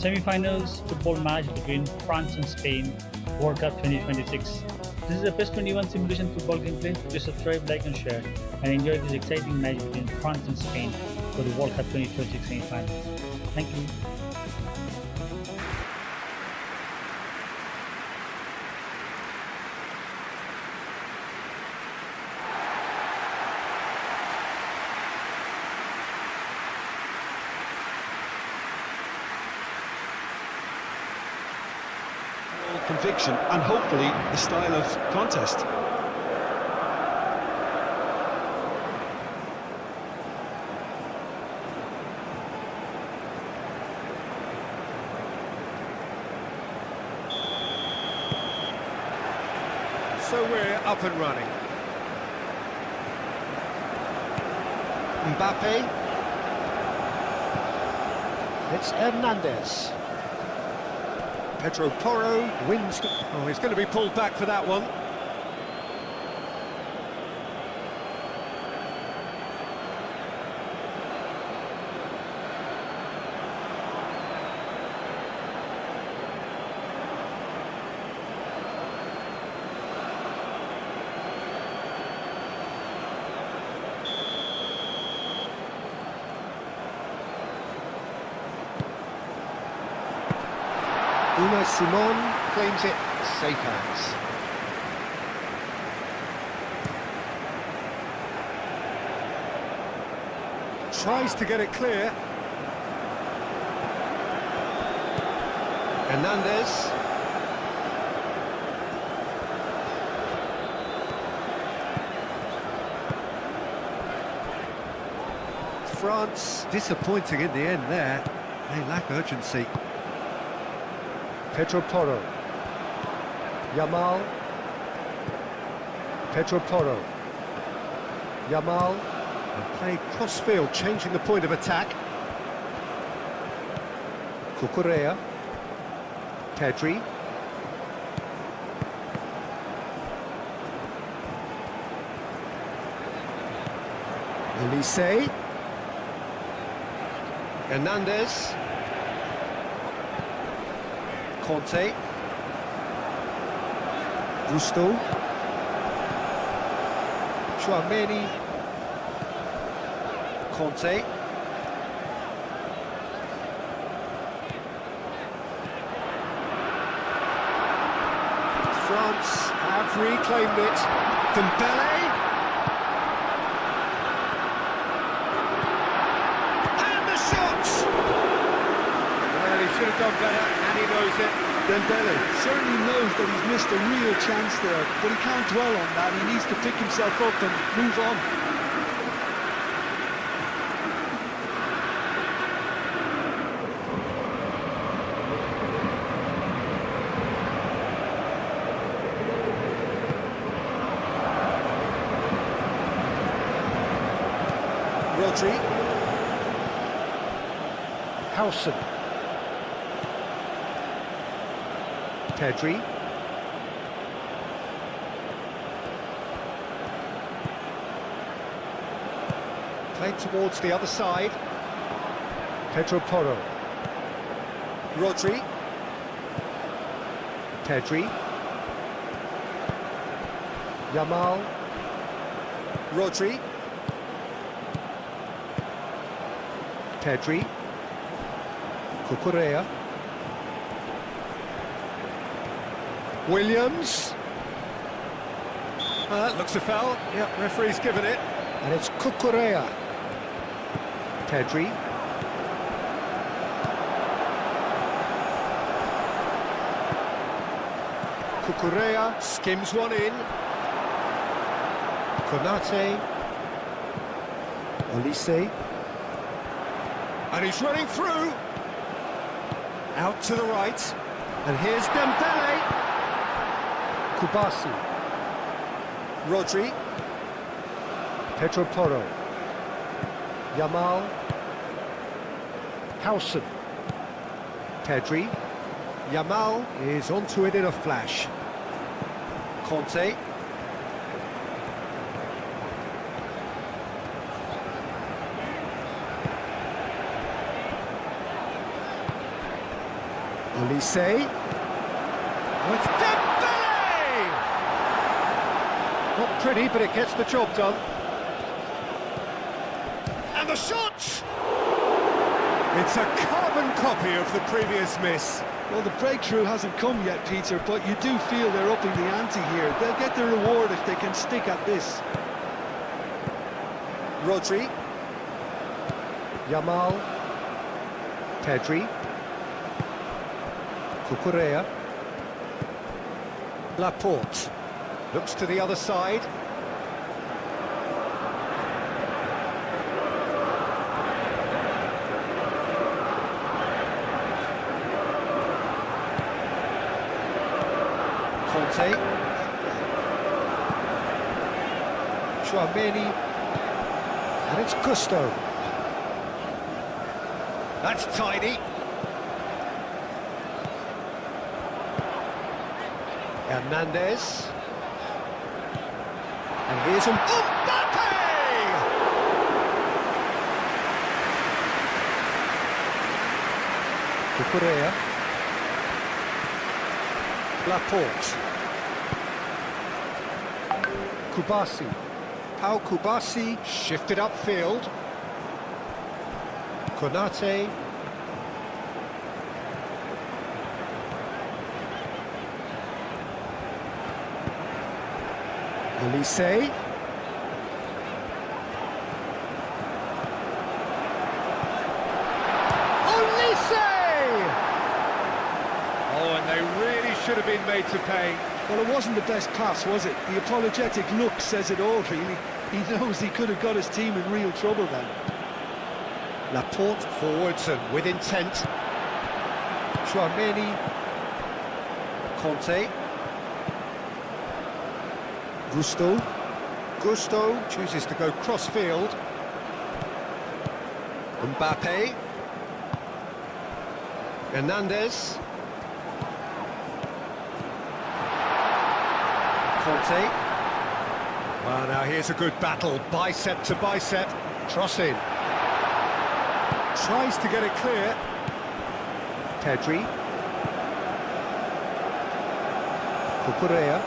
semi-finals football match between France and Spain, World Cup 2026. This is a PES 21 simulation football gameplay. Please subscribe, like and share and enjoy this exciting match between France and Spain for the World Cup 2026 semi-finals. Thank you. Conviction and hopefully the style of contest. So we're up and running. Mbappe. It's Hernandez. Pedro Porro wins. Oh, he's going to be pulled back for that one. Unai Simon claims it, safe hands. Tries to get it clear. Hernandez. France disappointing in the end there. They lack urgency. Pedro Porro. Yamal. Pedro Porro. Yamal. And play cross-field, changing the point of attack. Cucurella. Pedri. Elise. Hernandez. Conte. Gusto. Chouameni. Conte. France have reclaimed it. Dembele. And the shot! Well, he should have done better, and he knows it. Dembele certainly knows that he's missed a real chance there, but he can't dwell on that. He needs to pick himself up and move on. Rodri. Howson. Pedri. Played towards the other side. Pedro Porro. Rodri. Pedri. Yamal. Rodri. Pedri. Cucurella. Williams. Looks a foul. Yep, referee's given it. And it's Cucurella. Pedri. Cucurella skims one in. Konate. Elise. And he's running through. Out to the right. And here's Dembele. Kubasi. Rodri. Pedro Porro. Yamal. Howson. Pedri. Yamal is onto it in a flash. Conte. Elise. Oh, it's Dembele! Not pretty, but it gets the job done. And the shot! It's a carbon copy of the previous miss. Well, the breakthrough hasn't come yet, Peter, but you do feel they're upping the ante here. They'll get the reward if they can stick at this. Rodri. Yamal. Pedri. Cucurella. Laporte. Looks to the other side. Conte. Chouameni. And it's Gusto. That's tidy. Hernandez. And here's Mbappe! Cucurella. Laporte. Kubasi. Pau Kubasi shifted upfield. Konate. Elise. Oh, and they really should have been made to pay. Well, it wasn't the best pass, was it? The apologetic look says it all, really. He knows he could have got his team in real trouble then. Laporte forwards and with intent. Chouameni. Conte. Gusto. Gusto chooses to go cross-field. Mbappe. Hernandez. Conte. Well, now here's a good battle, bicep to bicep. Trossing. Tries to get it clear. Pedri. Cucurella.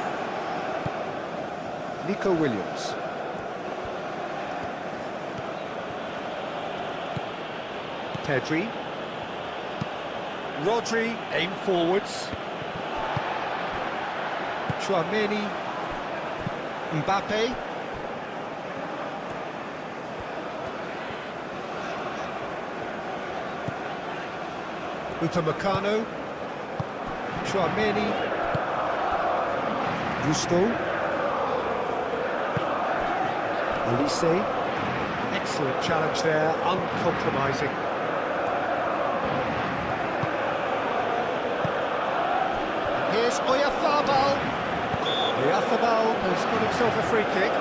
Nico Williams. Pedri. Rodri, aim forwards. Chouameni. Mbappe. Upamecano. Chouameni. Gusto. Elise. Excellent challenge there, uncompromising. And here's Oyarzabal. Oyarzabal has got himself a free kick.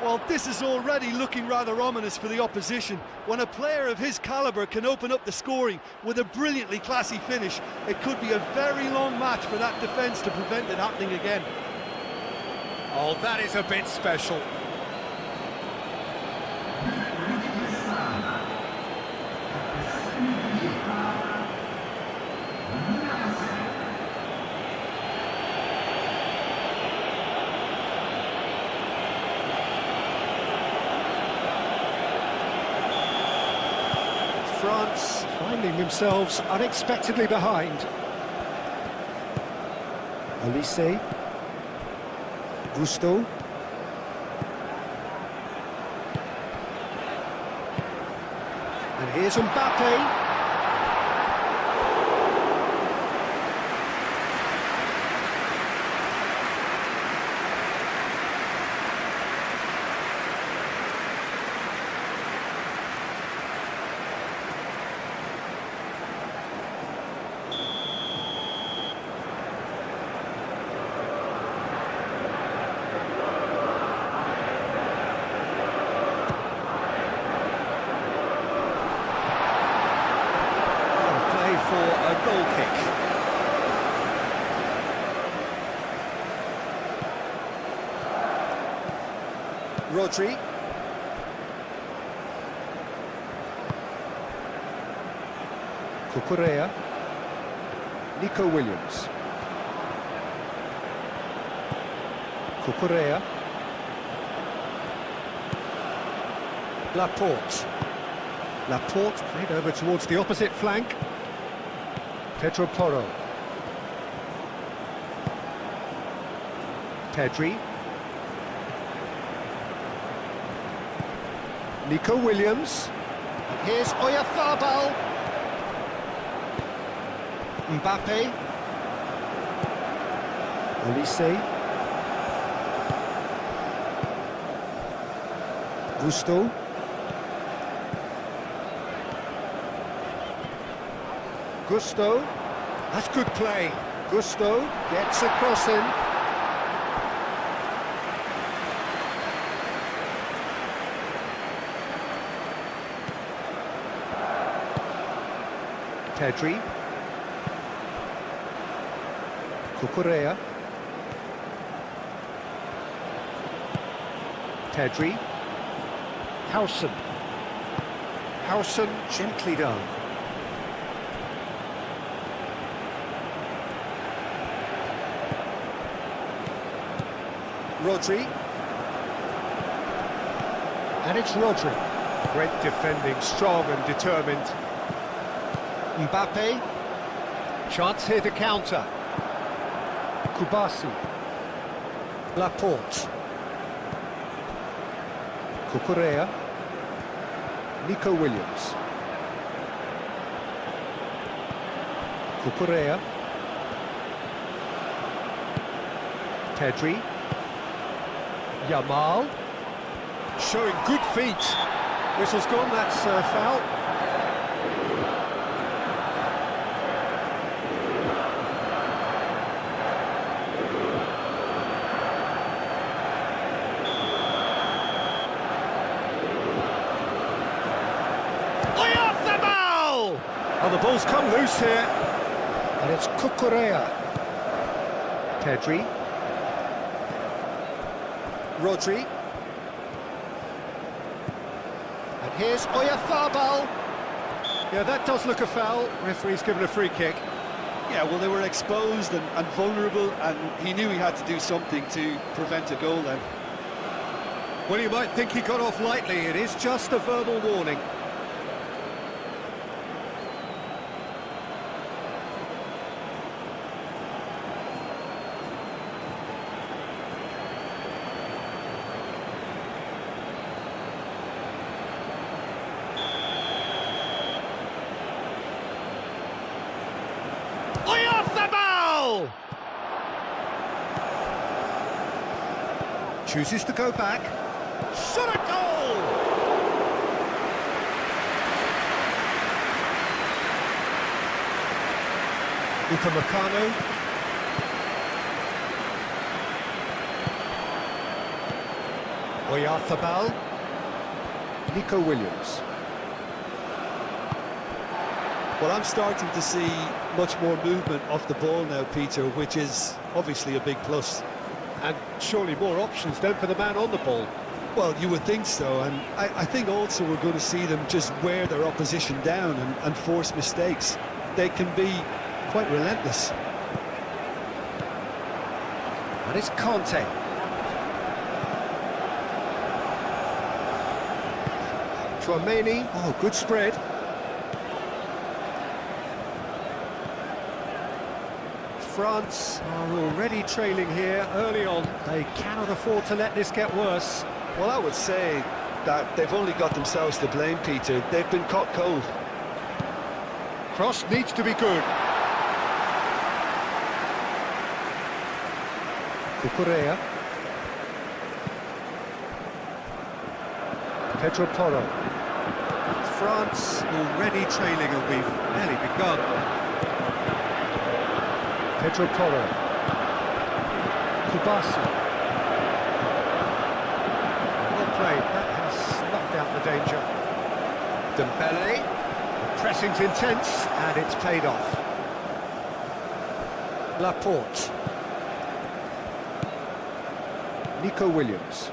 Well, this is already looking rather ominous for the opposition. When a player of his calibre can open up the scoring with a brilliantly classy finish, it could be a very long match for that defence to prevent it happening again. Oh, that is a bit special. France finding themselves unexpectedly behind. Elise. Gusto. And here's Mbappe. Rodri. Cucurella. Nico Williams. Cucurella. Laporte. Laporte played over towards the opposite flank. Pedro Porro. Pedri. Nico Williams. And here's Oyarzabal. Mbappe. Olise. Gusto. Gusto. That's good play. Gusto gets across him. Pedri. Cucurella. Pedri. Howson. Howson gently done. Rodri. And it's Rodri. Great defending, strong and determined. Mbappe. Chance here to counter. Kubasi. Laporte. Cucurella. Nico Williams. Cucurella. Pedri. Yamal. Showing good feet. Whistle's gone, that's a foul. Oyarzabal! Oh, the ball's come loose here. And it's Cucurella. Pedri. Rodri. And here's Oyarzabal. Yeah, that does look a foul. Referee's given a free kick. Yeah, well, they were exposed and vulnerable, and he knew he had to do something to prevent a goal then. Well, you might think he got off lightly. It is just a verbal warning. Oyarzabal! Chooses to go back. Shot a goal! Upamecano. Oyarzabal. Nico Williams. Well, I'm starting to see much more movement off the ball now, Peter, which is obviously a big plus. And surely more options then for the man on the ball. Well, you would think so, and I think also we're going to see them just wear their opposition down and force mistakes. They can be quite relentless. And it's Conte. Chouameni. Oh, good spread. France are already trailing here early on. They cannot afford to let this get worse. Well, I would say that they've only got themselves to blame, Peter. They've been caught cold. Cross needs to be good. Cucurella. Pedro Porro. France already trailing, and we've barely begun. Pedro Porro. Kubasi. Well played, that has snuffed out the danger. Dembele. The pressing's intense, and it's paid off. Laporte. Nico Williams.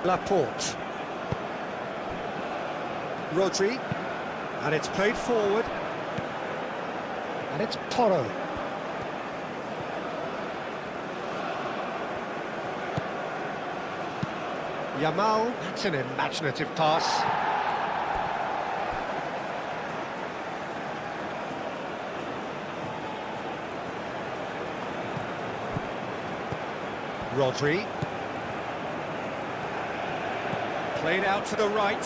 Laporte. Rodri. And it's played forward. And it's Porro. Yamal, that's an imaginative pass. Rodri. Played out to the right.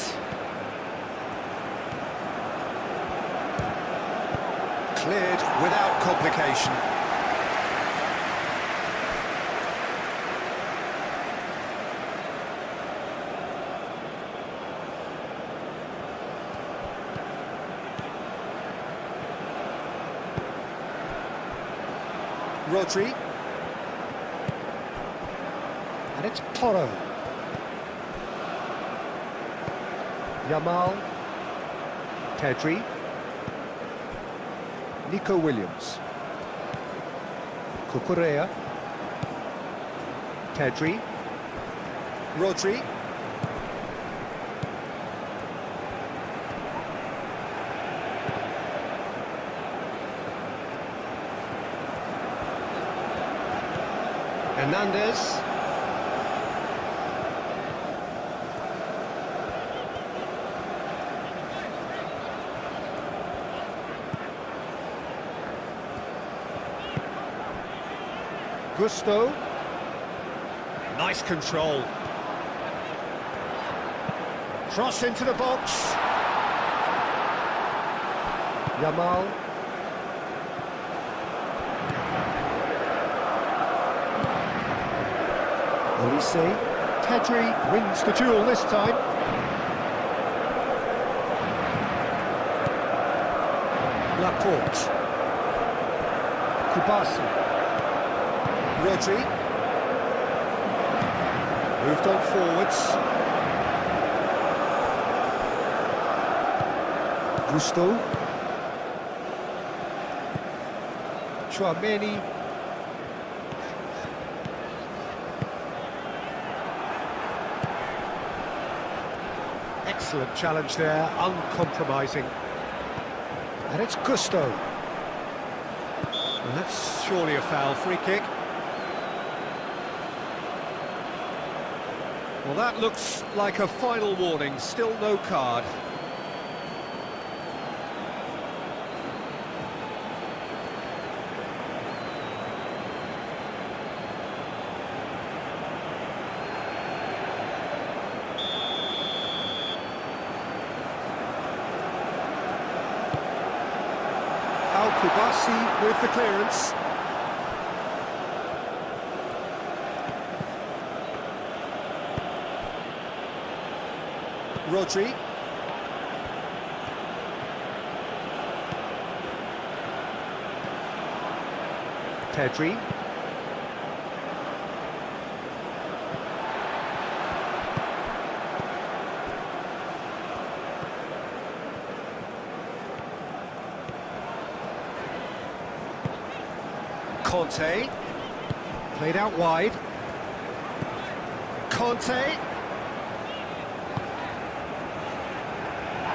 Cleared without complication. Rodri. And it's Porro. Yamal. Pedri. Nico Williams. Cucurella. Pedri. Rodri. Hernandez. Gusto. Nice control. Cross into the box. Yamal. Olise. Pedri wins the duel this time. Laporte. Kubasi. Rodri. Moved on forwards. Gusto. Tchouaméni. Excellent challenge there, uncompromising. And it's Gusto. And that's surely a foul, free kick. Well, that looks like a final warning, still no card. Kubasi with the clearance. Rodri. Pedri. Conte, played out wide. Conte.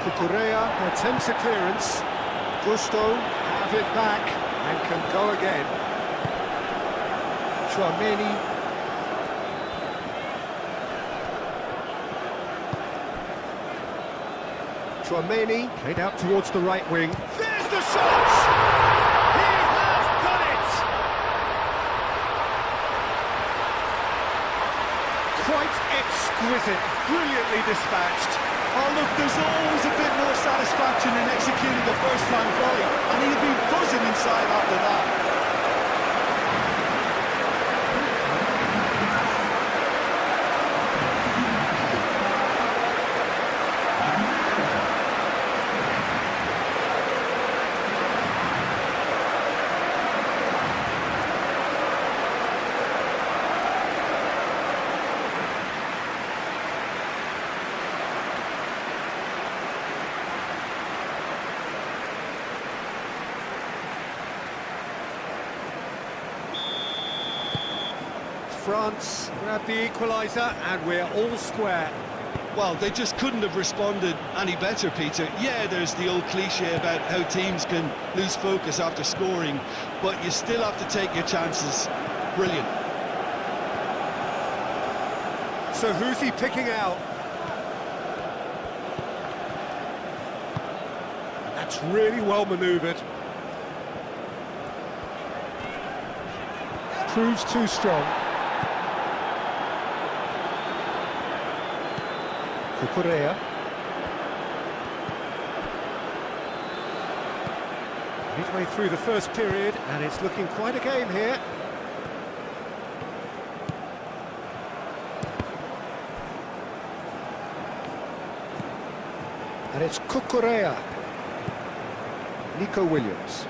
Cucurella attempts a clearance. Gusto have it back and can go again. Tchouaméni. Tchouaméni played out towards the right wing. There's the shot! Quite exquisite, brilliantly dispatched. Oh look, there's always a bit more satisfaction in executing a first-time volley, and he'll be buzzing inside after that. France grab the equaliser, and we're all square. Well, they just couldn't have responded any better, Peter. Yeah, there's the old cliche about how teams can lose focus after scoring, but you still have to take your chances. Brilliant. So who's he picking out? And that's really well manoeuvred. Proves too strong. Cucurella. Midway through the first period, and it's looking quite a game here. And it's Cucurella. Nico Williams.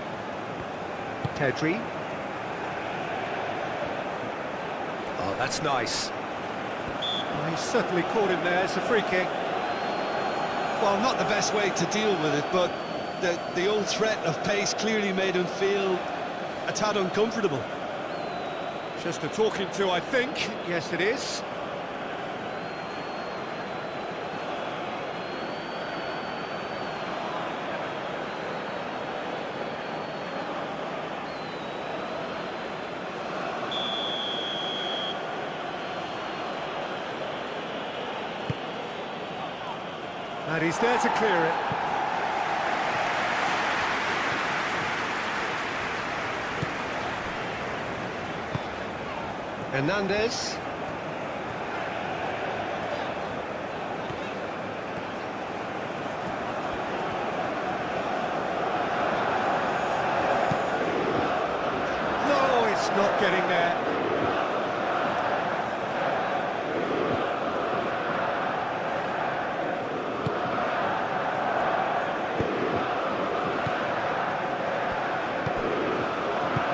Tedri. Oh, that's nice. Oh, he's certainly caught him there. It's a free kick. Well, not the best way to deal with it, but the old threat of pace clearly made him feel a tad uncomfortable. Just a talking to, I think. Yes, it is. And he's there to clear it. Hernandez. No, it's not getting there.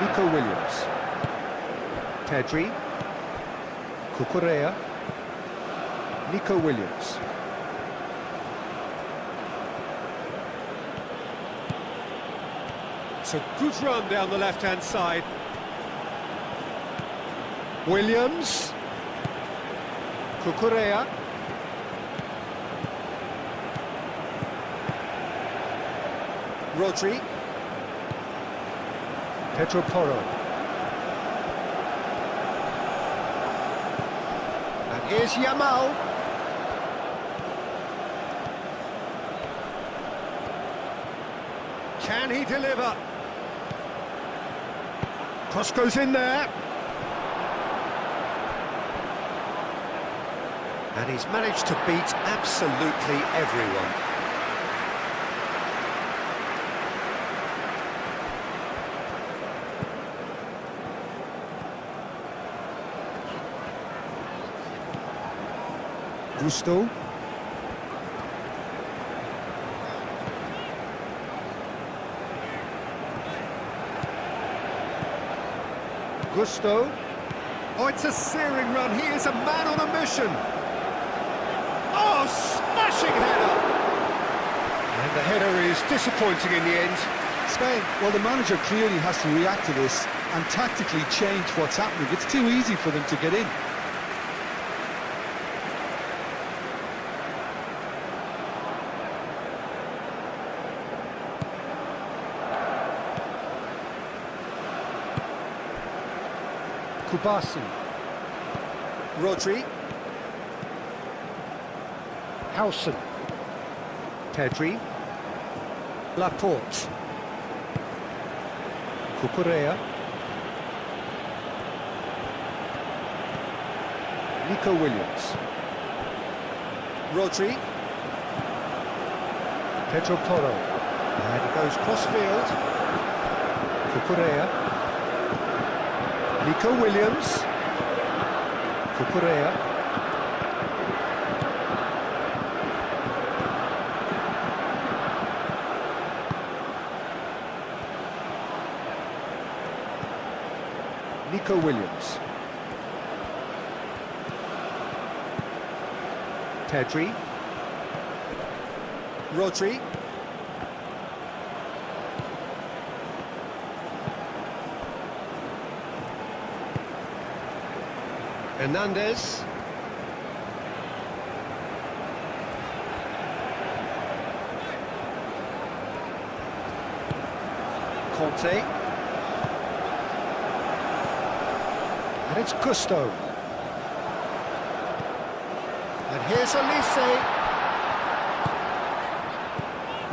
Nico Williams. Tedri. Cucurella. Nico Williams. It's a good run down the left-hand side. Williams. Cucurella. Rodri. Pedro Porro. And here's Yamal. Can he deliver? Cross goes in there. And he's managed to beat absolutely everyone. Gusto. Gusto. Oh, it's a searing run. He is a man on a mission. Oh, smashing header. And the header is disappointing in the end. Spain, well, the manager clearly has to react to this and tactically change what's happening. It's too easy for them to get in. Kubasi. Rodri. Howson. Pedri. Laporte. Cucurella. Nico Williams. Rodri. Pedro Porro. And he goes cross-field. Cucurella. Nico Williams. Cucurella. Nico Williams. Pedri. Rodri. Hernandez. Conte. And it's Gusto. And here's Elise.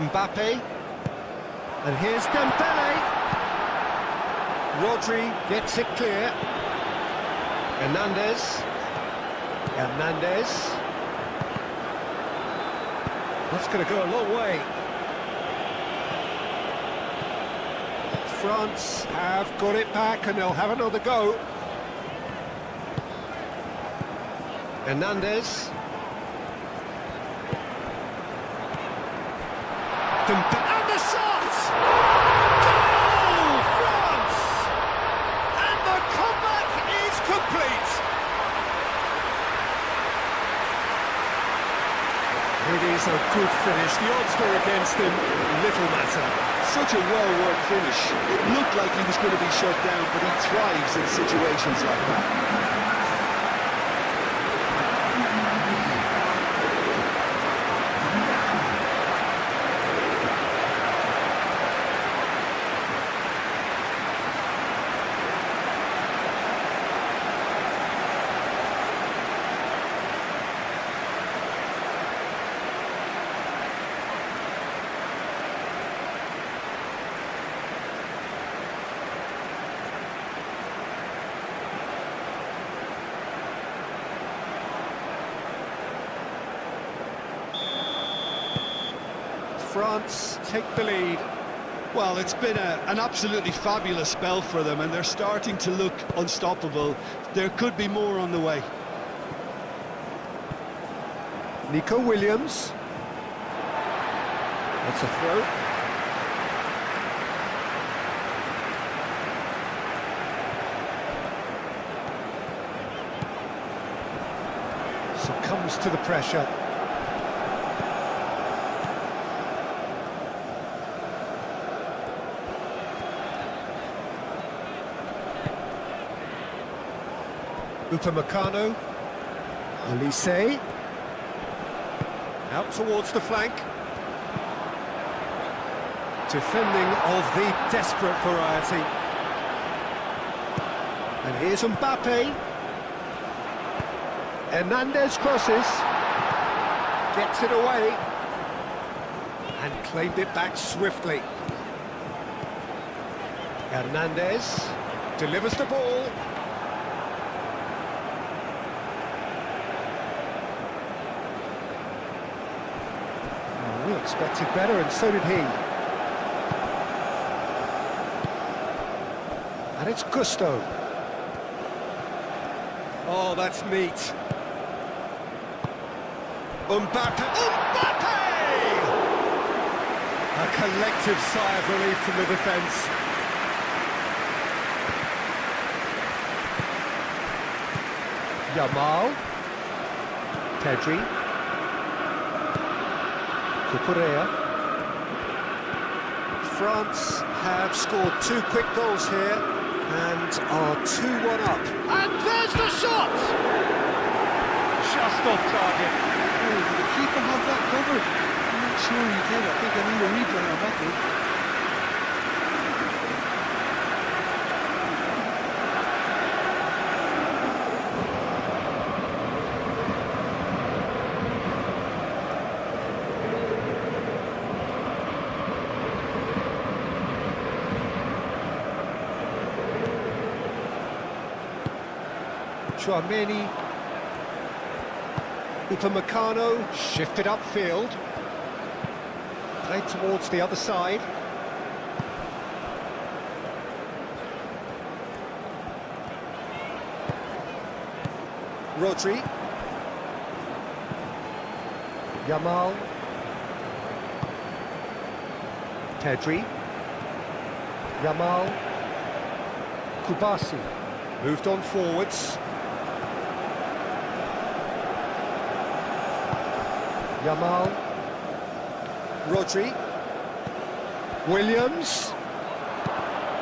Mbappe. And here's Dembele. Rodri gets it clear. Hernandez. Hernandez. That's going to go a long way. France have got it back and they'll have another go. Hernandez. And the shot! Goal, France! And the comeback is complete. It is a good finish. The odds were against him. Little matter. Such a well-worked finish. It looked like he was going to be shut down, but he thrives in situations like that. France take the lead. Well, it's been an absolutely fabulous spell for them, and they're starting to look unstoppable. There could be more on the way. Nico Williams. That's a throw. Succumbs to the pressure. Upamecano. Elise. Out towards the flank. Defending of the desperate variety. And here's Mbappe. Hernandez crosses. Gets it away. And claimed it back swiftly. Hernandez delivers the ball. We expected better, and so did he. And it's Gusto. Oh, that's neat. Mbappe! A collective sigh of relief from the defence. Yamal. Pedri. Cucurella. France have scored 2 quick goals here and are 2-1 up. And there's the shot! Just off target. Oh, did the keeper have that covered? I'm not sure he did. I think I need a replay on that one. Chouameni. Upamecano shifted upfield. Played towards the other side. Rodri. Yamal. Pedri. Yamal. Kubasi. Moved on forwards. Yamal. Rodri. Williams.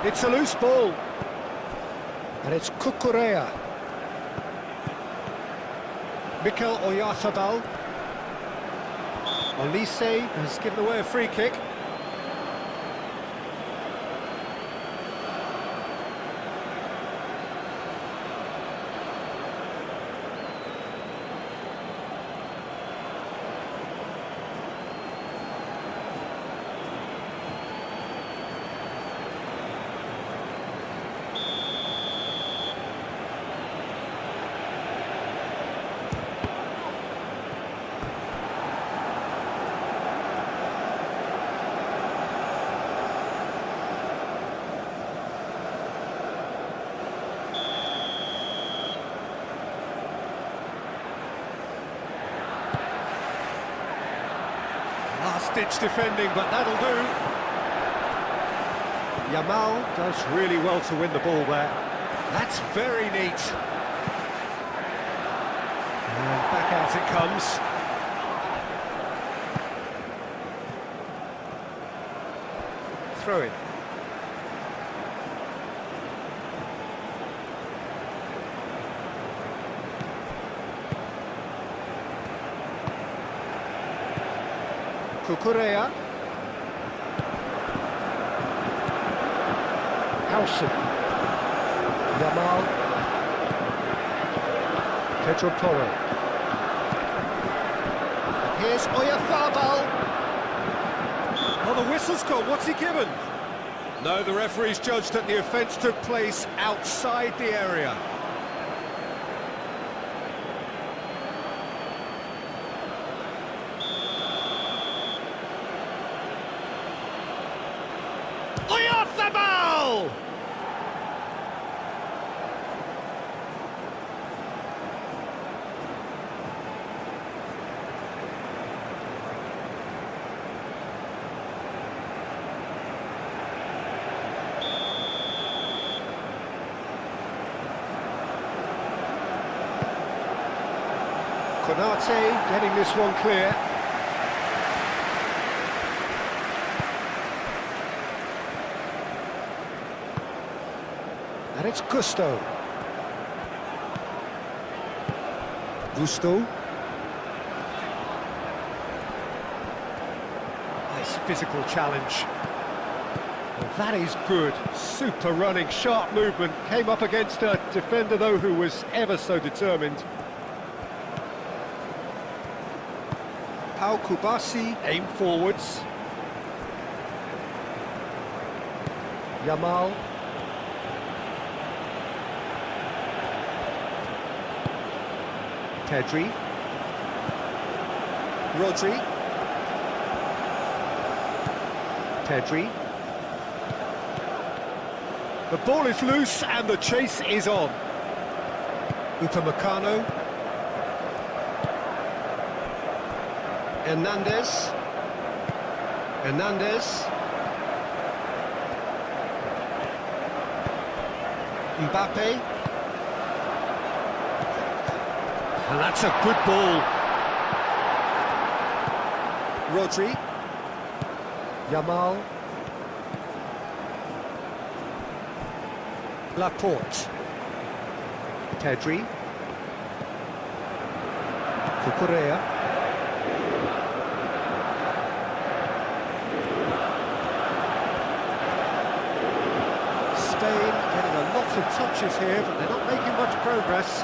It's a loose ball. And it's Cucurella. Mikel Oyarzabal. Olise has given away a free kick. Last-ditch defending, but that'll do. Yamal does really well to win the ball there. That's very neat. And back out it comes. Throw it. Kukurea. Howson. Yamal. Pedro Porro. Here's Oyarzabal. Oh, the whistle's gone. What's he given? No, the referee's judged that the offence took place outside the area. Oyarzabal! Konate getting this one clear. And it's Gusto. Gusto. Nice physical challenge. Well, that is good. Super running, sharp movement. Came up against a defender, though, who was ever so determined. Pau Kubasi aimed forwards. Yamal. Pedri. Rodri. Pedri. The ball is loose and the chase is on. Upamecano. Hernandez. Hernandez. Mbappe. And that's a good ball. Rodri. Yamal. Laporte. Pedri. Kukurea. Spain getting a lot of touches here, but they're not making much progress.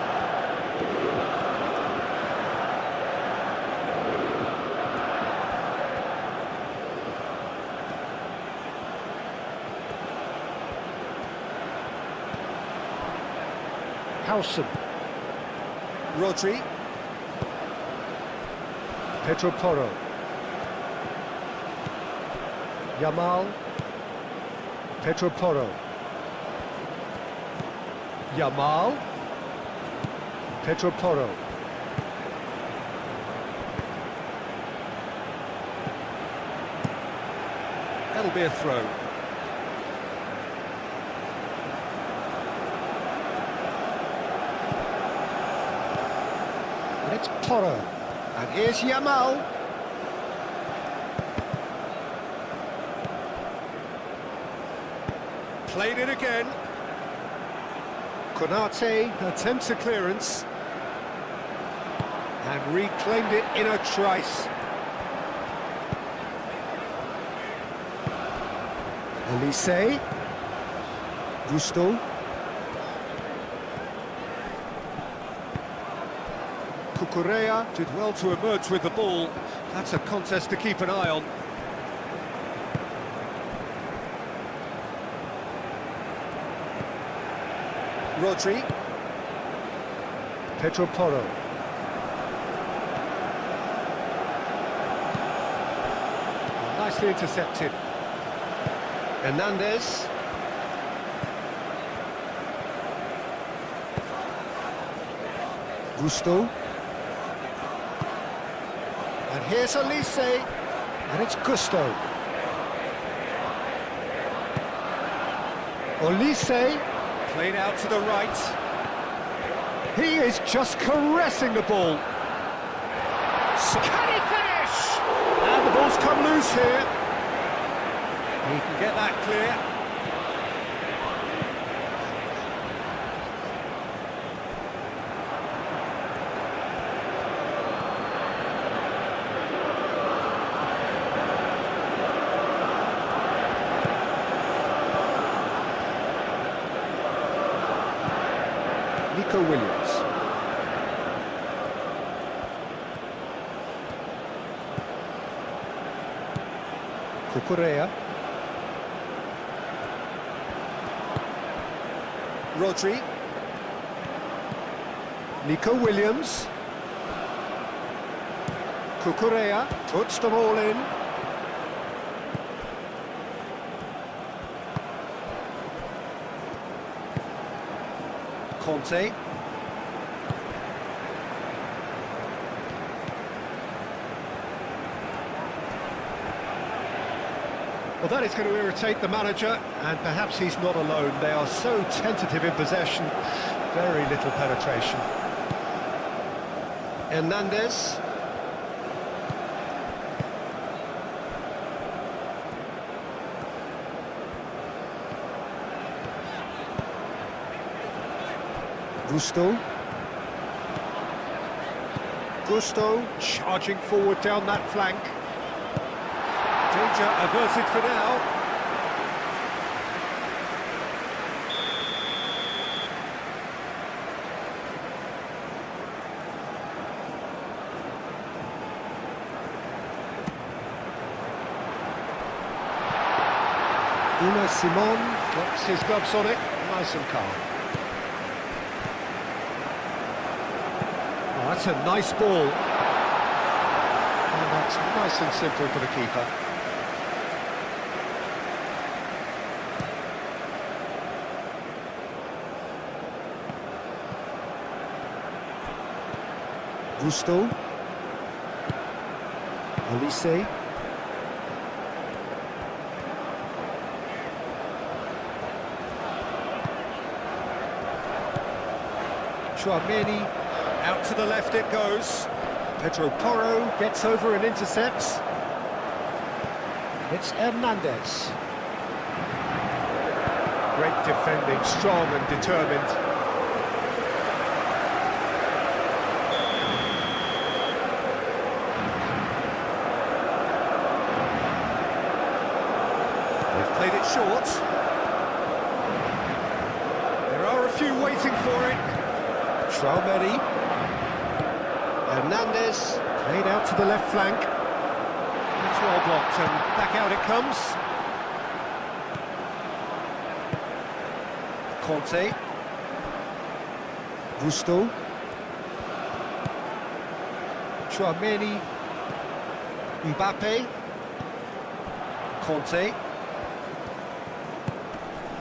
Howson. Rodri. Pedro Porro. Yamal. Pedro Porro. Yamal. Pedro Porro. That'll be a throw. And it's Porro. And here's Yamal. Played it again. Konate attempts a clearance. And reclaimed it in a trice. Elise. Gusto. Cucurella did well to emerge with the ball. That's a contest to keep an eye on. Rodri. Pedro Porro. Nicely intercepted. Hernandez. Gusto. And here's Elise. And it's Gusto. Elise. Played out to the right. He is just caressing the ball. Can he finish? And the ball's come loose here. He can get that clear. Nico Williams. Cucurella. Rodri. Nico Williams. Cucurella puts them all in. Conte. Well, that is going to irritate the manager, and perhaps he's not alone. They are so tentative in possession, very little penetration. Hernandez. Gusto. Gusto charging forward down that flank. Danger averted for now. Una Simon drops his gloves on it, nice and calm. Oh, that's a nice ball. And that's nice and simple for the keeper. Gusto. Elise. Chouameni, out to the left it goes. Pedro Porro gets over and intercepts. It's Hernandez. Great defending, strong and determined. Played it short. There are a few waiting for it. Chouameni. Hernandez played out to the left flank. It's well blocked and back out it comes. Conte. Gusto. Chouameni. Mbappe. Conte.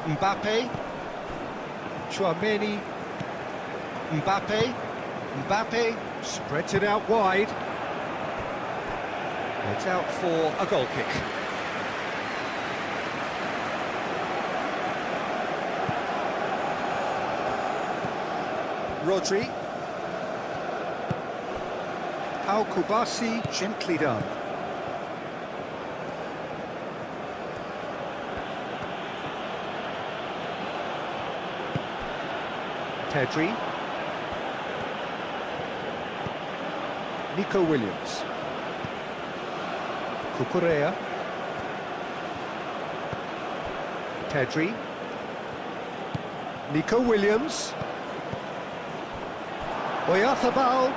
Mbappe, Chouameni, Mbappe, Mbappe spreads it out wide. It's out for a goal kick. Rodri. Pau Kubasi, gently done. Pedri. Nico Williams. Cucurella. Pedri. Nico Williams. Oyarzabal.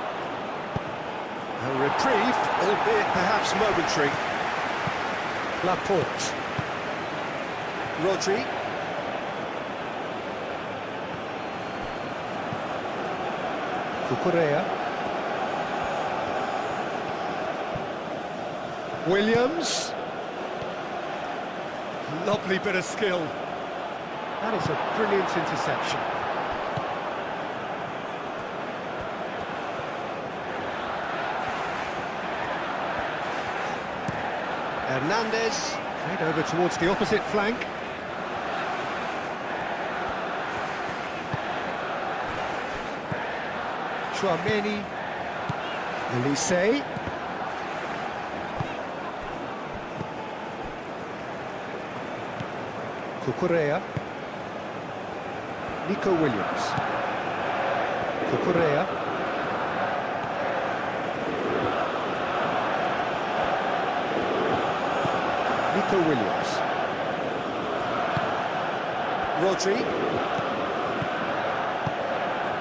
A reprieve, albeit perhaps momentary. Laporte. Rodri. Cucurella. Williams. Lovely bit of skill. That is a brilliant interception. Hernandez. Played over towards the opposite flank. Chouameni. Elise. Cucurella. Nico Williams. Cucurella. Nico Williams. Rodri.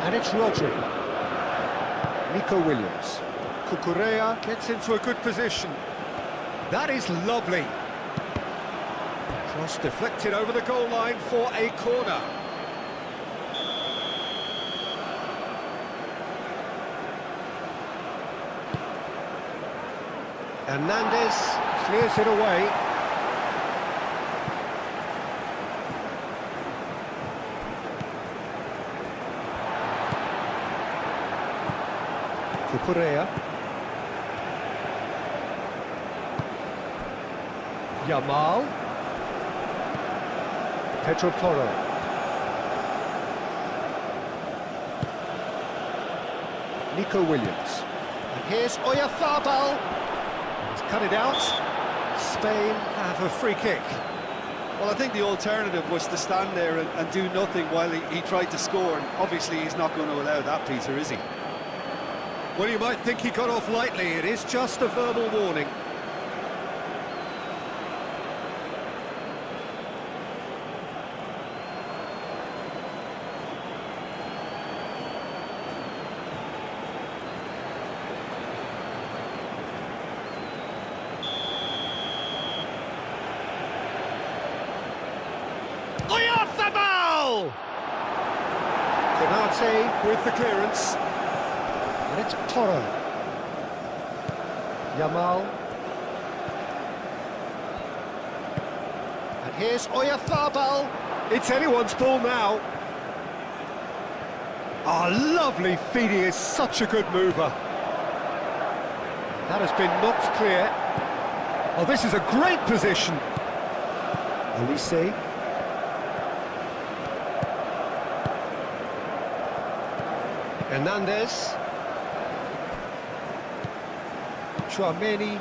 And it's Rodri. Nico Williams. Cucurella gets into a good position. That is lovely. Cross deflected over the goal line for a corner. Hernandez clears it away. Cucurella. Yamal. Pedro Porro. Nico Williams. And here's Oyarzabal. He's cut it out. Spain have a free kick. Well, I think the alternative was to stand there and do nothing while he tried to score, and obviously he's not going to allow that, Peter, is he? Well, you might think he got off lightly. It is just a verbal warning. Oyarzabal! Konate with the clearance. And it's Porro. Yamal. And here's Oyarzabal. It's anyone's ball now. Oh, lovely feed. He is such a good mover. That has been knocked clear. Oh, this is a great position. Elise. Hernandez. Chouameni.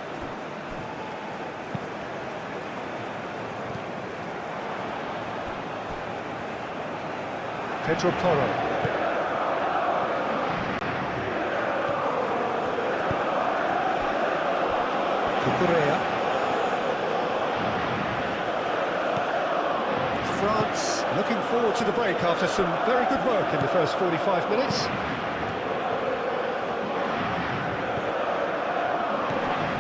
Pedro Porro. Cucurella. France looking forward to the break after some very good work in the first 45 minutes.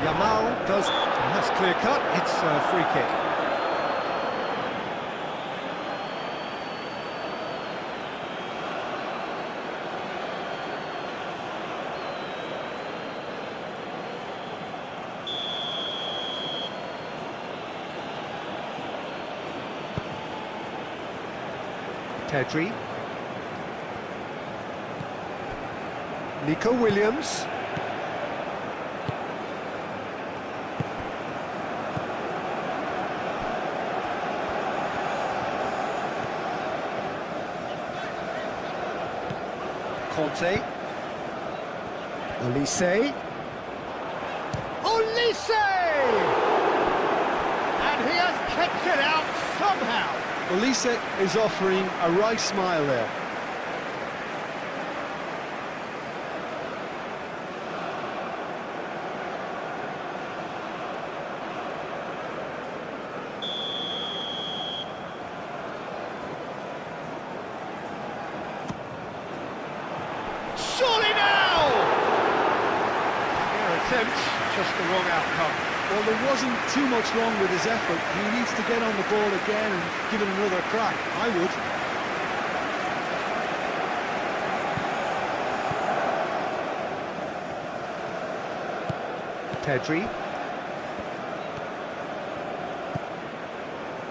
Yamal does, and that's clear cut, it's a free kick. Pedri. Nico Williams. Conte. Elise. Elise! And he has kept it out somehow. Elise is offering a right smile there. attempt, just the wrong outcome. Well, there wasn't too much wrong with his effort. He needs to get on the ball again and give it another crack. I would. Pedri.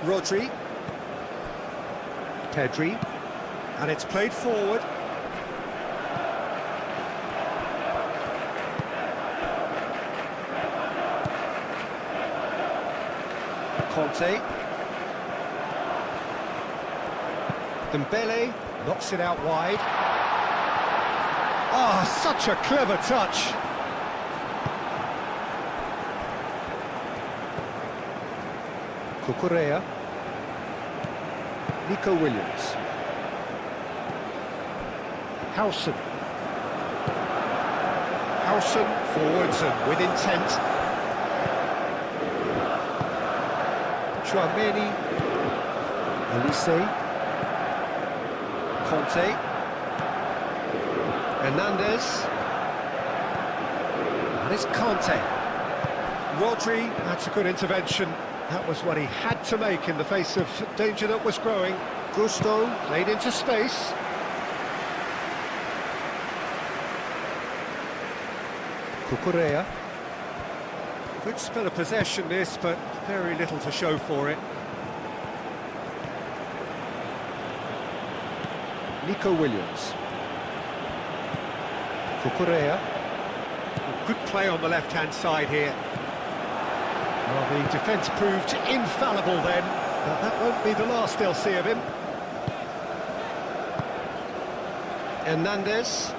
Rodri. Pedri. And it's played forward. Conte. Dembele knocks it out wide. Ah, such a clever touch. Cucurella. Nico Williams. Howson. Howson forwards and with intent. Tchouaméni. Elise. Conte. Hernandez. And it's Conte. Rodri, that's a good intervention. That was what he had to make in the face of danger that was growing. Gusto played into space. Cucurella. Good spell of possession this, but very little to show for it. Nico Williams. Cucurella. Good play on the left-hand side here. Well, the defence proved infallible then, but that won't be the last they'll see of him. Hernandez.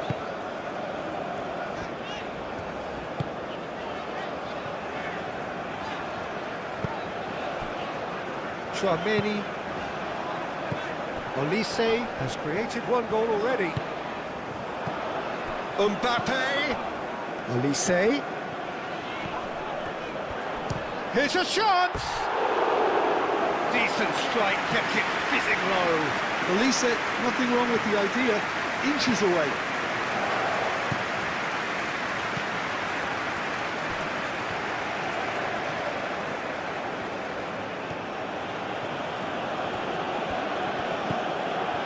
Tchouaméni. Olise has created one goal already. Mbappe. Olise. Here's a chance! Decent strike, kept it fizzing low. Elise, nothing wrong with the idea. Inches away.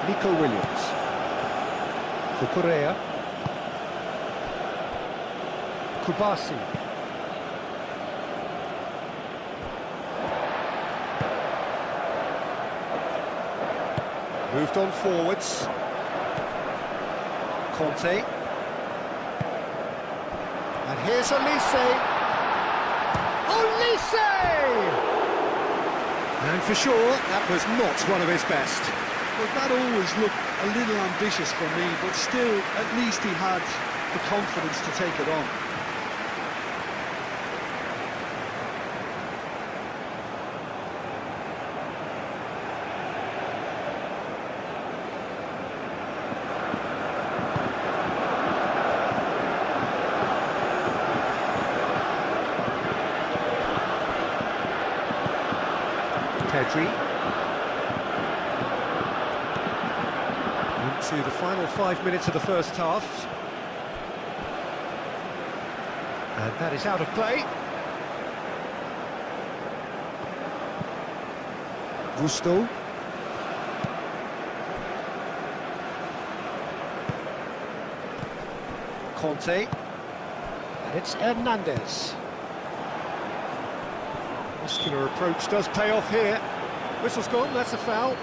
Nico Williams. Cucurella. Kubasi. Moved on forwards. Conte. And here's Olise. Olise! And for sure, that was not one of his best. Well, that always looked a little ambitious for me, but still, at least he had the confidence to take it on. Pedri. Into the final 5 minutes of the first half. And that is out of play. Gusto. Conte. And it's Hernandez. Muscular approach does pay off here. Whistle's gone, that's a foul.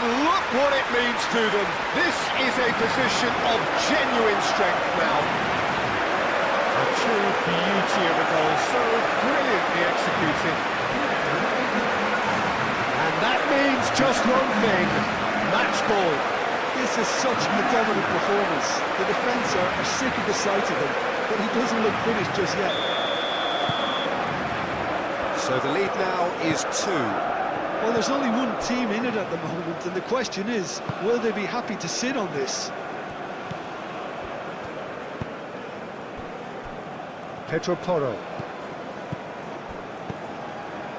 Look what it means to them. This is a position of genuine strength now. A true beauty of a goal, so brilliantly executed. And that means just one thing, match ball. This is such a dominant performance. The defence are sick of the sight of him, but he doesn't look finished just yet. So the lead now is 2. Well, there's only one team in it at the moment, and the question is, will they be happy to sit on this? Pedro Porro.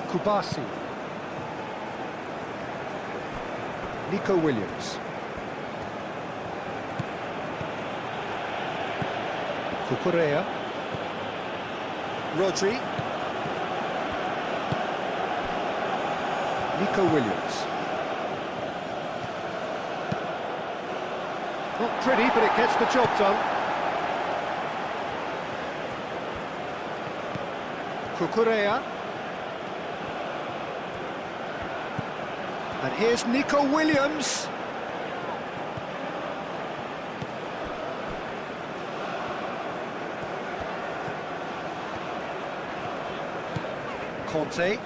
Kubasi. Nico Williams. Cucurella. Rodri. Nico Williams. Not pretty, but it gets the job done. Cucurella. And here's Nico Williams. Conte.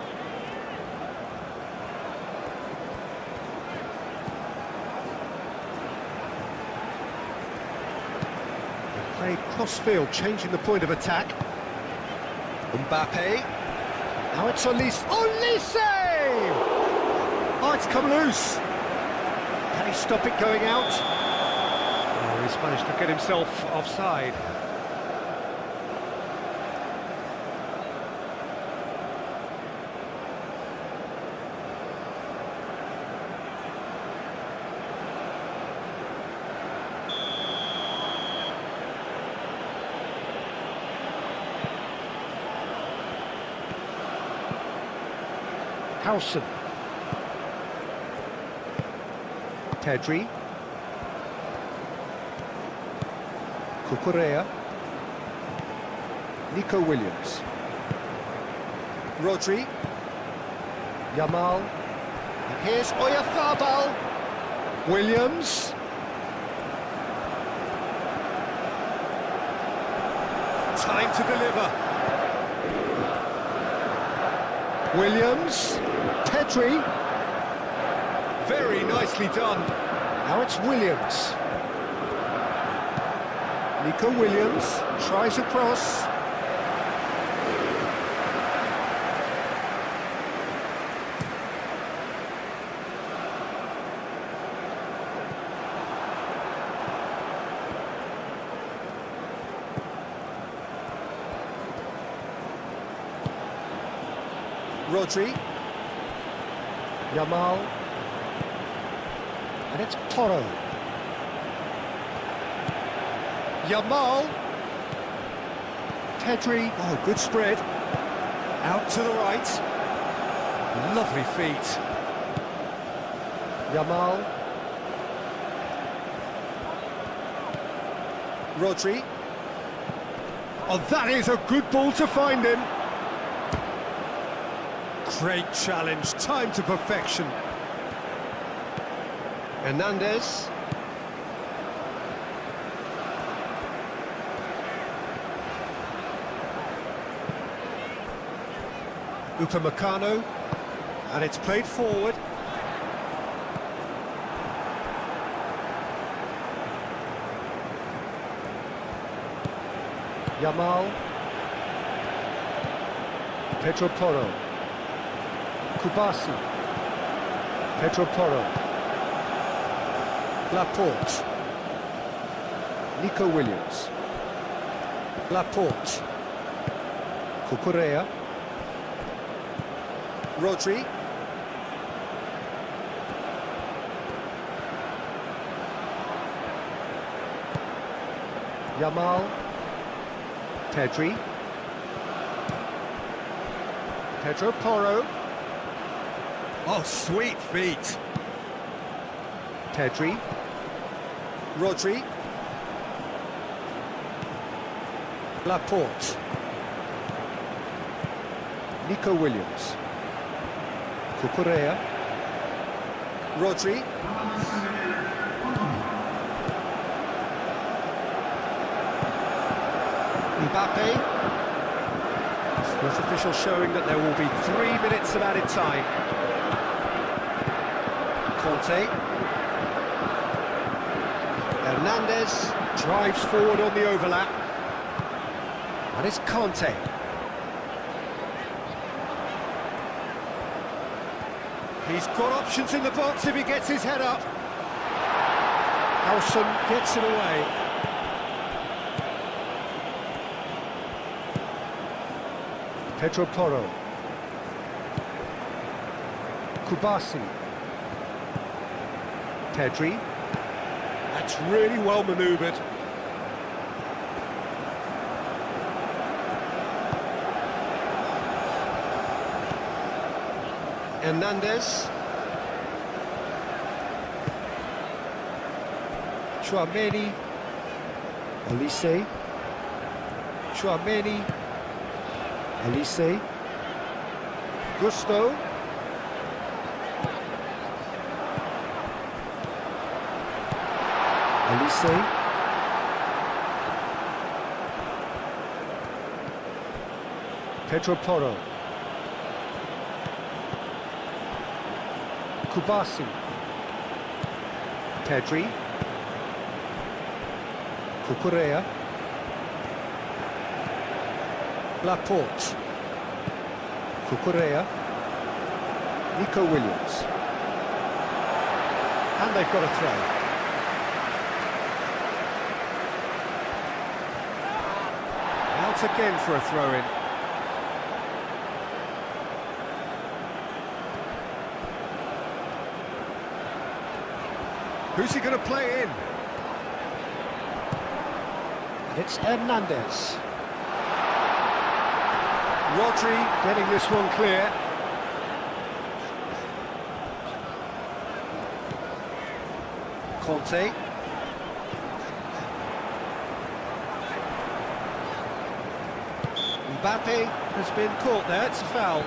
Play cross-field, changing the point of attack. Mbappe. Now it's Olise. Olise! Oh, it's come loose. Can he stop it going out? Oh, he's managed to get himself offside. Howson. Pedri. Cucurella. Nico Williams. Rodri. Yamal. And here's Oyarzabal. Williams. Time to deliver. Williams. Pedri. Very nicely done. Now it's Williams. Nico Williams tries a cross. Rodri. Yamal. And it's Porro. Yamal. Pedri. Oh, good spread. Out to the right. Lovely feet. Yamal. Rodri. Oh, that is a good ball to find him. Great challenge, time to perfection. Hernandez. Upamecano. And it's played forward. Yamal. Pedro Porro. Kubasi. Pedro Porro. Laporte. Nico Williams. Laporte. Cucurella. Rodri. Yamal. Pedri. Pedro Porro. Oh, sweet feet. Pedri. Rodri. Laporte. Nico Williams. Cucurella. Rodri. Mbappe. Sports official showing that there will be 3 minutes of added time. Conte. Hernandez drives forward on the overlap. And it's Conte. He's got options in the box if he gets his head up. Howson gets it away. Pedro Porro. Kubasi. Pedri. That's really well manoeuvred. Hernandez. Chouameni. Olise. Chouameni. Olise. Gusto. Olise. Pedro Porro. Kubasi. Pedri. Cucurella. Laporte. Cucurella. Nico Williams. And they've got a throw. Out again for a throw-in. Who's he going to play in? And it's Hernandez. Rodri getting this one clear. Conte. Mbappe has been caught there, it's a foul.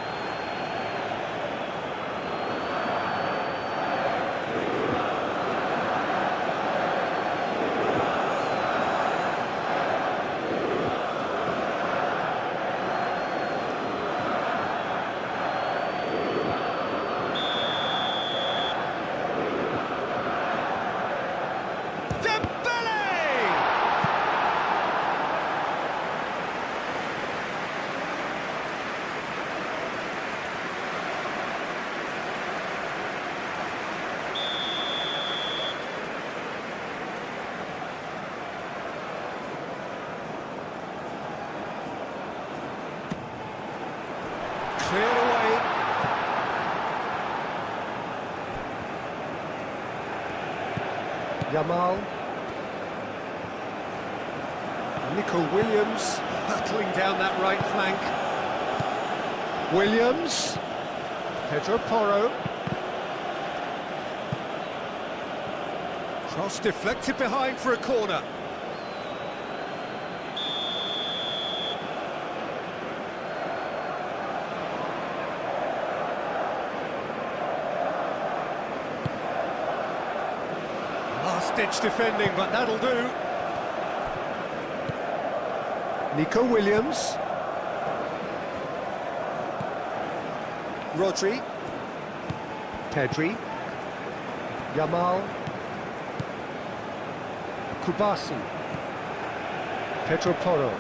Cleared away. Yamal. Nico Williams hurtling down that right flank. Williams. Pedro Porro. Cross deflected behind for a corner. Last-ditch defending, but that'll do. Nico Williams. Rodri. Pedri. Yamal. Kubasi. Pedro Porro.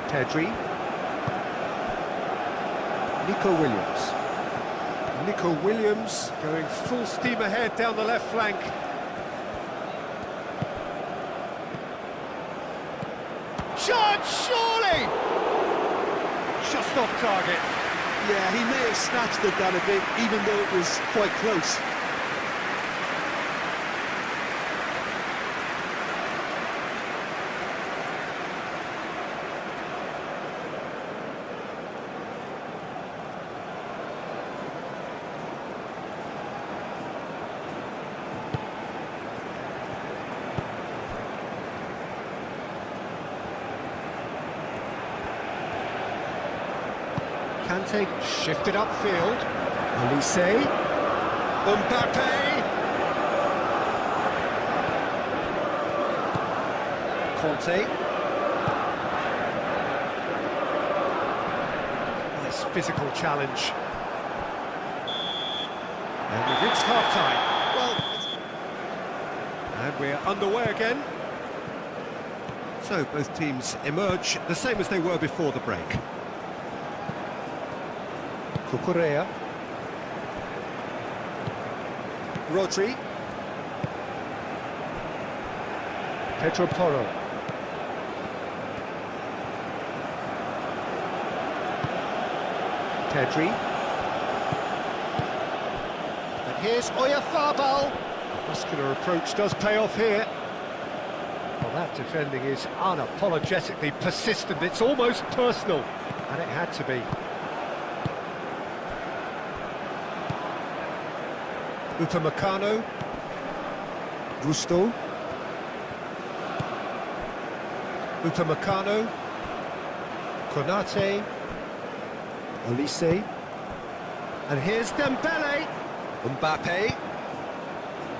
Pedri. Nico Williams. Nico Williams going full steam ahead down the left flank. Shot, surely! Just off target. Yeah, he may have snatched at that a bit, even though it was quite close. Kante shifted upfield. Olise. Mbappe. Conte. Nice physical challenge. And we've reached half-time. Well, And we're underway again. So both teams emerge the same as they were before the break. Cucurella. Rodri. Pedro Porro. Pedri. And here's Oyarzabal. Muscular approach does pay off here. Well, that defending is unapologetically persistent. It's almost personal, and it had to be. Upamecano. Gusto. Upamecano. Konate. Olise. And here's Dembele. Mbappe.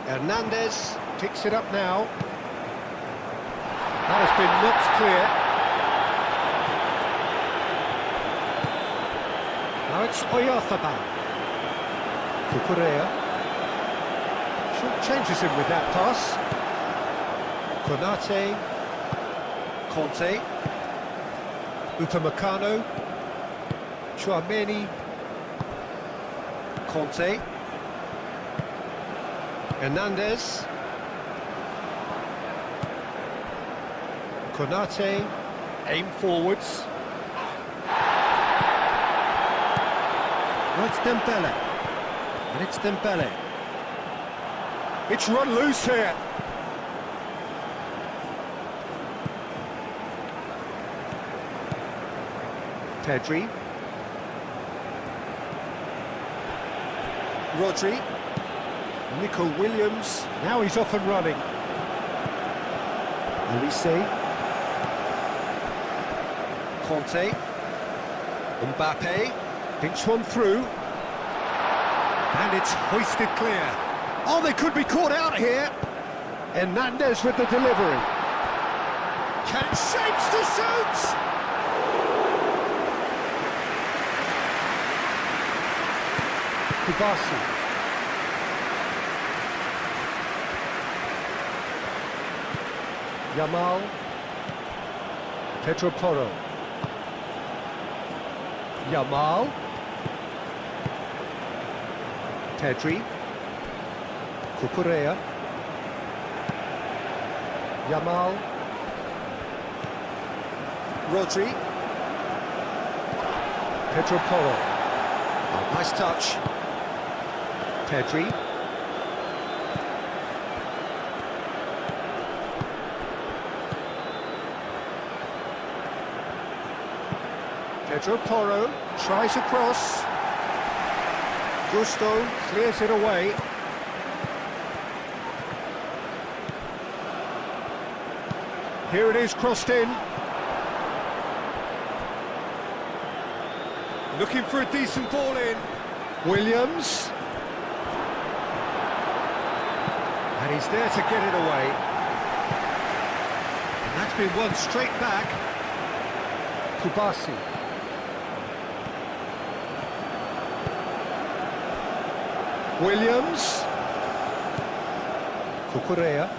Hernandez picks it up now. That has been knocked clear. Now it's Oyarzabal. Cucurella. Short changes him with that pass. Konate. Conte. Upamecano. Tchouaméni. Conte. Hernandez. Konate, aim forwards. Now it's Dembele. And it's Dembele. It's run loose here. Pedri. Rodri. Nico Williams. Now he's off and running. Olise. Conte. Mbappe. Pinch one through. And it's hoisted clear. Oh, they could be caught out here. Hernandez with the delivery. Can shapes to shoot! Kubasi. Yamal. Pedro Porro. Yamal. Pedri. Cucurella. Yamal. Rodri. Pedro Porro. Oh, nice touch. Pedri. Pedro Porro tries across. Gusto clears it away. Here it is, crossed in. Looking for a decent ball in. Williams. And he's there to get it away. And that's been won straight back. Kubasi. Williams. Cucurella.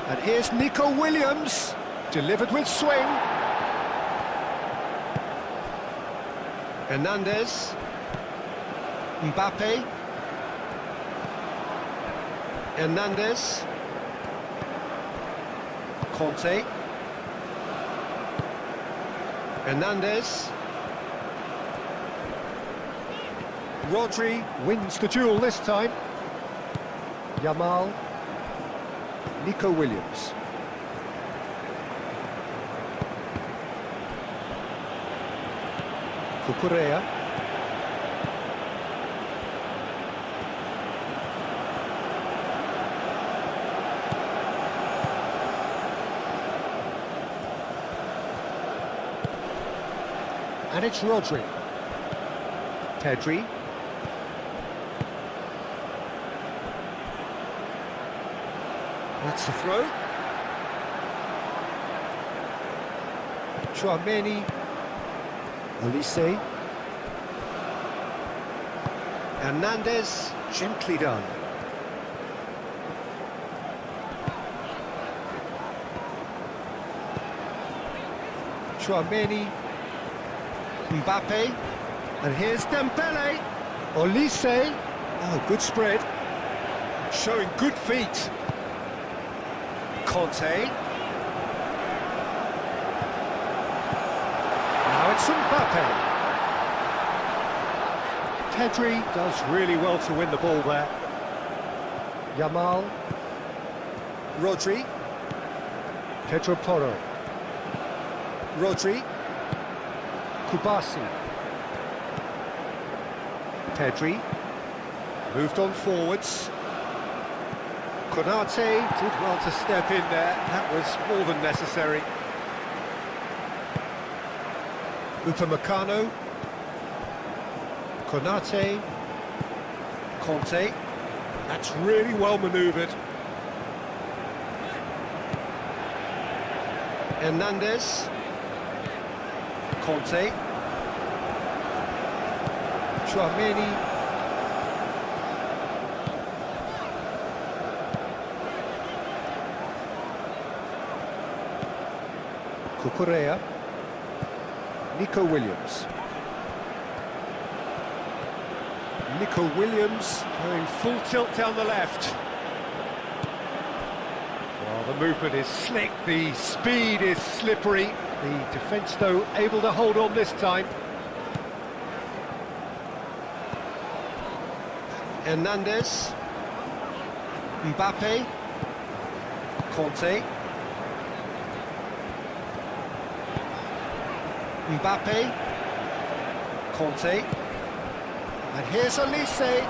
And here's Nico Williams. Delivered with swing. Hernandez. Mbappe. Hernandez. Conte. Hernandez. Rodri wins the duel this time. Yamal. Nico Williams. Cucurella. And it's Rodri. Pedri. That's the throw. Tchouaméni. Olise. Hernandez, gently done. Chouameni, Mbappe, and here's Dembele, Olise, oh, good spread, showing good feet, Conte, now it's Mbappe, Pedri does really well to win the ball there, Yamal, Rodri, Pedro Porro, Rodri, Kubasi, Pedri, moved on forwards, Konate did well to step in there, that was more than necessary. Upamecano, Konate, Conte, that's really well manoeuvred. Hernandez, Conte, Chouameni, Cucurella, Nico Williams. Nico Williams going full tilt down the left. Well, the movement is slick, the speed is slippery. The defence, though, able to hold on this time. Hernandez, Mbappe, Conte, Mbappe, Conte, and here's Olise.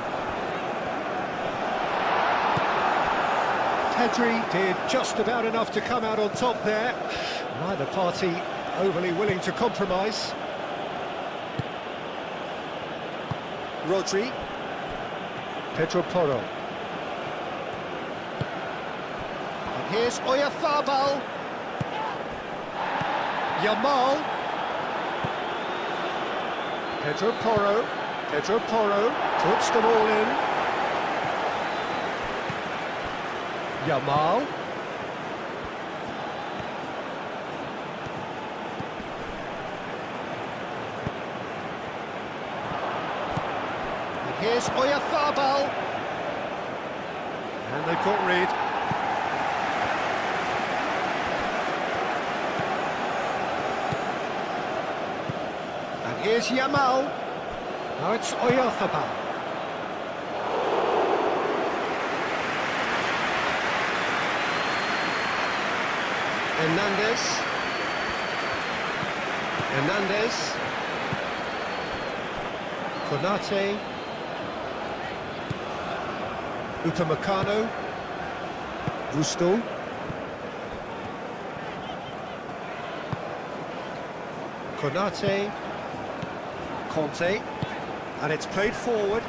Pedri did just about enough to come out on top there. Neither party overly willing to compromise. Rodri, Pedro Porro. And here's Oyarzabal. Yamal. Pedro Porro. Pedro Porro puts them all in. Yamal. And here's Oyarzabal. And they've got rid. And here's Yamal. Now it's Oyarzabal. Hernandez. Hernandez. Konate. Upamecano. Gusto. Konate. Conte. And it's played forward.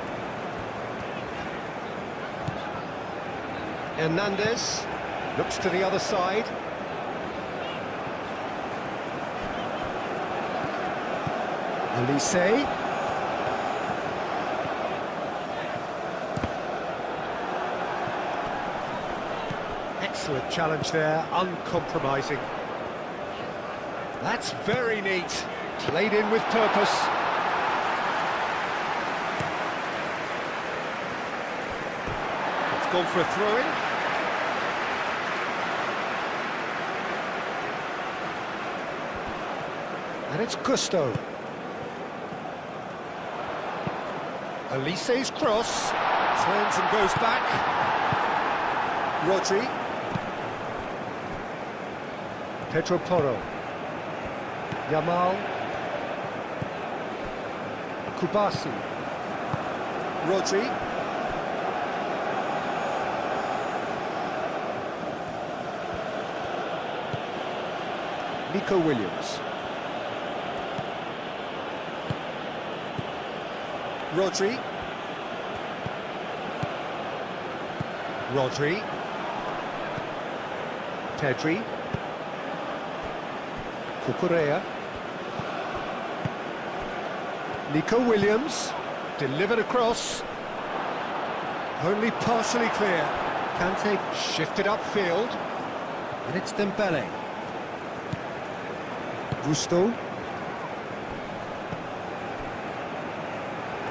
Hernandez looks to the other side. Olise. Excellent challenge there, uncompromising. That's very neat. Played in with purpose. It's gone for a throw-in. And it's Gusto. Olise's cross, turns and goes back. Rodri. Pedro Porro. Yamal. Kubasi. Rodri. Nico Williams. Rodri. Rodri. Pedri. Cucurella. Nico Williams. Delivered across. Only partially clear. Kante shifted upfield. And it's Dembele. Gusto.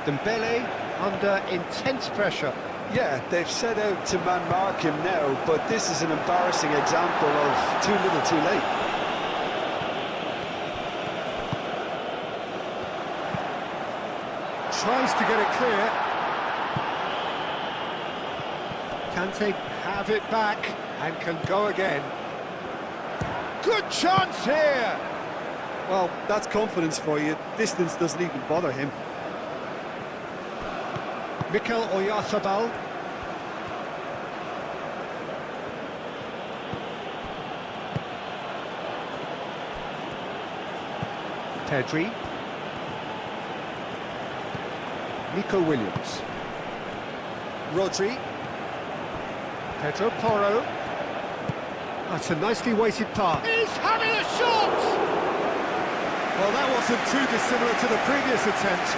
Dembele under intense pressure. Yeah, they've set out to man-mark him now, but this is an embarrassing example of too little too late. Tries to get it clear. Kante have it back and can go again. Good chance here! Well, that's confidence for you. Distance doesn't even bother him. Mikel Oyarzabal. Pedri. Nico Williams. Rodri. Pedro Porro. That's a nicely weighted pass. He's having a shot! Well, that wasn't too dissimilar to the previous attempt.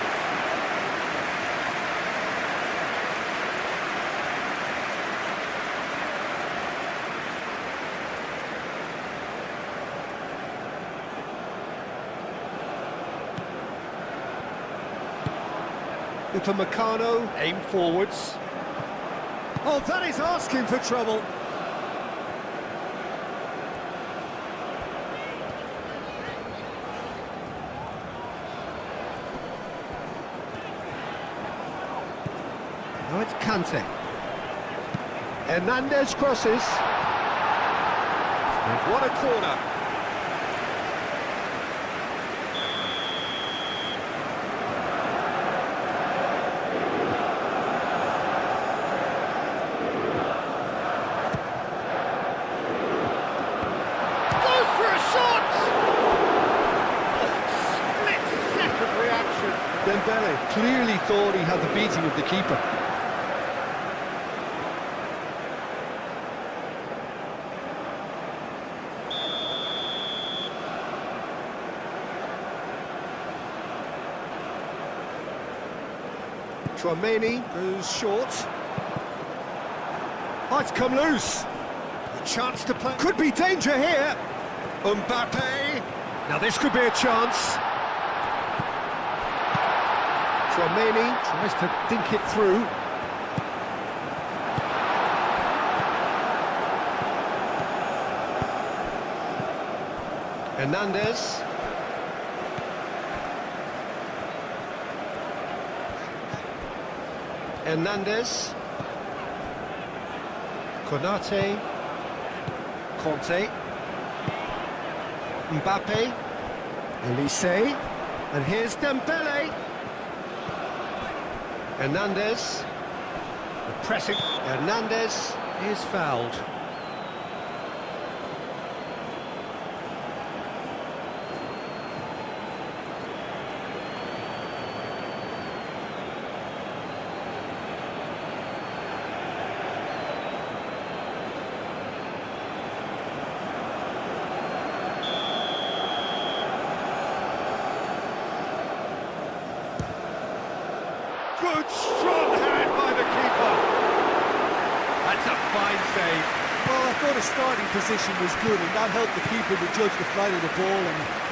Upamecano, aim forwards. Oh, that is asking for trouble. Now it's Kante. Hernandez crosses. They've won a corner. Dembele clearly thought he had the beating of the keeper. Tchouaméni goes short. Oh, it's come loose. A chance to play. Could be danger here. Mbappe. Now this could be a chance. Tchouaméni tries to think it through. Hernandez. Hernandez. Konate. Conte. Mbappe. Elise. And here's Dembele. Hernandez. The pressing. Hernandez is fouled. Good, strong hand by the keeper. That's a fine save. Well, I thought his starting position was good, and that helped the keeper to judge the flight of the ball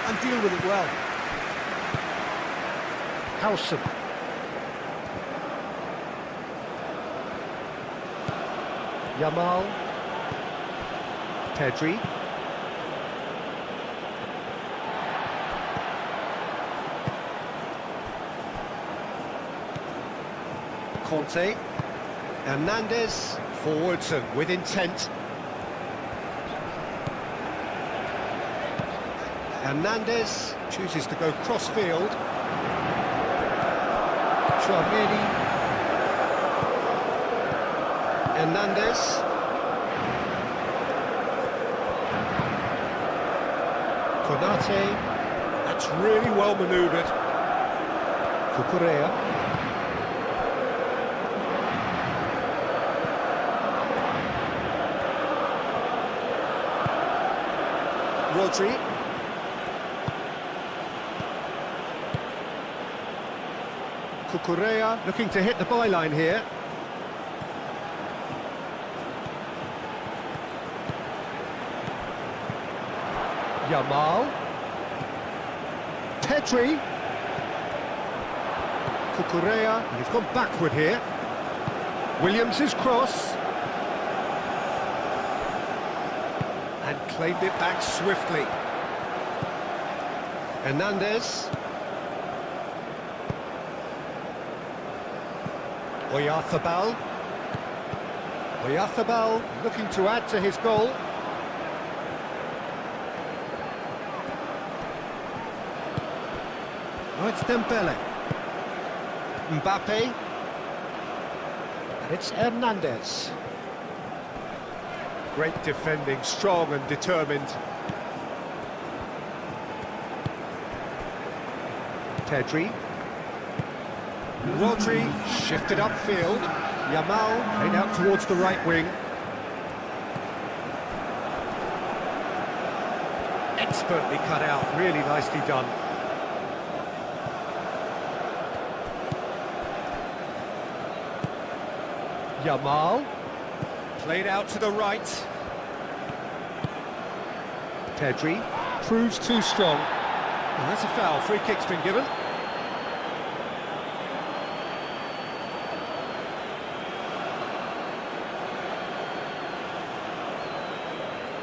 and deal with it well. Howson. Yamal. Pedri. Conte. Hernandez. Forwards and with intent. Hernandez chooses to go cross-field. Tchouaméni. Hernandez. Konate. That's really well manoeuvred. Cucurella. Rodri. Cucurella looking to hit the byline here. Yamal. Pedri. Cucurella, and he's gone backward here. Williams' cross. And claimed it back swiftly. Hernandez. Oyarzabal. Oyarzabal looking to add to his goal. Oh, it's Dembele. Mbappe. And it's Hernandez. Great defending, strong and determined. Pedri. Rodri shifted upfield. Yamal played out towards the right wing. Expertly cut out, really nicely done. Yamal played out to the right. Pedri proves too strong. Well, that's a foul. Free kick's been given.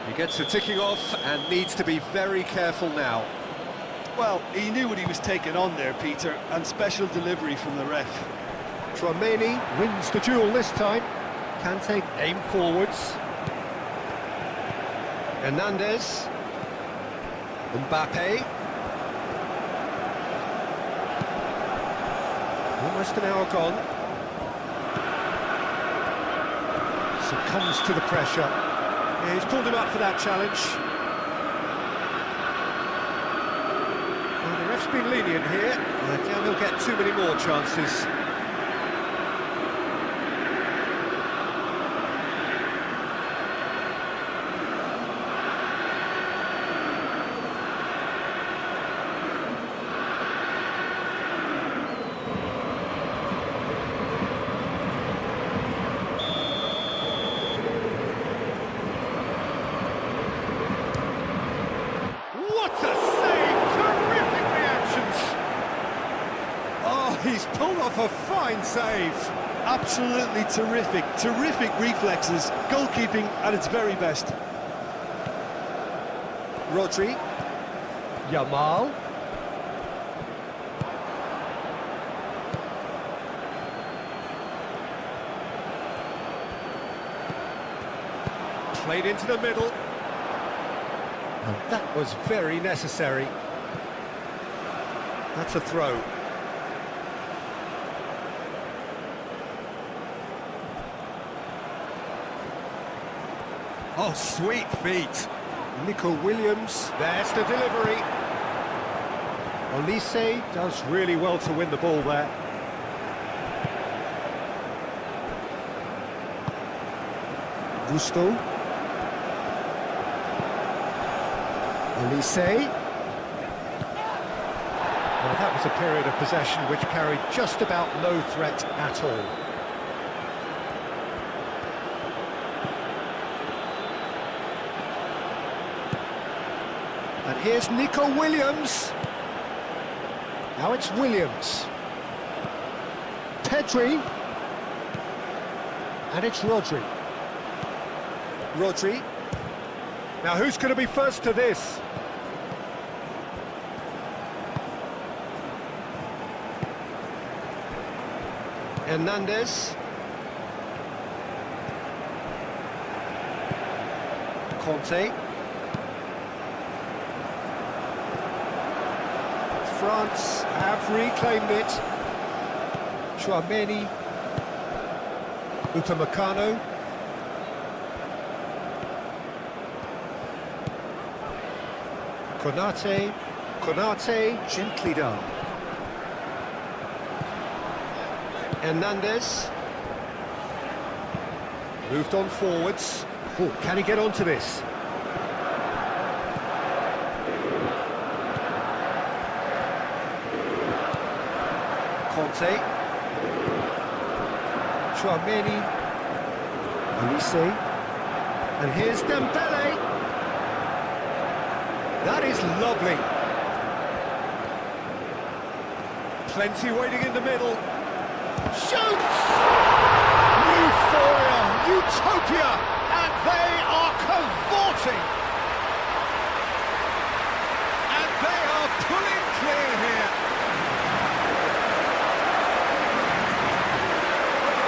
He gets the ticking off and needs to be very careful now. Well, he knew what he was taking on there, Peter, and special delivery from the ref. Tchouaméni wins the duel this time. Kante aim forwards. Hernandez. Mbappe. Almost an hour gone. Succumbs to the pressure. Yeah, he's pulled him up for that challenge. Well, the ref's been lenient here. I doubt he'll get too many more chances. He's pulled off a fine save. Absolutely terrific, terrific reflexes. Goalkeeping at its very best. Rodri. Yamal. Played into the middle. And that was very necessary. That's a throw. Oh, sweet feet. Nico Williams, there's the delivery. Olise does really well to win the ball there. Gusto. Olise. Well, that was a period of possession which carried just about no threat at all. And here's Nico Williams. Now it's Williams. Pedri. And it's Rodri. Rodri. Now who's going to be first to this? Hernandez. Conte. France have reclaimed it. Tchouaméni. Upamecano. Konate. Konate, gently done. Hernandez. Moved on forwards. Oh, can he get onto this? Conte. Tchouaméni. Olise. And here's Dembele. That is lovely. Plenty waiting in the middle. Shoots! Euphoria, utopia, and they are cavorting. And they are pulling clear here.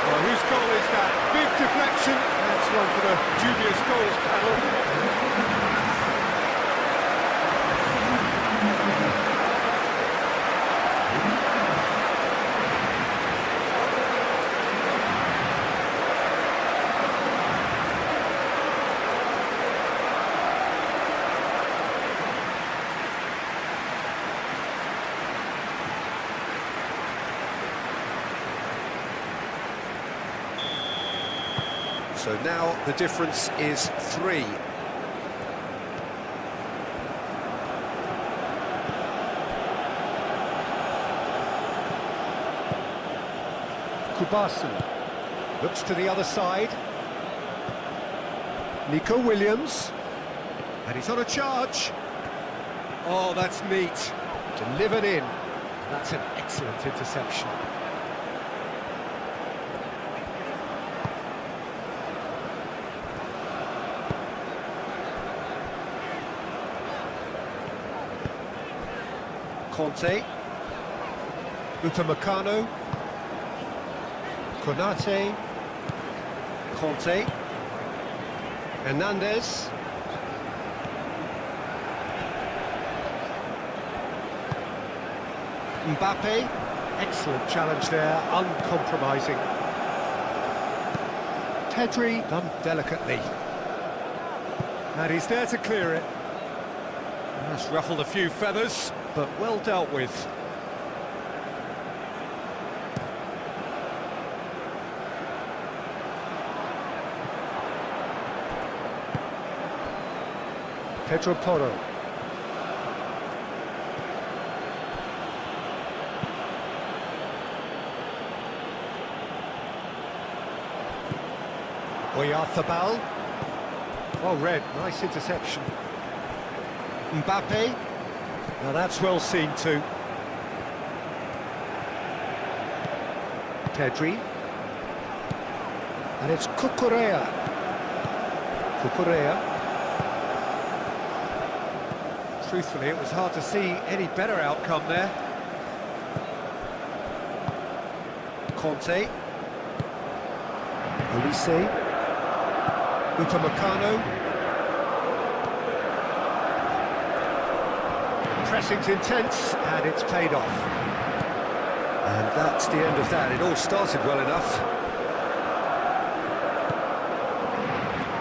Well, whose goal is that? Big deflection. That's one for the dubious goals panel. So now the difference is 3. Kubasi looks to the other side. Nico Williams. And he's on a charge. Oh, that's neat. Delivered in. That's an excellent interception. Conte, Upamecano, Konate, Conte, Hernandez, Mbappe, excellent challenge there, uncompromising. Pedri done delicately, and he's there to clear it. That's ruffled a few feathers, but well dealt with. Pedro Porro. Oyarzabal. Oh, red, nice interception. Mbappe. Now that's well seen too. Pedri. And it's Cucurella. Cucurella. Truthfully, it was hard to see any better outcome there. Conte. Olise. Upamecano. Pressing's intense, and it's paid off. And that's the end of that. It all started well enough.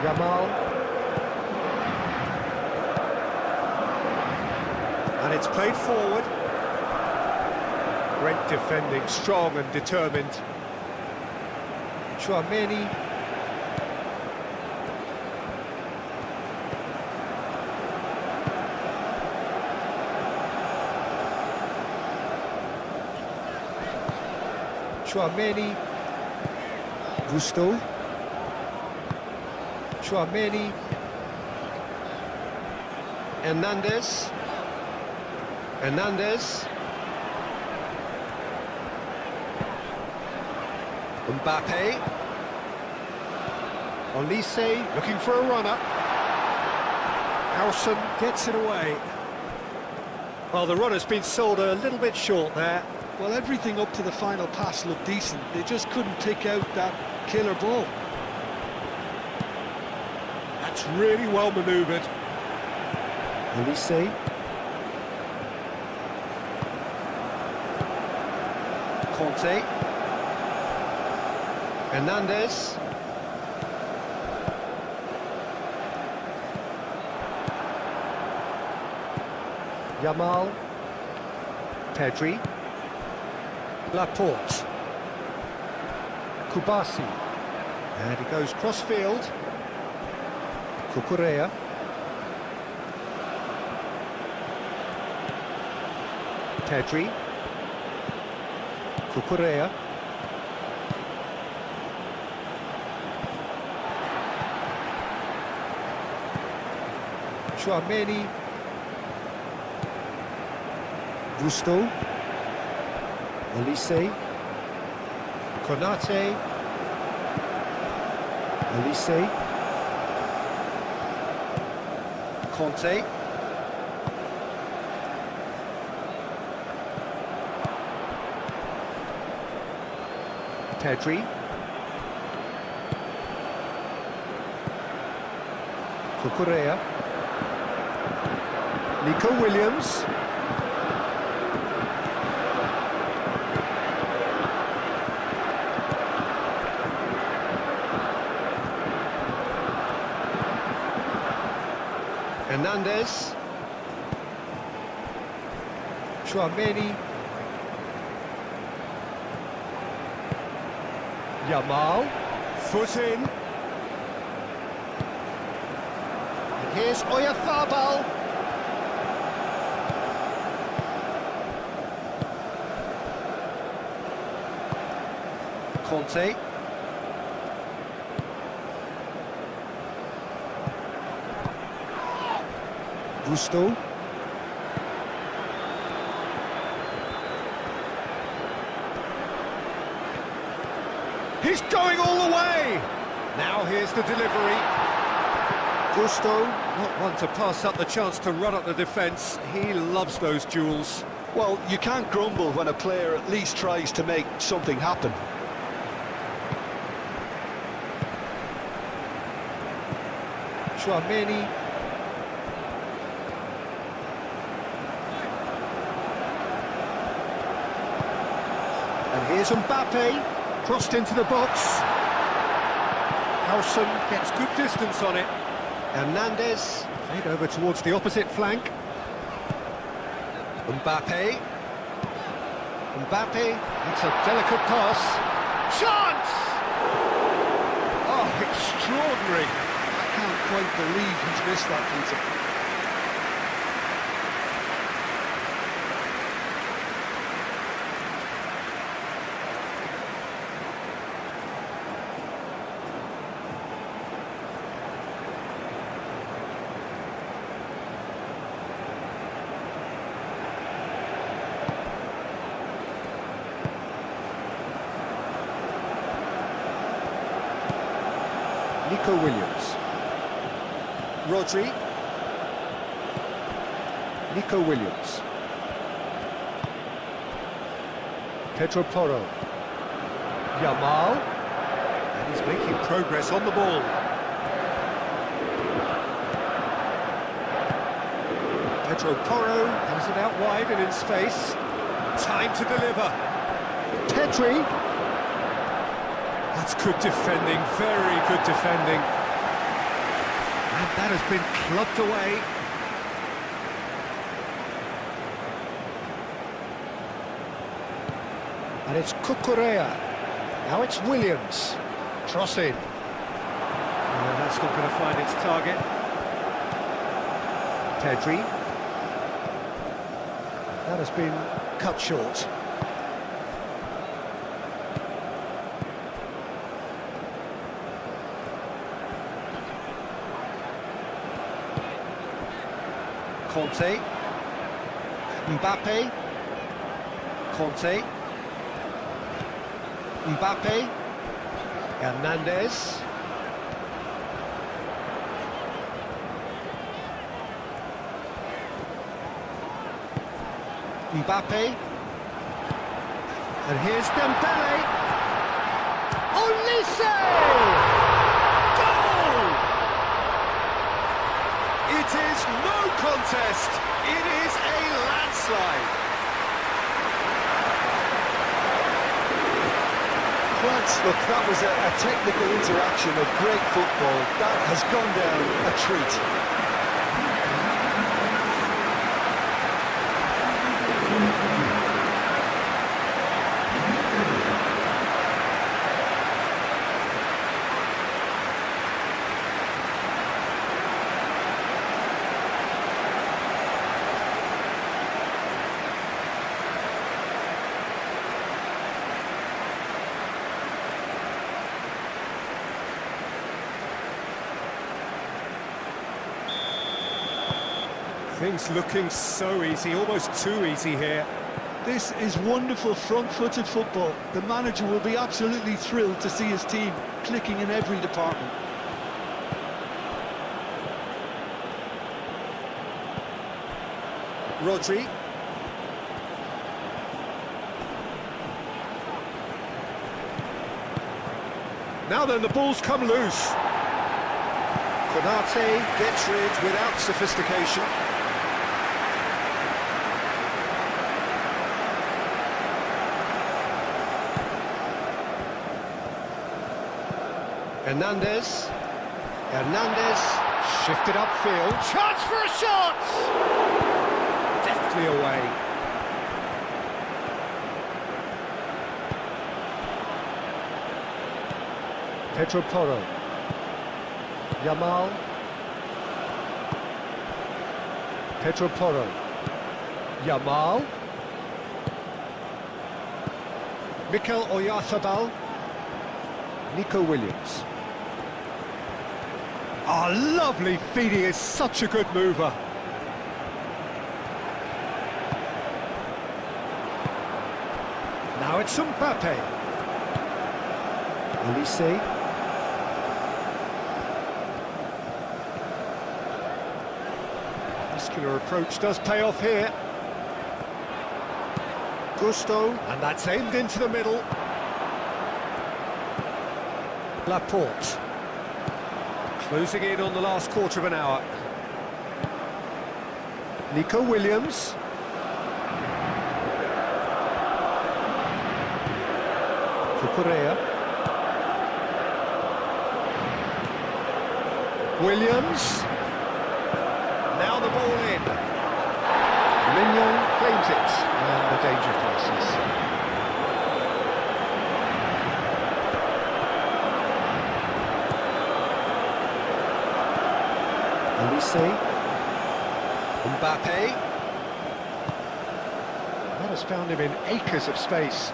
Yamal. And it's played forward. Great defending, strong and determined. Tchouaméni. Tchouaméni, Gusto, Tchouaméni, Hernandez, Hernandez, Mbappe, Olise looking for a runner, Alson gets it away. Well, the runner's been sold a little bit short there. Well, everything up to the final pass looked decent. They just couldn't pick out that killer ball. That's really well manoeuvred. Olise. Conte. Hernandez. Yamal. Pedri. Laporte. Kubasi. And he goes cross-field. Cucurella. Pedri. Cucurella. Tchouaméni. Gusto. Elise. Konate. Elise. Conte. Pedri. Cucurella. Nico Williams. Hernandez. Chouameni. Yamal. Foot in. And here's Oyarzabal. Conte. Gusto. He's going all the way! Now here's the delivery. Gusto, not one to pass up the chance to run up the defence. He loves those duels. Well, you can't grumble when a player at least tries to make something happen. Chouameni. And here's Mbappe. Crossed into the box. Howson gets good distance on it. Hernandez played over towards the opposite flank. Mbappe. Mbappe, it's a delicate pass. Chance! Oh, extraordinary. I can't quite believe he's missed that, Peter. Nico Williams. Rodri. Nico Williams. Pedro Porro. Yamal. And he's making progress on the ball. Pedro Porro has it out wide and in space. Time to deliver. Pedri. That's good defending, very good defending. And that has been clubbed away. And it's Cucurella. Now it's Williams. Cross in. Oh, that's not going to find its target. Pedri. That has been cut short. Conte. Mbappe. Conte. Mbappe. Hernandez. Mbappe. And here's Dembele. Olise! Goal! It is no contest. It is a landslide. Look, that was a technical interaction of great football. That has gone down a treat. Things looking so easy, almost too easy here. This is wonderful front-footed football. The manager will be absolutely thrilled to see his team clicking in every department. Rodri. Now then, the ball's come loose. Konate gets rid without sophistication. Hernandez shifted upfield. Chance for a shot! Deftly away. Pedro Porro. Yamal. Pedro Porro. Yamal. Mikel Oyarzabal. Nico Williams. Oh, lovely feed, he is such a good mover. Now it's Mbappe. Olise. Muscular approach does pay off here. Gusto, and that's aimed into the middle. Laporte. Closing in on the last quarter of an hour. Nico Williams. Cucurella. Williams. Now the ball in. Mignon claims it, and the danger passes. Olise. Mbappe. That has found him in acres of space.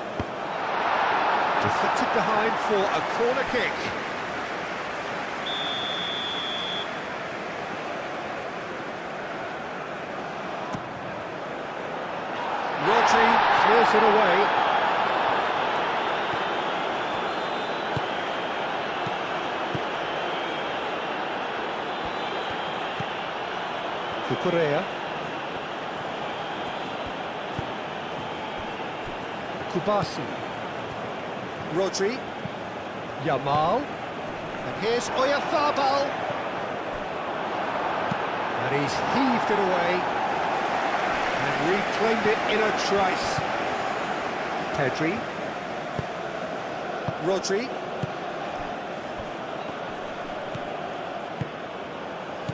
Deflected behind for a corner kick. Rodri clears it away. Cucurella. Kubasi. Rodri. Yamal. And here's Oyarzabal. And he's heaved it away. And reclaimed it in a trice. Pedri. Rodri.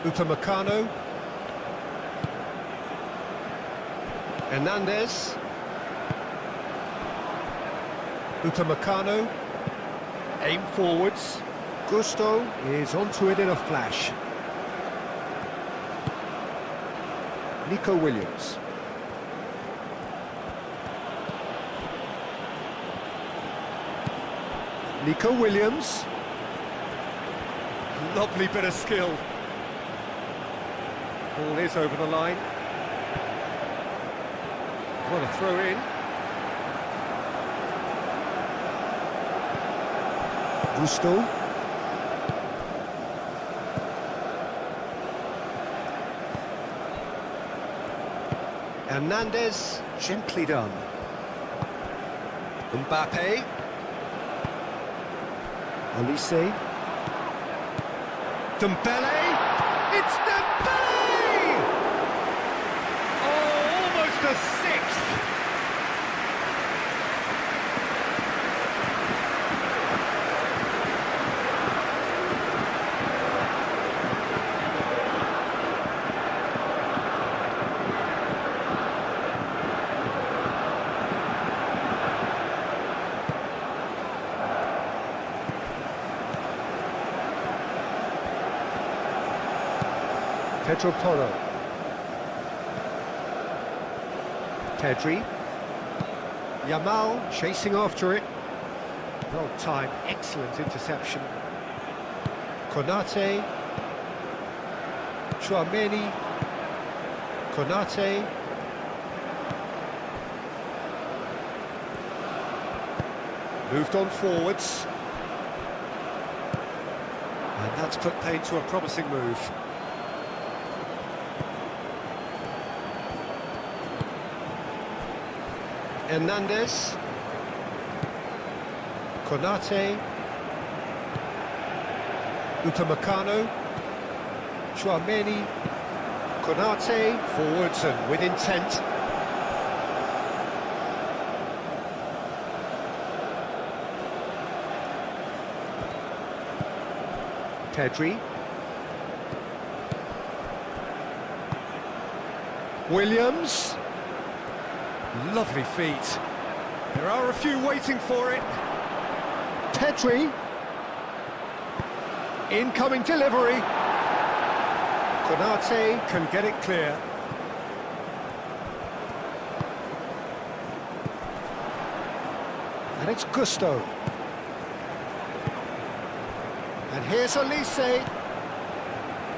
Upamecano. Hernandez. Upamecano. Aim forwards. Gusto is onto it in a flash. Nico Williams. Nico Williams. Lovely bit of skill. Ball is over the line. What a throw in. Gusto. Hernandez, gently done. Mbappe. Olise. Dembele. It's Dembele! Oh, almost a sixth. Pedro Porro. Pedri. Yamal chasing after it. Well timed, excellent interception. Konate. Tchouaméni. Konate. Moved on forwards. And that's put paid to a promising move. Hernandez. Konate. Upamecano. Tchouaméni. Konate. Forwards and with intent. Pedri. Williams. Lovely feet. There are a few waiting for it. Pedri. Incoming delivery. Konate can get it clear. And it's Gusto. And here's Olise.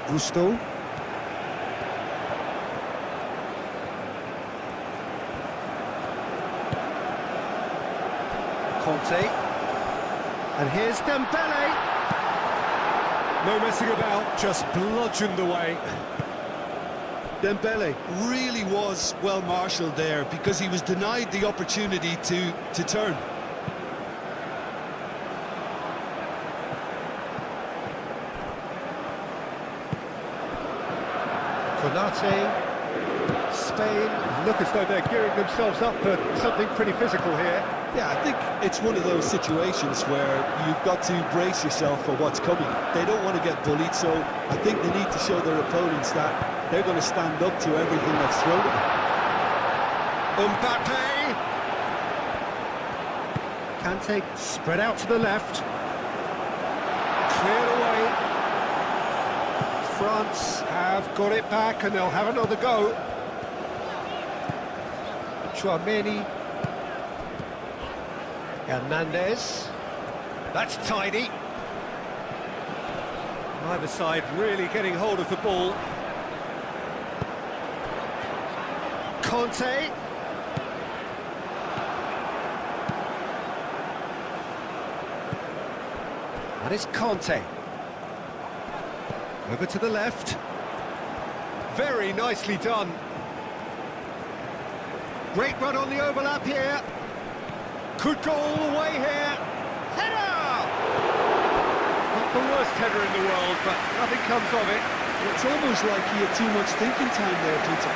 Gusto. Conte. And here's Dembele. No messing about, just bludgeoned away. Dembele really was well marshalled there because he was denied the opportunity to turn. Konate. Spain look as though they're gearing themselves up for something pretty physical here. Yeah, I think it's one of those situations where you've got to brace yourself for what's coming. They don't want to get bullied, so I think they need to show their opponents that they're going to stand up to everything that's thrown at them. Mbappe! Kante spread out to the left. Cleared away. France have got it back and they'll have another go. Tchouaméni. Hernandez. That's tidy. Either side really getting hold of the ball. Conte. And it's Conte. Over to the left. Very nicely done. Great run on the overlap here. Could go all the way here. Header! Not the worst header in the world, but nothing comes of it. It's almost like he had too much thinking time there, Peter.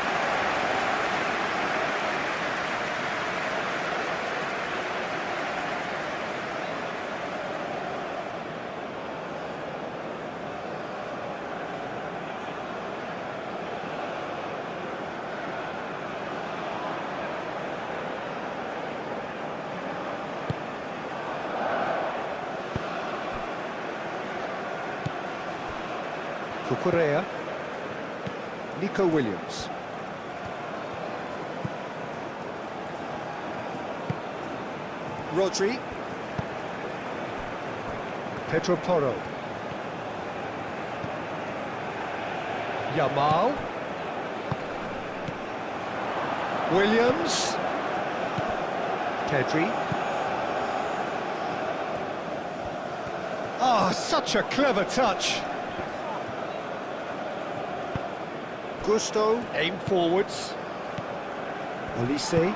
Correa. Nico Williams. Rodri. Pedro Porro. Yamal. Williams. Pedri. Ah, such a clever touch. Gusto, aim forwards. Olise.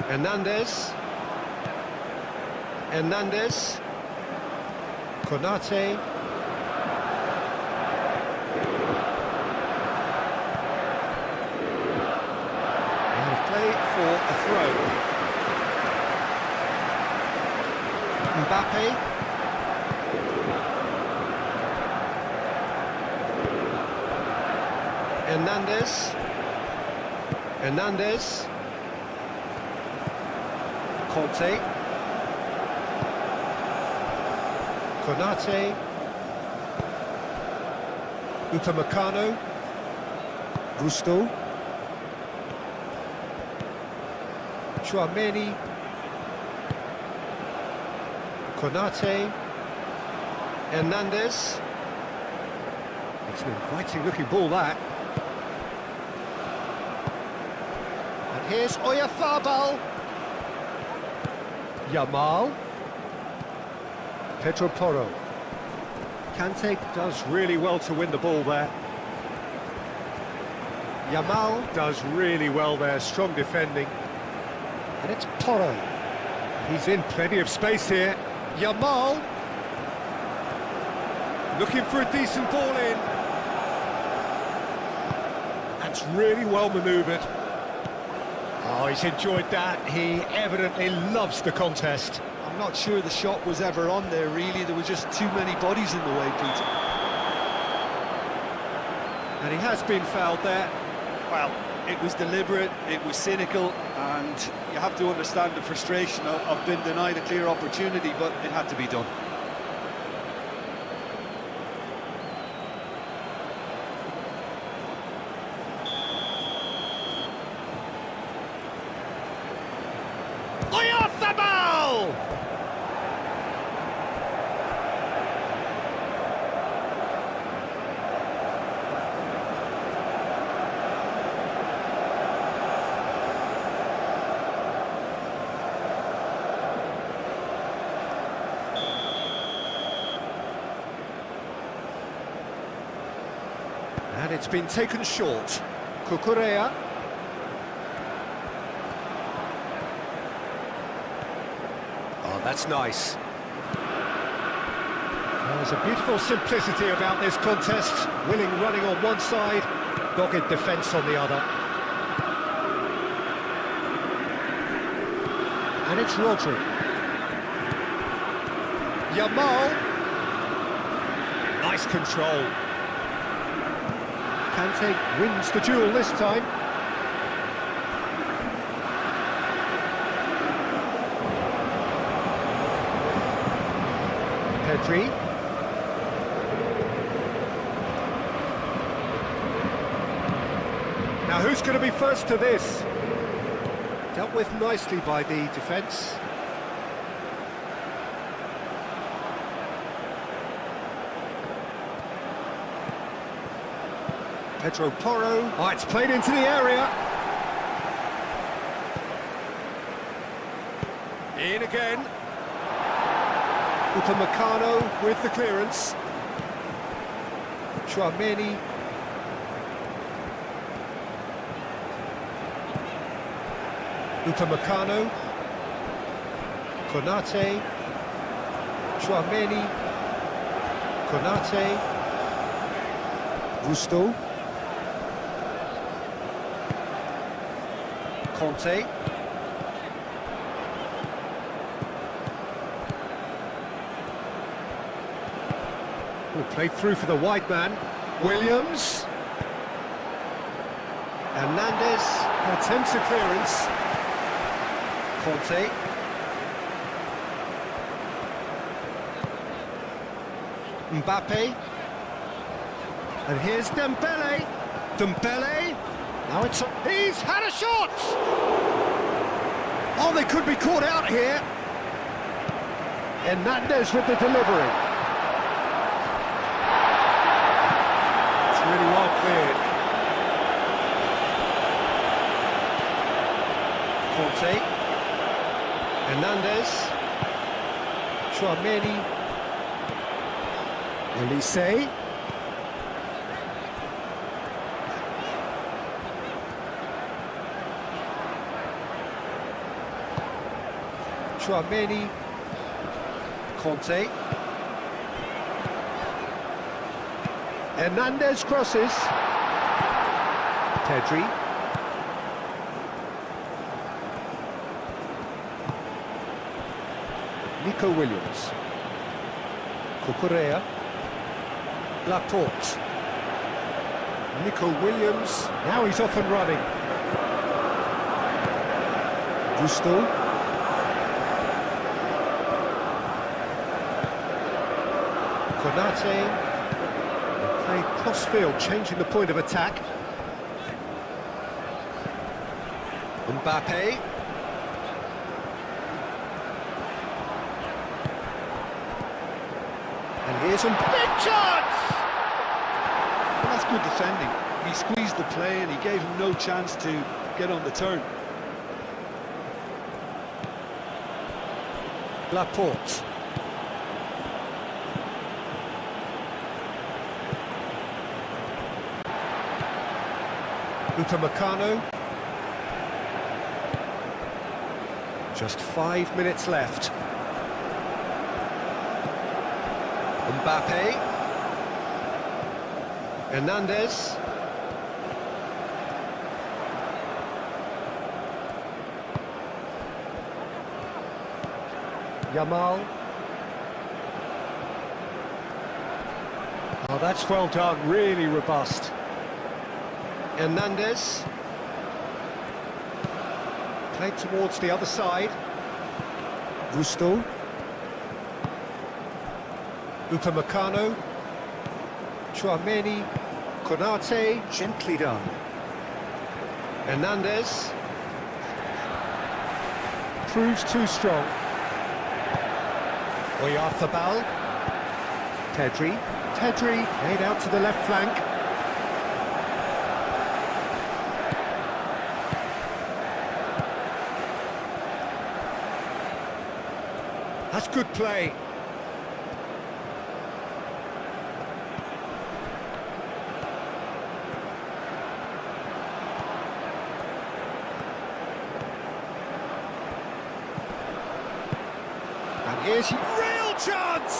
Hernandez. Hernandez. Konate. And play for a throw. Mbappe. Hernandez. Hernandez. Conte. Konate. Upamecano. Gusto. Tchouaméni. Konate. Hernandez. It's an inviting looking ball, that. And here's Oyarzabal. Yamal. Pedro Porro. Kante does really well to win the ball there. Yamal does really well there, strong defending. And it's Porro. He's in plenty of space here. Yamal. Looking for a decent ball in. That's really well manoeuvred. Oh, he's enjoyed that. He evidently loves the contest. I'm not sure the shot was ever on there, really. There were just too many bodies in the way, Peter. And he has been fouled there. Well, it was deliberate, it was cynical, and you have to understand the frustration of being denied a clear opportunity, but it had to be done. And it's been taken short. Cucurella. Oh, that's nice. There's a beautiful simplicity about this contest. Willing running on one side, dogged defence on the other. And it's Rodri. Yamal. Nice control. Kante wins the duel this time. Pedri. Now who's going to be first to this? Dealt with nicely by the defence. Pedro Porro. Oh, it's played into the area. In again. Upamecano with the clearance. Tchouaméni. Upamecano. Konate. Tchouaméni. Konate. Gusto. Conte. Played through for the wide man. Williams. Hernandez attempts a clearance. Conte. Mbappe. And here's Dembele. Dembele. Now it's... He's had a shot! Oh, they could be caught out here. Hernandez with the delivery. It's really well cleared. Conte. Hernandez. Tchouaméni. Elise. Tchouaméni. Conte. Hernandez crosses. Pedri. Nico Williams. Cucurella. Laporte. Nico Williams. Now he's off and running. Gusto. Konate. Played cross-field, changing the point of attack. Mbappe. And here's a big chance! Well, that's good defending. He squeezed the play and he gave him no chance to get on the turn. Laporte. Upamecano. Just 5 minutes left. Mbappe. Hernandez. Yamal. Oh, that's well done, really robust. Hernandez. Played towards the other side. Gusto. Upamecano. Tchouaméni. Konate. Gently done. Hernandez. Proves too strong. Oyarzabal. Pedri. Pedri made out to the left flank. That's good play. And here's your real chance!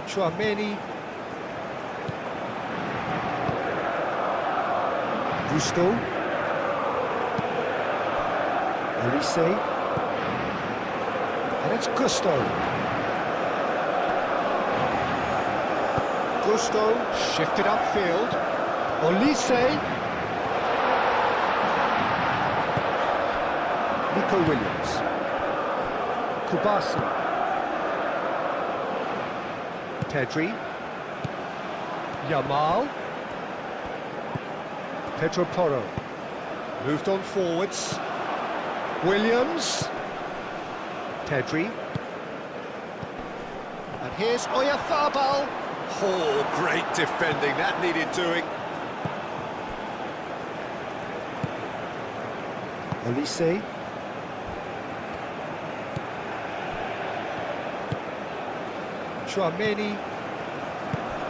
Tchouaméni. Gusto. Olise. And it's Gusto. Gusto shifted upfield. Olise. Nico Williams. Kubasi. Pedri. Yamal. Pedro Porro. Moved on forwards. Williams. Pedri. And here's Oyarzabal. Oh, great defending, that needed doing. Olise. Tchouaméni.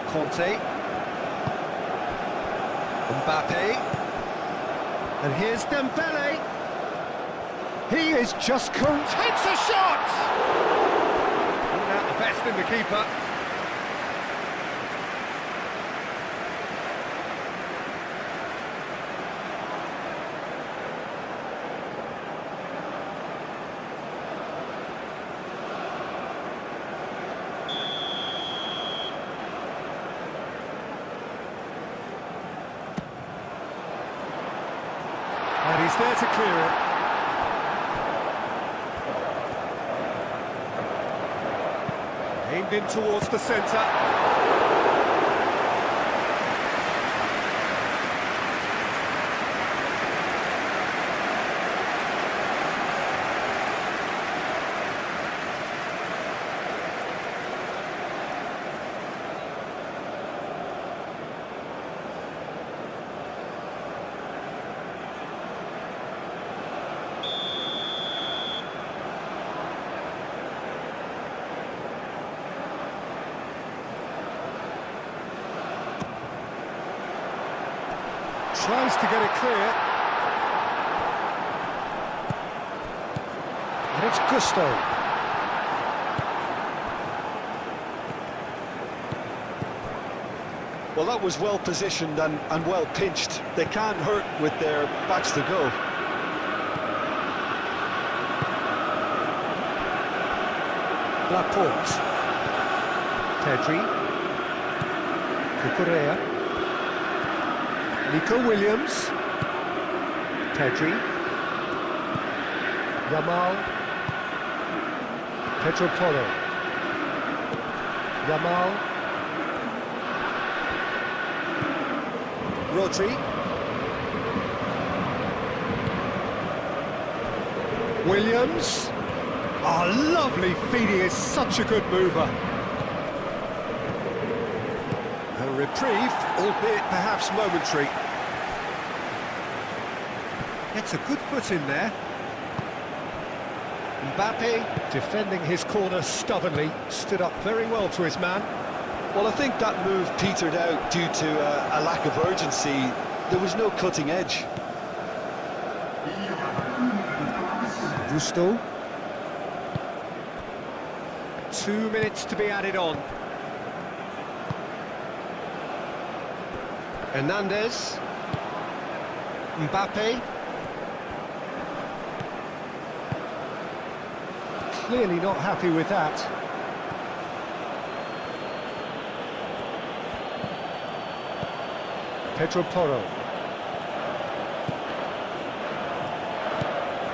Conte. Mbappe. And here's Dembele. He is just takes a shot! Brought out the best in the keeper. And he's there to clear it. Aimed in towards the centre. Tries to get it clear. And it's Gusto. Well, that was well positioned and well pinched. They can't hurt with their backs to go. Laporte. Pedri. Cucurella. Nico Williams. Pedri. Yamal. Pedro Porro. Yamal. Rodri. Williams. Oh, lovely feed, he is such a good mover. A reprieve, albeit perhaps momentary. Gets a good foot in there. Mbappe, defending his corner stubbornly, stood up very well to his man. Well, I think that move petered out due to a lack of urgency. There was no cutting edge. Gusto. 2 minutes to be added on. Hernandez. Mbappe. Clearly not happy with that. Pedro Porro.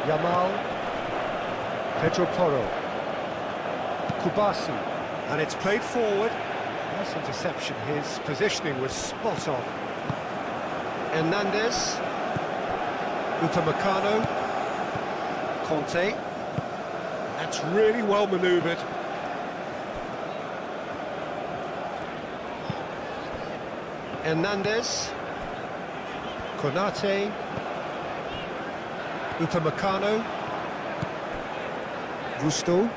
Yamal. Pedro Porro. Kubasi. And it's played forward. Nice interception. His positioning was spot on. Hernandez. Upamecano. Conte. That's really well manoeuvred. Hernandez. Konate. Upamecano. Gusto.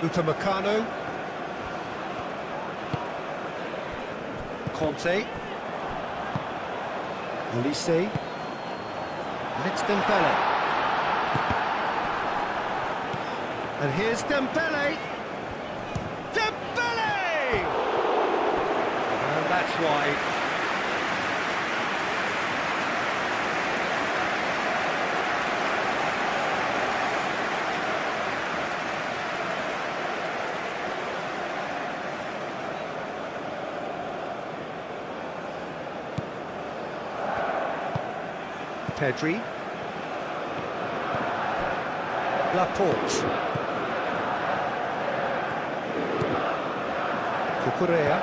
Upamecano. Conte. Olise. And it's Dembele. And here's Dembele. Dembele! And that's wide. Pedri. Laporte. Cucurella.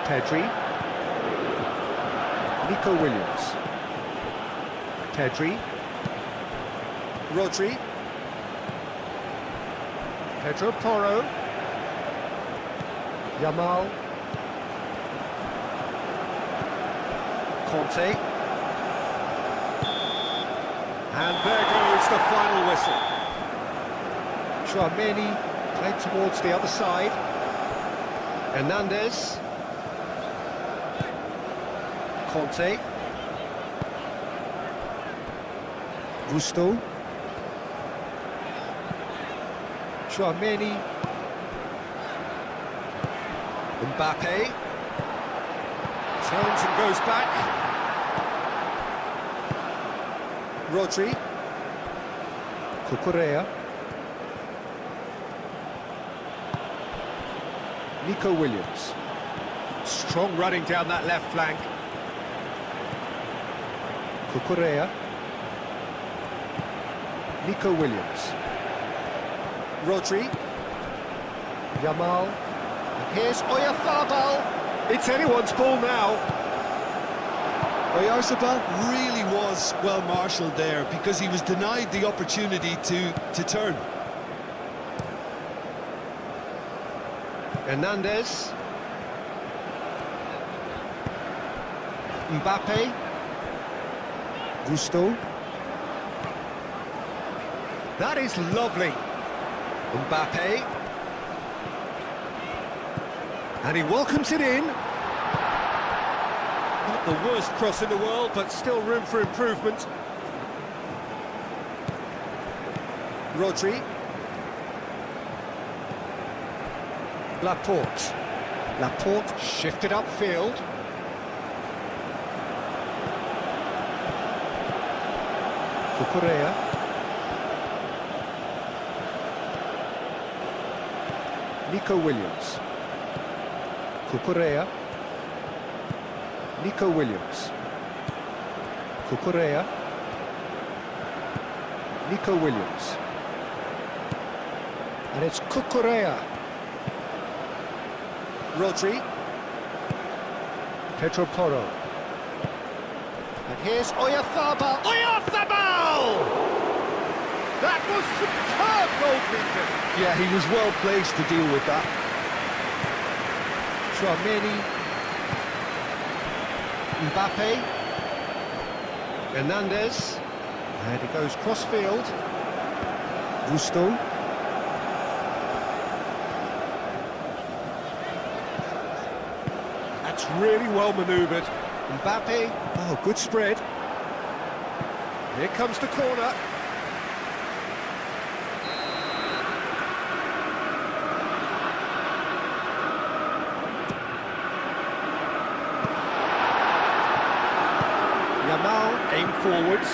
Pedri. Nico Williams. Pedri. Rodri. Pedro Porro. Yamal. Conte. And there goes the final whistle. Tchouaméni played towards the other side. Hernandez. Conte. Gusto. Tchouaméni. Mbappe. Turns and goes back. Rodri. Cucurella. Nico Williams. Strong running down that left flank. Cucurella. Nico Williams. Rodri. Yamal. And here's Oyarzabal. It's anyone's ball now. Oyarzabal really was well marshalled there because he was denied the opportunity to turn. Hernandez. Mbappe. Gusto. That is lovely. Mbappe. And he welcomes it in. Not the worst cross in the world, but still room for improvement. Rodri. Laporte. Laporte shifted upfield. Cucurella. Nico Williams. Cucurella. Nico Williams. Cucurella. Nico Williams. And it's Cucurella. Rodri. Pedro Porro. And here's Oyarzabal. Oyarzabal! That was superb goalkeeping. Yeah, he was well placed to deal with that. Tchouaméni. Mbappe. Hernandez. And it goes cross-field. Gusto. That's really well manoeuvred. Mbappe. Oh, good spread. Here comes the corner. Yamal, aim forwards.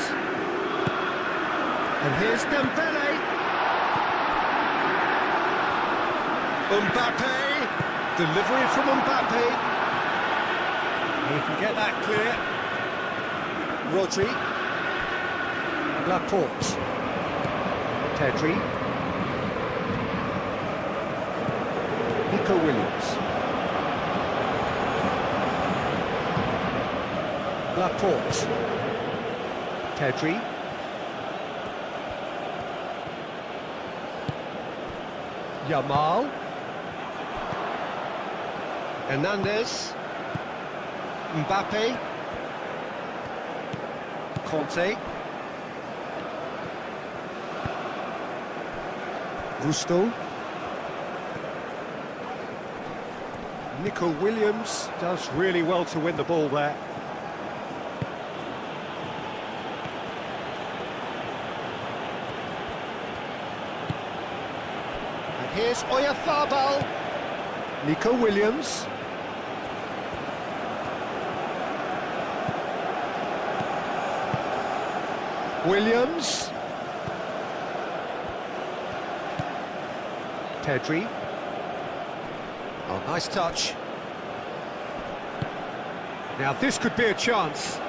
And here's Dembele. Mbappe. Delivery from Mbappe. He can get that clear. Rodri. Laporte. Pedri. Nico Williams. Laporte. Pedri. Yamal. Hernandez. Mbappe. Conte. Gusto. Nico Williams does really well to win the ball there. And here's Oyarzabal. Nico Williams. Williams. Pedri. Oh, nice touch. Now this could be a chance.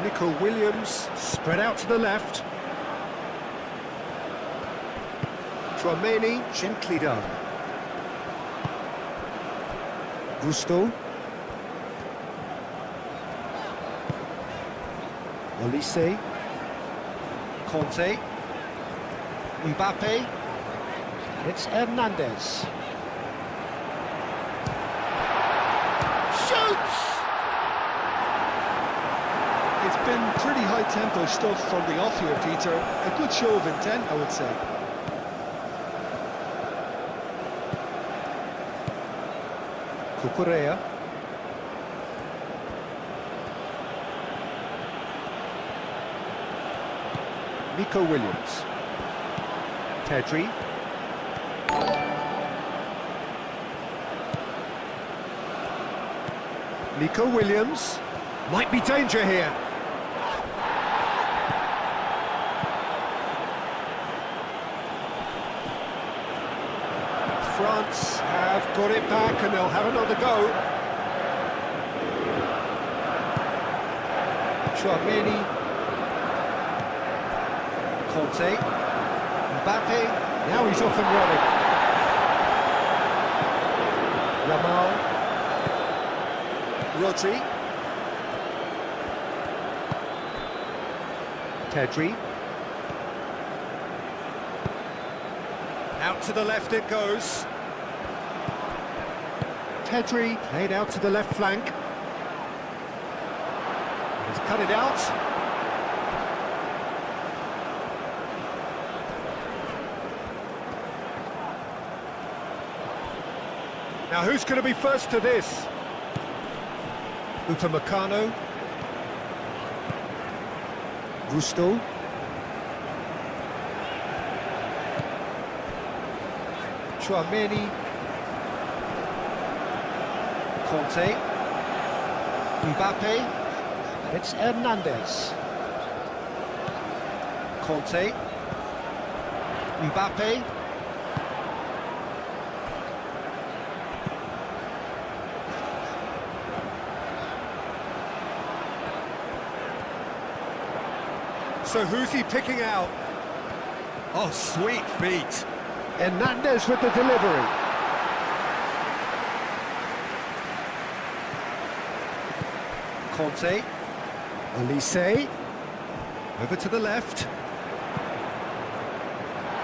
Nico Williams spread out to the left. Tchouaméni, gently done. Gusto. Olise. Conte. Mbappe. And it's Hernandez. Shoots! It's been pretty high-tempo stuff from the off here, Peter. A good show of intent, I would say. Cucurella. Nico Williams. Pedri. Nico Williams. Might be danger here. France have got it back and they'll have another go. Tchouaméni. Conte. Mbappe. Now he's off and running. Yamal. Rodri. Pedri. Out to the left it goes. Pedri played out to the left flank. He's cut it out. Now who's going to be first to this? Upamecano. Gusto. Tchouaméni. Conte. Mbappe. And it's Hernandez. Conte. Mbappe. So who's he picking out? Oh, sweet feet. Hernandez with the delivery. Conte. Olise. Over to the left.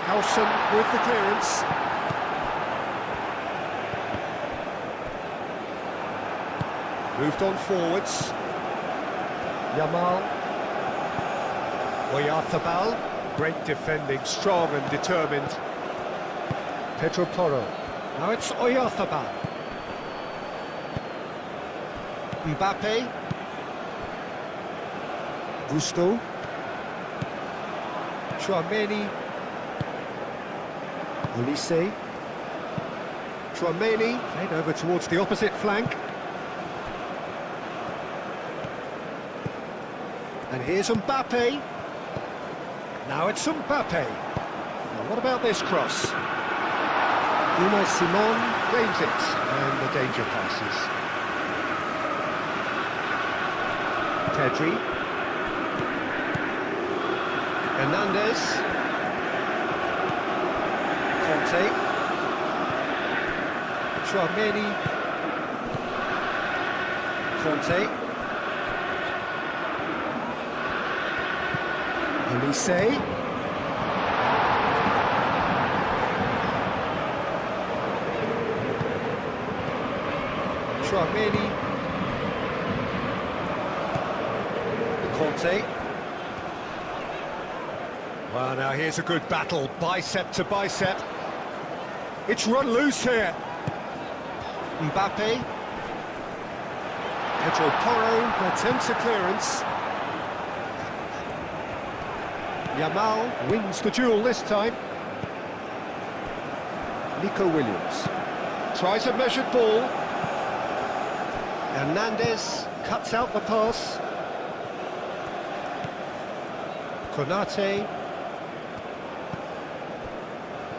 Howson with the clearance. Moved on forwards. Yamal. Oyarzabal. Great defending, strong and determined. Pedro Porro. Now it's Oyarzabal. Mbappe. Gusto. Tchouaméni. Olise. Tchouaméni. Played over towards the opposite flank. And here's Mbappe. Now it's Mbappe. Now what about this cross? Unai Simon claims it, and the danger passes. Pedri. Hernandez. Conte. Tchouaméni. Conte. Olise. Tchouaméni. Conte. Well, now here's a good battle, bicep to bicep. It's run loose here. Mbappe. Pedro Porro attempts a clearance. Yamal wins the duel this time. Nico Williams tries a measured ball. Hernandez cuts out the pass. Konate.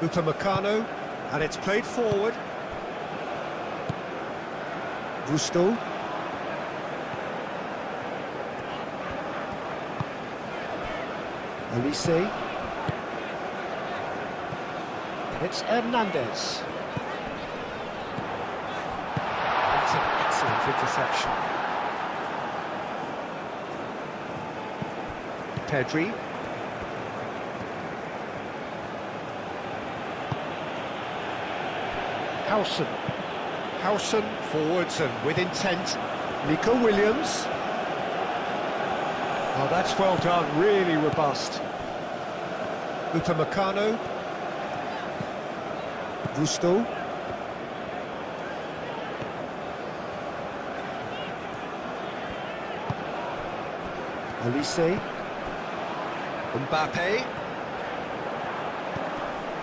Upamecano, and it's played forward. Gusto. Olise. And it's Hernandez. That's an excellent interception. Pedri. Howson. Howson forwards and with intent. Nico Williams. Oh, that's well done, really robust. Upamecano. Gusto. Olise. Mbappe.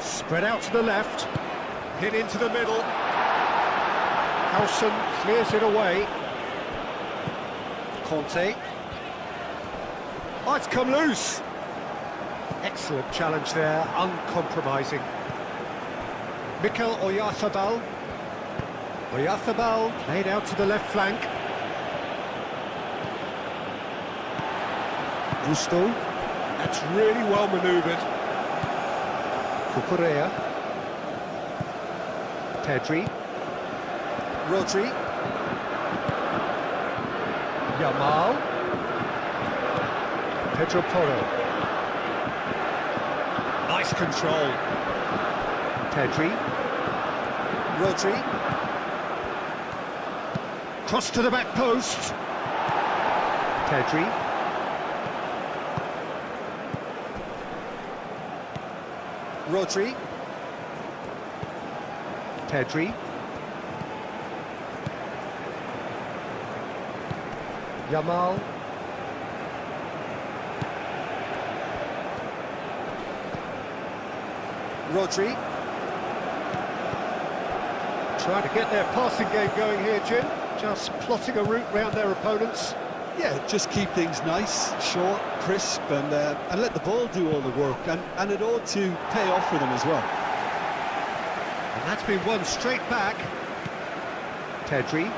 Spread out to the left. Hit into the middle. Howson clears it away. Conte. Oh, it's come loose. Excellent challenge there, uncompromising. Mikel Oyarzabal. Oyarzabal played out to the left flank. Gusto. That's really well manoeuvred. Cucurella. Pedri. Rodri. Yamal. Pedro Porro. Nice control. Pedri. Rodri. Cross to the back post. Pedri. Rodri. Pedri. Yamal. Rodri. Trying to get their passing game going here, Jim. Just plotting a route round their opponents. Yeah, just keep things nice, short, crisp, and let the ball do all the work, and it ought to pay off for them as well. And that's been won straight back. Pedri.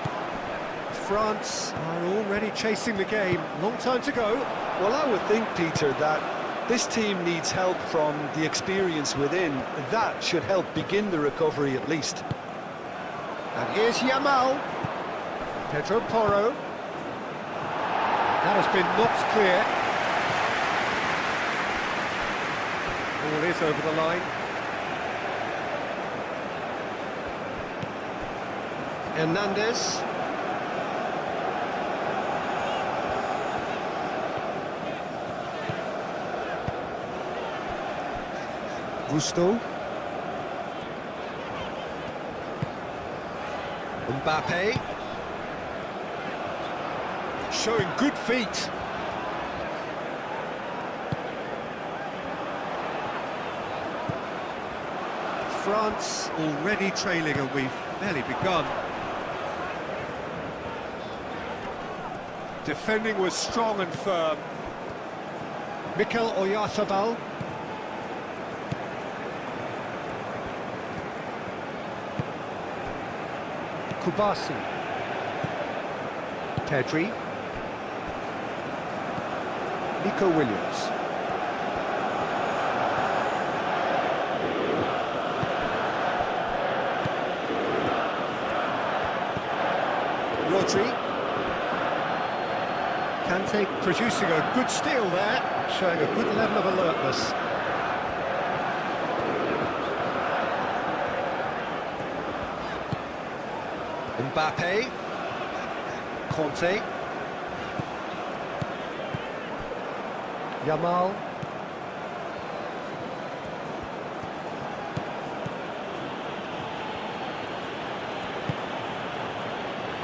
France are already chasing the game. Long time to go. Well, I would think, Peter, that this team needs help from the experience within. That should help begin the recovery at least. And here's Yamal. Pedro Porro. That has been knocked clear. Ball is over the line. Hernandez. Gusto. Mbappe. Showing good feet. France already trailing and we've barely begun. Defending was strong and firm. Mikel Oyarzabal. Kubasi. Pedri. Nico Williams. Rodri. Kante producing a good steal there, showing a good level of alertness. Mbappe. Conte. Yamal.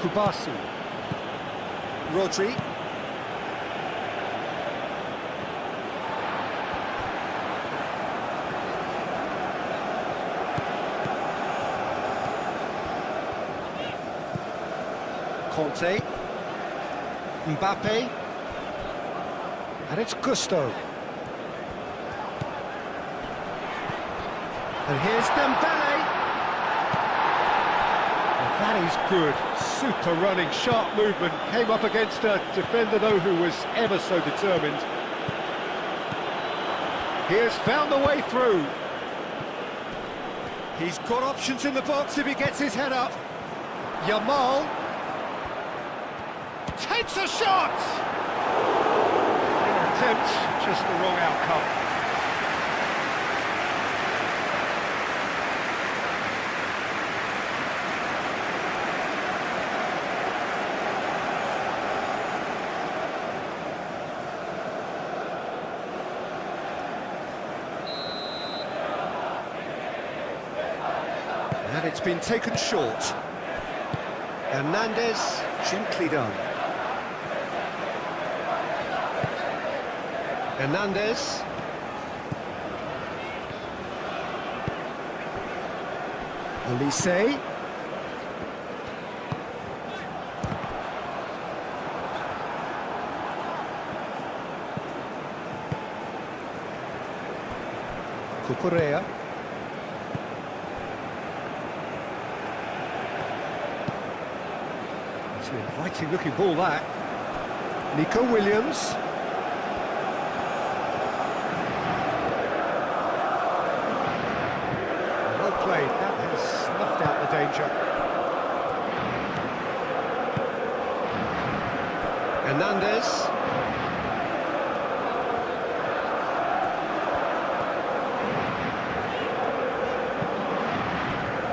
Kubasi. Rodri. Conte. Mbappe. And it's Gusto. And here's Dembele. And that is good. Super running, sharp movement. Came up against a defender, though, who was ever so determined. He has found the way through. He's got options in the box if he gets his head up. Yamal. Takes a shot! Fair attempt, just the wrong outcome. And it's been taken short. Hernandez, gently done. Hernandez. Olise. Cucurella. It's an inviting looking ball, that. Nico Williams. Played. That has snuffed out the danger. Hernandez.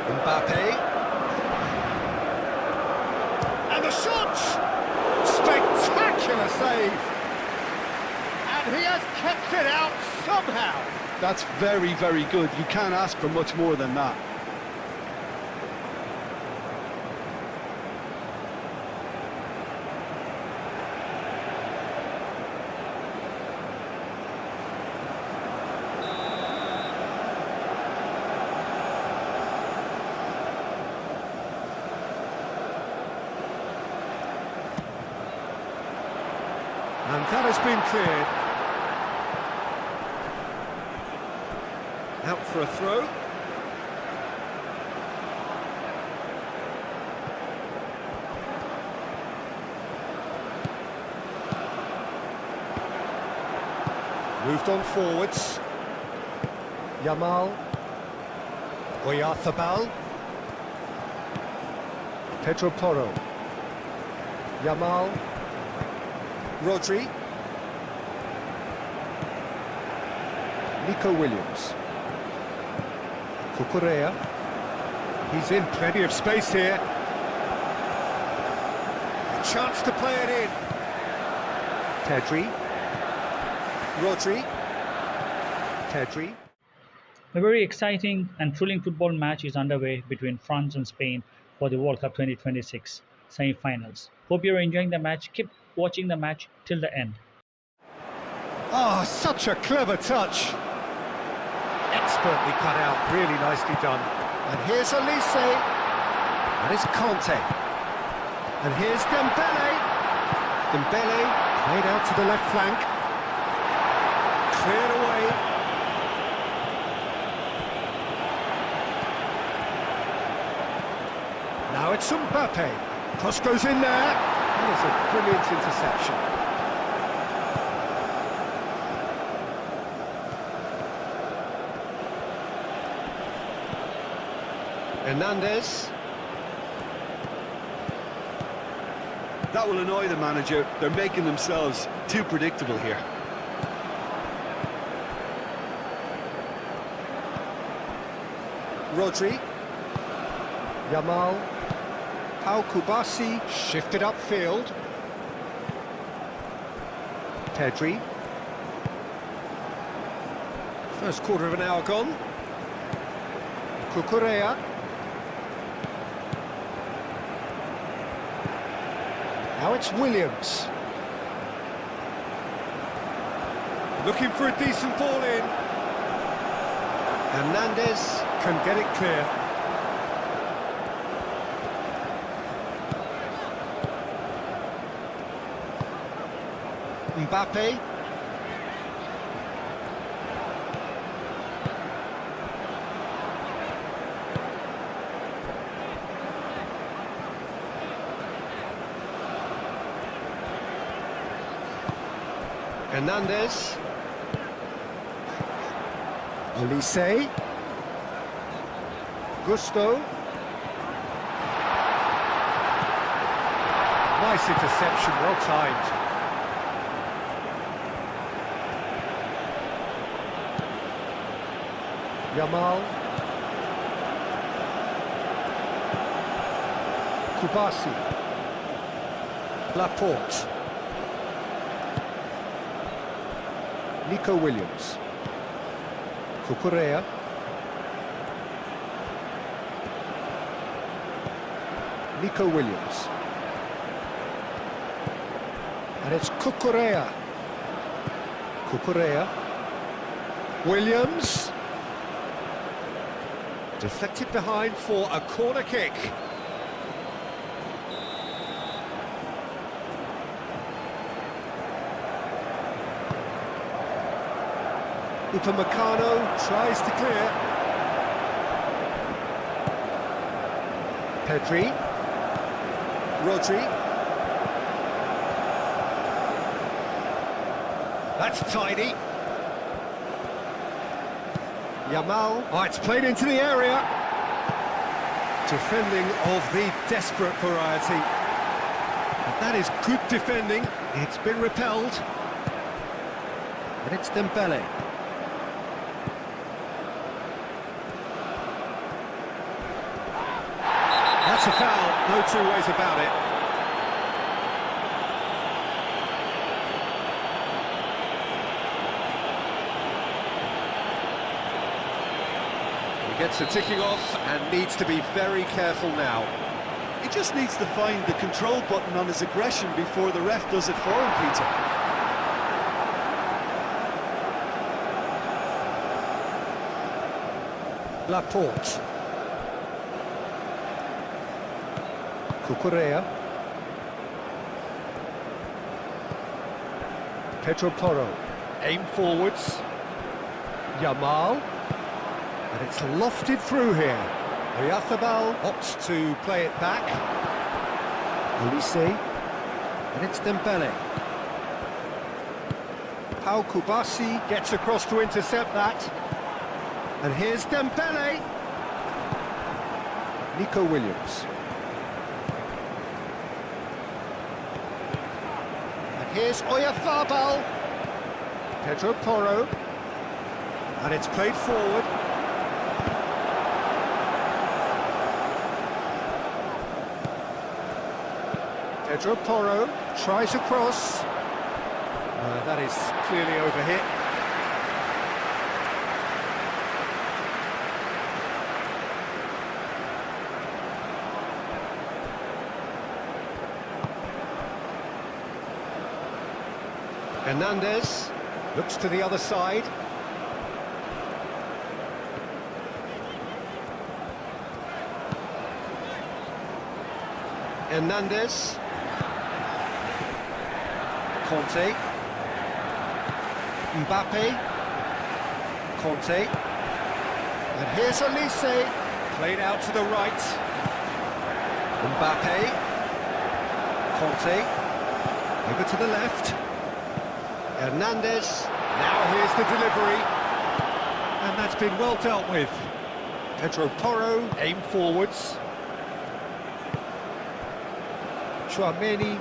Mbappe. And the shot! Spectacular save! And he has kept it out somehow. That's very, very good. You can't ask for much more than that. And that has been cleared. Out for a throw. Moved on forwards. Yamal. Oyarzabal. Pedro Porro. Yamal. Rodri. Nico Williams. Cucurella. He's in, plenty of space here. A chance to play it in. Pedri. Rodri. Pedri. A very exciting and thrilling football match is underway between France and Spain for the World Cup 2026 semi-finals. Hope you're enjoying the match. Keep watching the match till the end. Oh, such a clever touch. Expertly cut out, really nicely done. And here's Elise. And it's Conte. And here's Dembele. Dembele played out to the left flank. Cleared away. Now it's Mbappe. Cross goes in there. That is a brilliant interception. Hernandez. That will annoy the manager. They're making themselves too predictable here. Rodri. Yamal. Pau Kubasi shifted upfield. Pedri. First quarter of an hour gone. Cucurella. Now it's Williams. Looking for a decent ball in. Hernandez can get it clear. Mbappe. Hernandez. Elise. Gusto. Nice interception, well timed. Yamal. Kubasi. Laporte. Nico Williams. Cucurella. Nico Williams. And it's Cucurella. Cucurella. Williams. Deflected behind for a corner kick. Upamecano tries to clear. Pedri. Rodri. That's tidy. Yamal. Oh, it's played into the area. Defending of the desperate variety. And that is good defending. It's been repelled. And it's Dembele. That's a foul, no two ways about it. He gets the ticking off and needs to be very careful now. He just needs to find the control button on his aggression before the ref does it for him, Peter. Laporte. Cucurella. Pedro Porro. Aim forwards. Yamal. And it's lofted through here. Oyarzábal opts to play it back. Elise. And it's Dembele. Pau Kubasi gets across to intercept that. And here's Dembele. Nico Williams. And here's Oyarzabal. Pedro Porro. And it's played forward. Pedro Porro tries a cross. That is clearly overhit. Hernandez looks to the other side. Hernandez. Conte. Mbappe. Conte. And here's Olise. Played out to the right. Mbappe. Conte. Over to the left. Hernandez. Now here's the delivery. And that's been well dealt with. Pedro Porro aim forwards. Chouameni.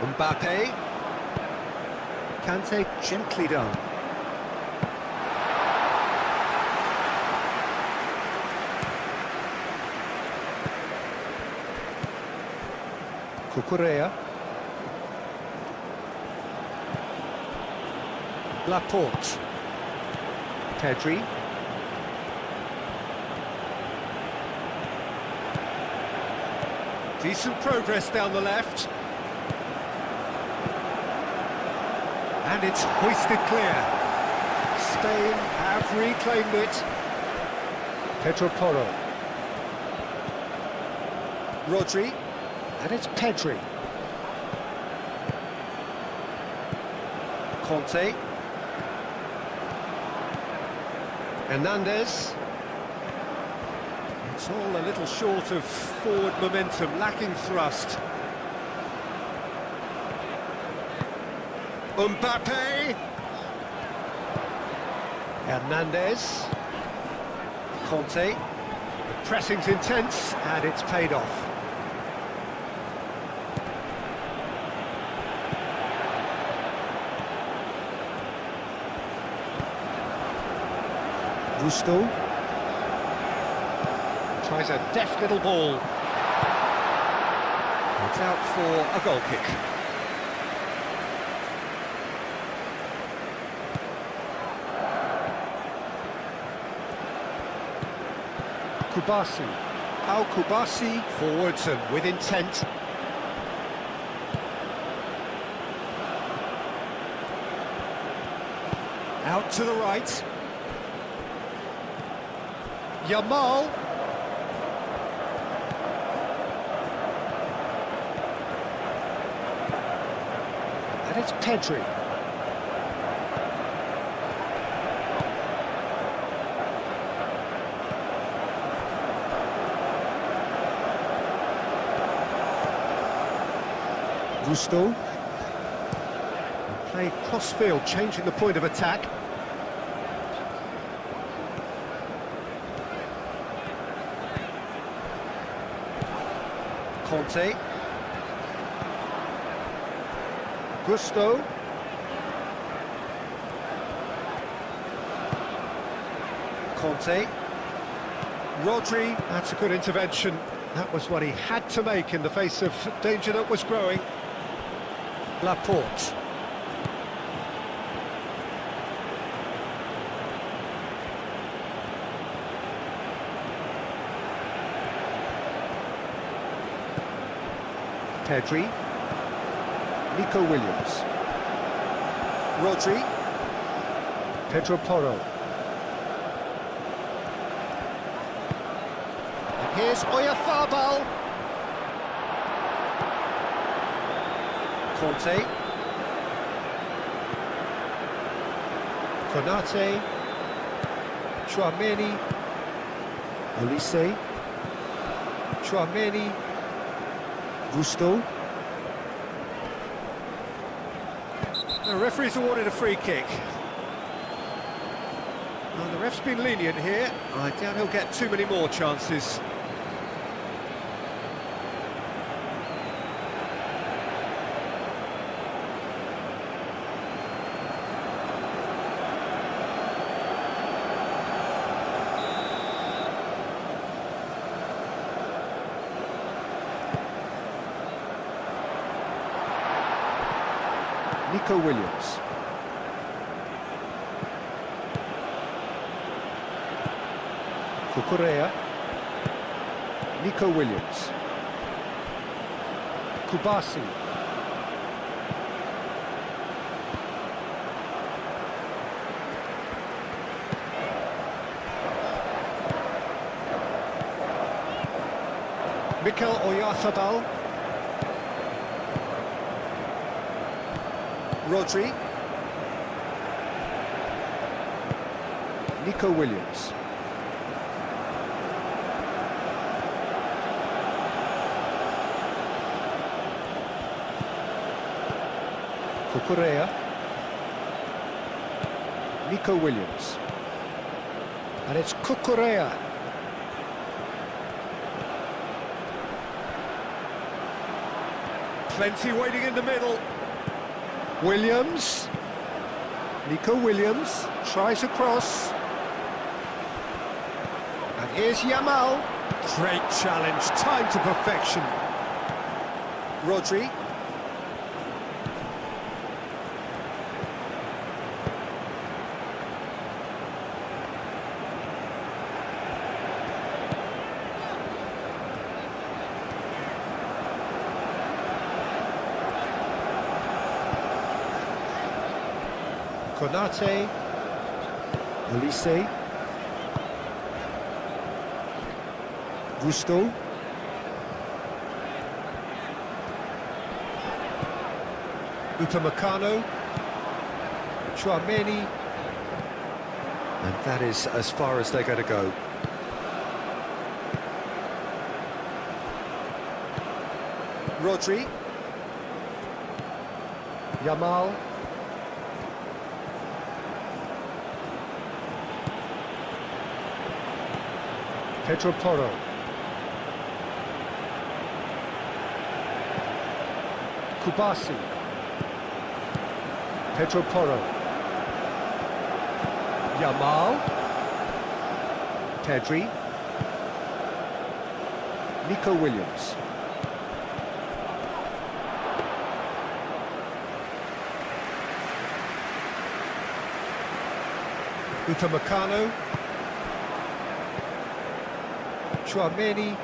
Mbappe. Kante gently done. Cucurella. Laporte. Pedri. Decent progress down the left. And it's hoisted clear. Spain have reclaimed it. Pedro Porro. Rodri. And it's Pedri. Conte. Hernandez. It's all a little short of forward momentum, lacking thrust. Mbappe. Hernandez. Conte. The pressing's intense and it's paid off. Gusto. Tries a deft little ball. It's out for a goal kick. Kubasi. Al Kubasi forwards and with intent. Out to the right. Yamal. And it's Pedri. Gusto. Play cross-field, changing the point of attack. Conte. Gusto. Conte. Rodri. That's a good intervention. That was what he had to make in the face of danger that was growing. Laporte. Pedri. Nico Williams. Rodri. Pedro Porro. And here's Oyarzabal. Conte. Konate. Chouameni. Olise. Chouameni. Gusto. The referee's awarded a free kick. Well, the ref's been lenient here. I doubt he'll get too many more chances. Nico Williams. Cucurella. Nico Williams. Kubasi. Mikel Oyarzabal. Rodri. Nico Williams. Cucurella. Nico Williams. And it's Cucurella. Plenty waiting in the middle. Williams. Nico Williams tries a cross. And here's Yamal. Great challenge, time to perfection. Rodri. Konate, Olise, Gusto, Upamecano, Tchouaméni, and that is as far as they're going to go. Rodri, Yamal. Pedro Porro. Kubasi. Pedro Porro. Yamal. Pedri. Nico Williams. Upamecano. Tchouaméni.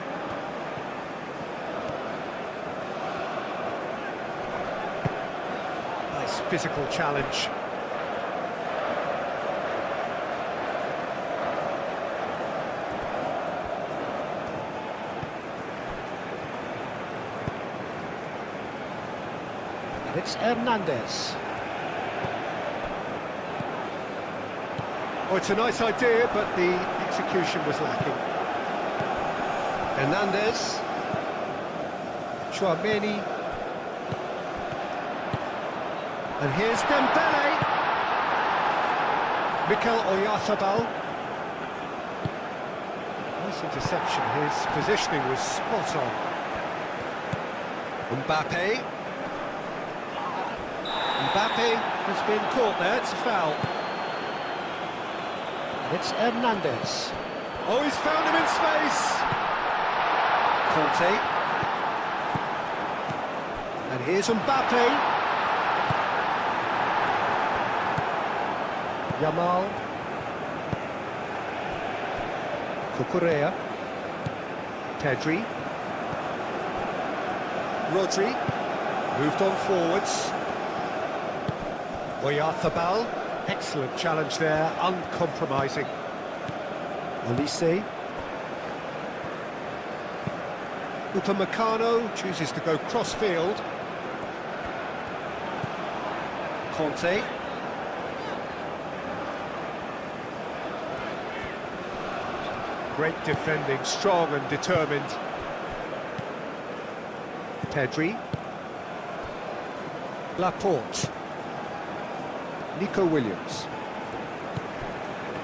Nice physical challenge. And it's Hernandez. Oh, it's a nice idea, but the execution was lacking. Hernandez, Tchouaméni, and here's Dembele. Mikel Oyarzabal. Nice interception, his positioning was spot on. Mbappe. Mbappe has been caught there, it's a foul. And it's Hernandez. Oh, he's found him in space. Conte. And here's Mbappe. Yamal. Cucurella. Pedri. Rodri. Moved on forwards. Oyarzabal. Excellent challenge there, uncompromising. Olise. Upamecano chooses to go cross-field. Conte. Great defending, strong and determined. Pedri. Laporte. Nico Williams.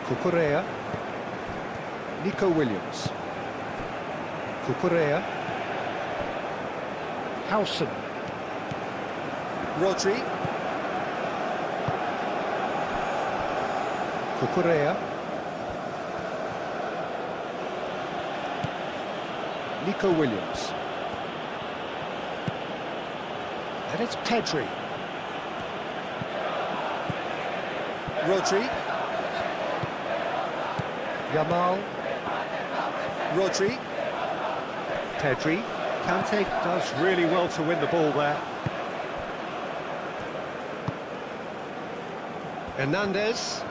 Cucurella. Nico Williams. Cucurella. Howson. Rodri. Cucurella. Nico Williams. And it's Pedri. Rodri. Yamal. Rodri. Pedri. Kante does really well to win the ball there. Hernandez.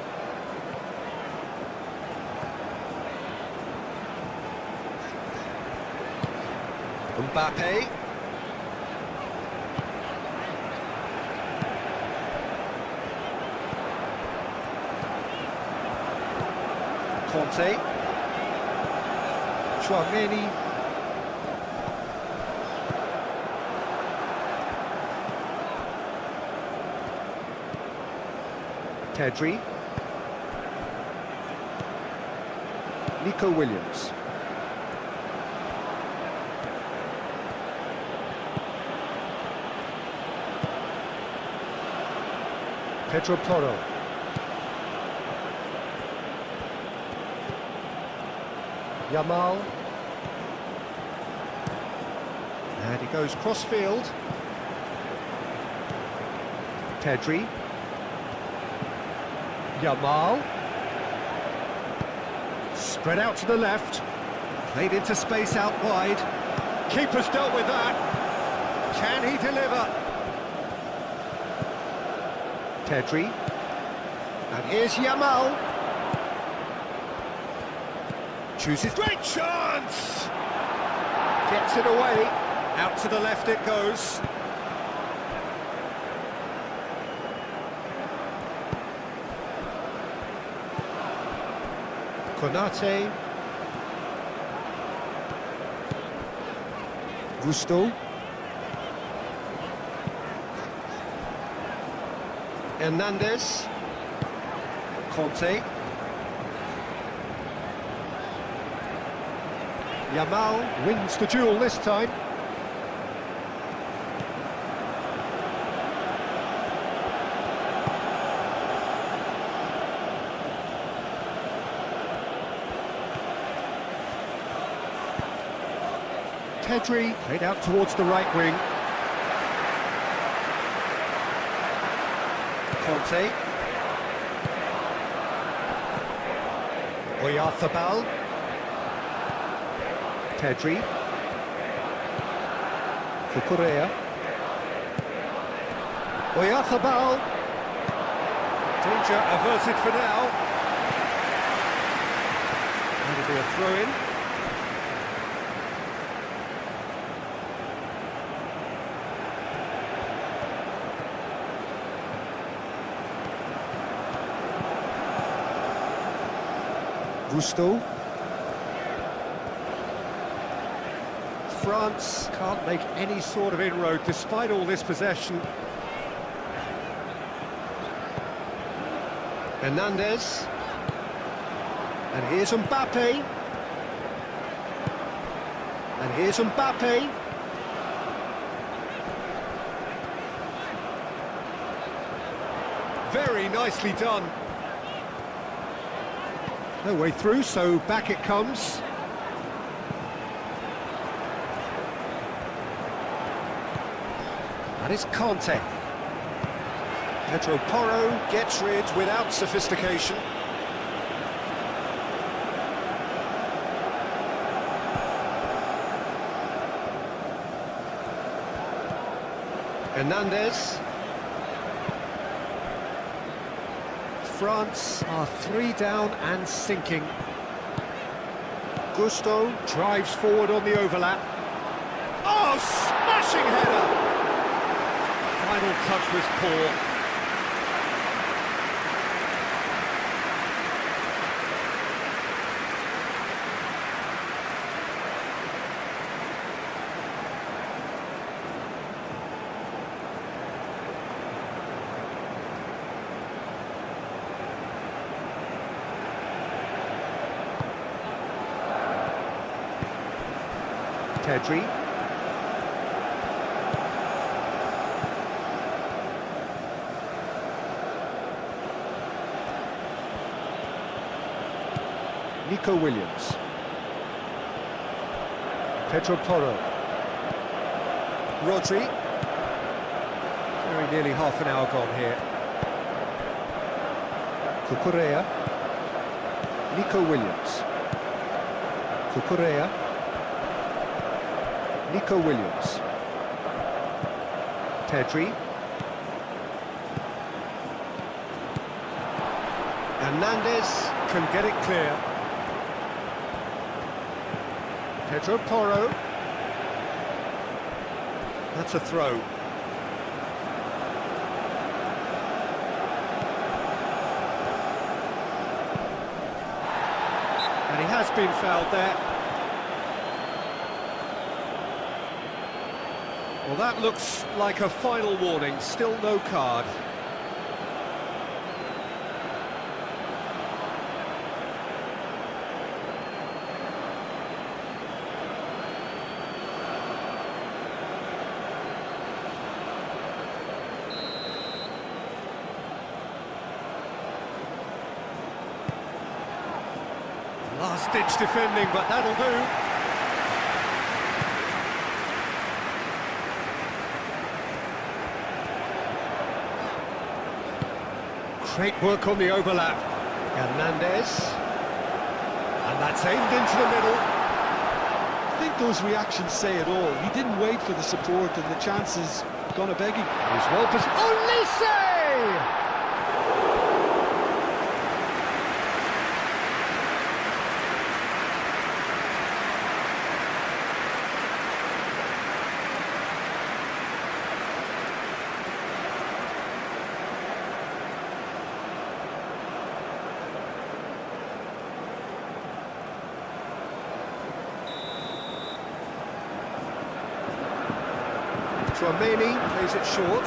Mbappe. Conte. Chouameni. Pedri. Nico Williams. Pedro Porro. Yamal. And he goes cross-field. Pedri. Yamal. Spread out to the left. Played into space out wide. Keeper's dealt with that. Can he deliver? Pedri. And here's Yamal. Chooses. Great chance! Gets it away. Out to the left it goes. Konate. Gusto. Hernandez. Conte. Yamal wins the duel this time. Pedri played out towards the right wing. Conte. Oyarzabal. Pedri. Cucurella. Oyarzabal. Danger averted for now. That'll be a throw-in. Gusto. France can't make any sort of inroad despite all this possession. Hernandez. And here's Mbappe. And here's Mbappe. Very nicely done. No way through, so back it comes. And it's Conte. Pedro Porro gets rid without sophistication. Hernandez. France are 3 down and sinking. Gusto drives forward on the overlap. Oh, smashing header! Final touch was poor. Pedri. Nico Williams. Pedro Porro. Rodri. Very nearly half an hour gone here. Cucurella. Nico Williams. Cucurella. Nico Williams. Pedri. Hernandez can get it clear. Pedro Porro. That's a throw. And he has been fouled there. Well, that looks like a final warning. Still no card. Last-ditch defending, but that'll do. Great work on the overlap. Hernandez. And that's aimed into the middle. I think those reactions say it all. He didn't wait for the support and the chances gonna beg him. He's well positioned. Olise! Tchouaméni plays it short.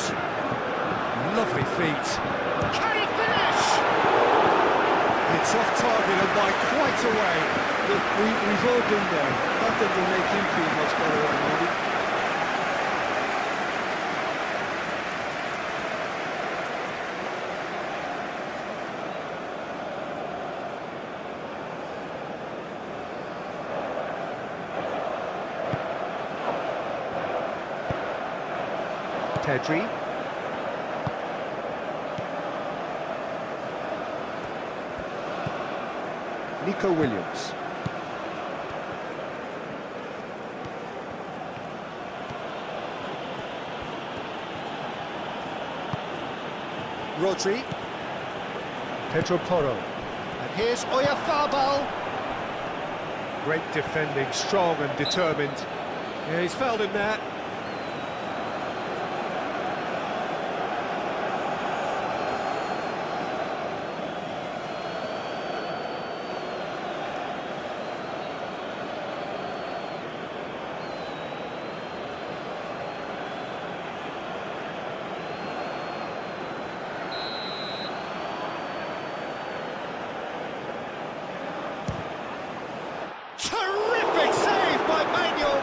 Lovely feet. Can he finish? It's off target and by quite a way. Look, we've all been there. Not that will make him feel much better at the moment. Pedri. Nico Williams. Rodri. Pedro Porro. And here's Oyarzabal. Great defending, strong and determined. Yeah, he's fouled him there. Terrific save by Manuel.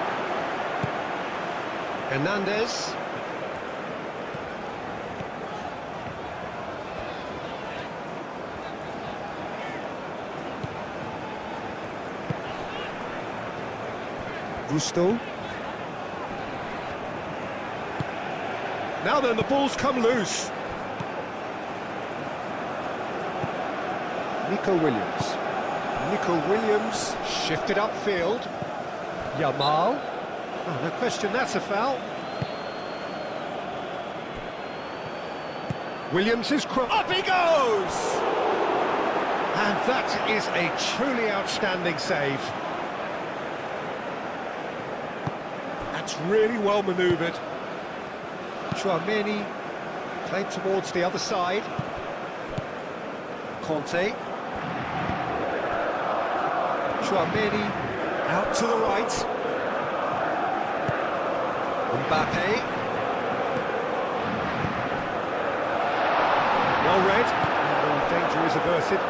Hernandez. Gusto. Now then, the ball's come loose. Nico Williams. Nico Williams shifted upfield. Yamal. Oh, no question, that's a foul. Williams is up he goes! And that is a truly outstanding save. That's really well manoeuvred. Tchouaméni played towards the other side. Conte. Tchouaméni out to the right. Mbappe. Well read, and the danger is averted.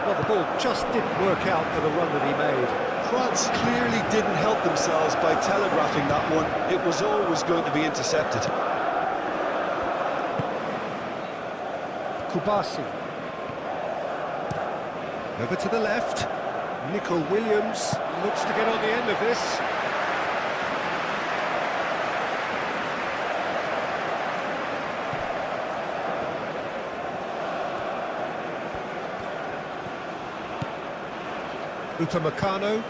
Well, the ball just didn't work out for the run that he made. France clearly didn't help themselves by telegraphing that one. It was always going to be intercepted. Kubasi. Over to the left. Nico Williams looks to get on the end of this. Upamecano.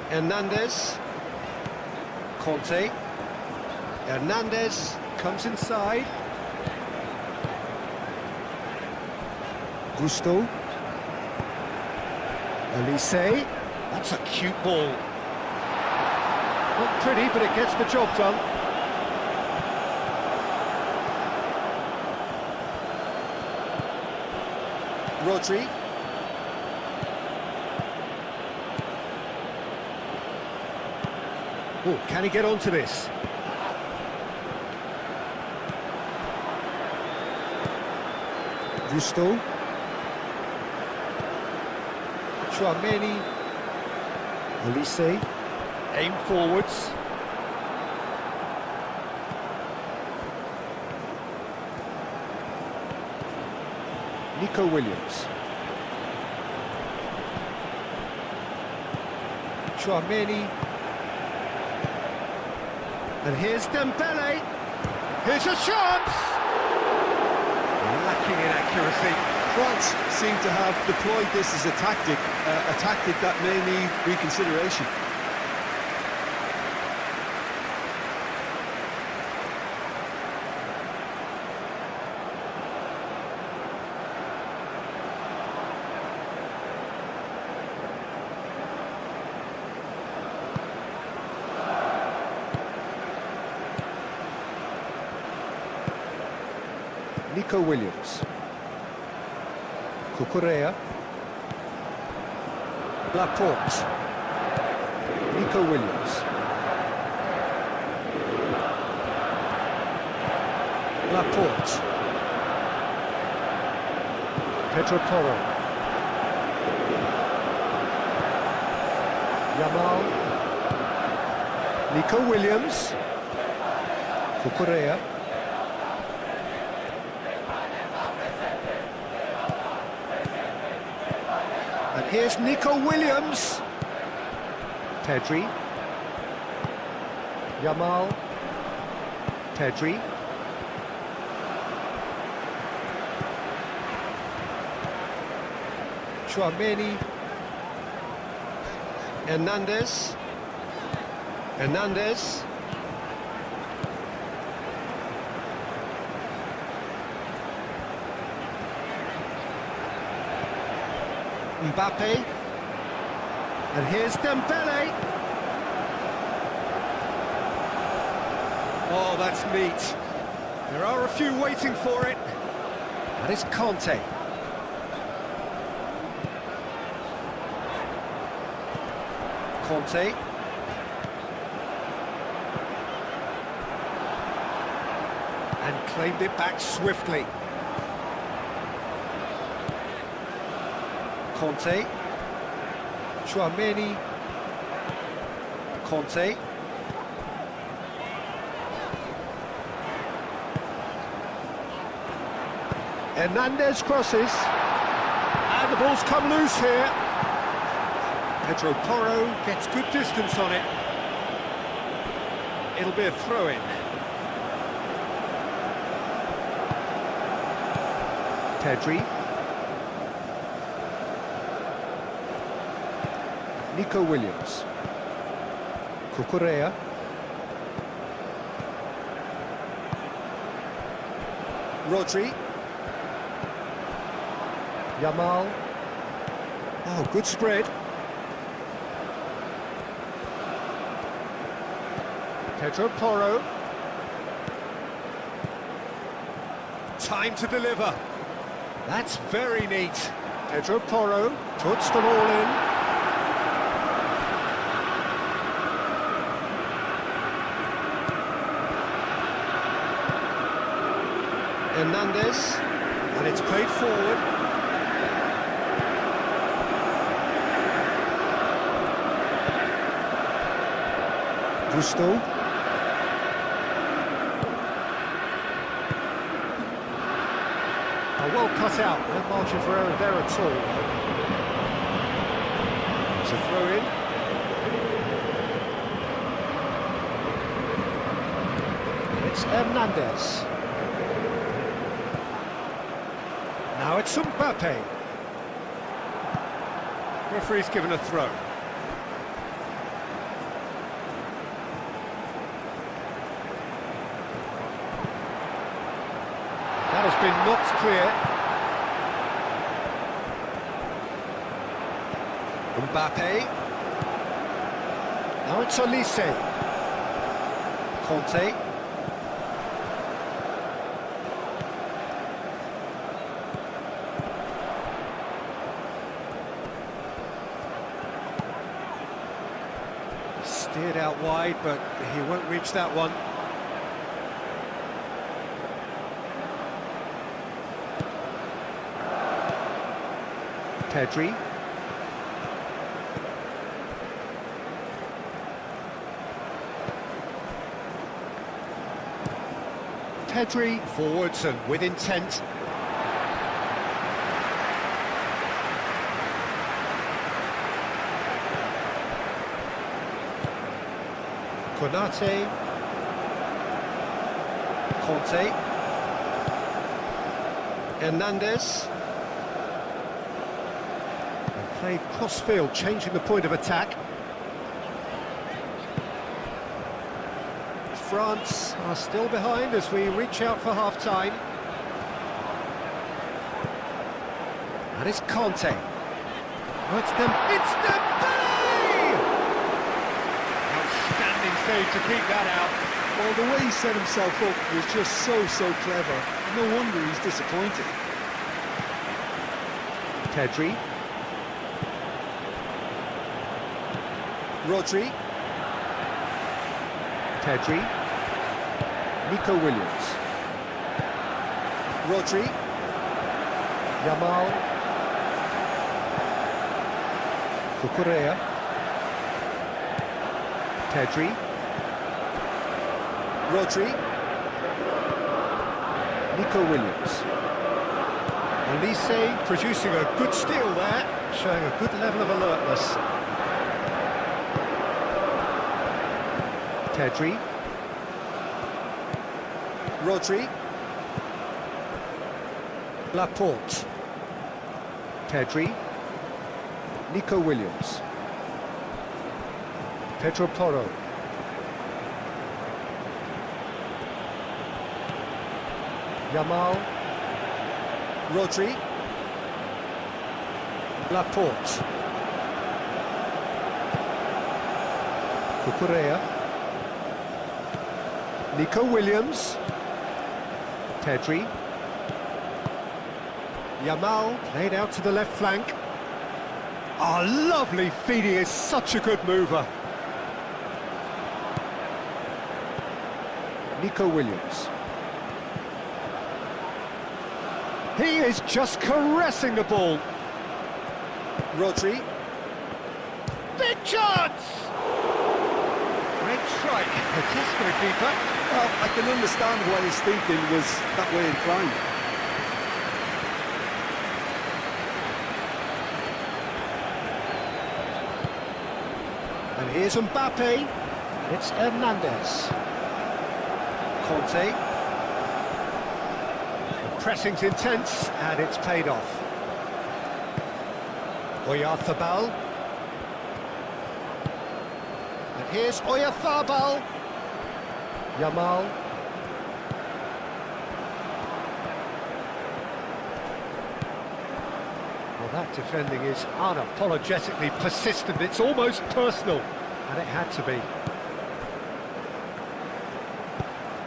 Hernandez. Conte. Hernandez comes inside. Gusto. Elise. That's a cute ball. Not pretty, but it gets the job done. Rodri. Oh, can he get onto this? Gusto. Chouameni. Elise. Aim forwards. Nico Williams. Chouameni. And here's Dembele. Here's a chance! Lacking in accuracy. France seem to have deployed this as a tactic that may need reconsideration. Nico Williams. Cucurella. Laporte. Nico Williams. Laporte. Pedro Porro. Yamal. Nico Williams. Cucurella. And here's Nico Williams. Pedri. Yamal. Pedri. Chouameni. Hernandez. Hernandez. Mbappe. And here's Dembele. Oh, that's neat. There are a few waiting for it. That is Conte. Conte. And claimed it back swiftly. Conte. Chouameni. Conte. Hernandez crosses. And the ball's come loose here. Pedro Porro gets good distance on it. It'll be a throw-in. Pedri. Nico Williams. Cucurella. Rodri. Yamal. Oh, good spread. Pedro Porro. Time to deliver. That's very neat. Pedro Porro puts them all in. Hernandez, and it's played forward. Gusto. Well cut out, no margin for error there at all. It's a throw-in. It's Hernandez. Now it's Mbappe. Referee's given a throw. That has been knocked clear. Mbappe. Now it's Olise. Conte. Steered out wide, but he won't reach that one. Pedri. Pedri forwards and with intent. Konate. Conte. Hernandez. And played cross-field, changing the point of attack. France are still behind as we reach out for half-time. And it's Conte. Oh, it's Dembele! Outstanding save to keep that out. Well, the way he set himself up was just so clever. No wonder he's disappointed. Pedri. Rodri. Pedri. Nico Williams. Rodri. Yamal. Cucurella. Pedri. Rodri. Nico Williams. Olise producing a good steal there, showing a good level of alertness. Pedri. Rodri. Laporte. Pedri. Nico Williams. Pedro Porro. Yamal. Rodri. Laporte. Cucurella. Nico Williams. Pedri. Yamal played out to the left flank. Oh, lovely feed, he is such a good mover. Nico Williams. He is just caressing the ball. Rodri. Big chance! Great strike. A test for the keeper. Well, I can understand why his thinking was that way inclined. And here's Mbappe, and it's Hernandez. Conte. The pressing's intense, and it's paid off. Oyarzabal. And here's Oyarzabal. Yamal. Well, that defending is unapologetically persistent. It's almost personal, and it had to be.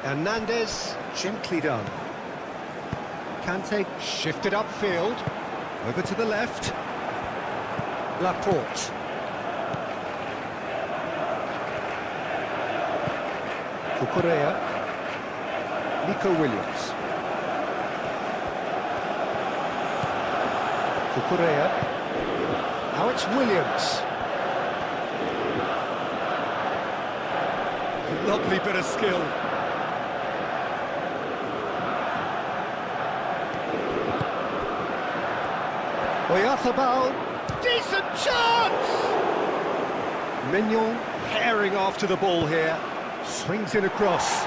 Hernandez, gently done. Kante shifted upfield, over to the left. Laporte. Cucurella. Nico Williams. Cucurella. Now it's Williams. Lovely bit of skill. Oyarzabal. Decent chance! Mignon herring after the ball here. Swings in across.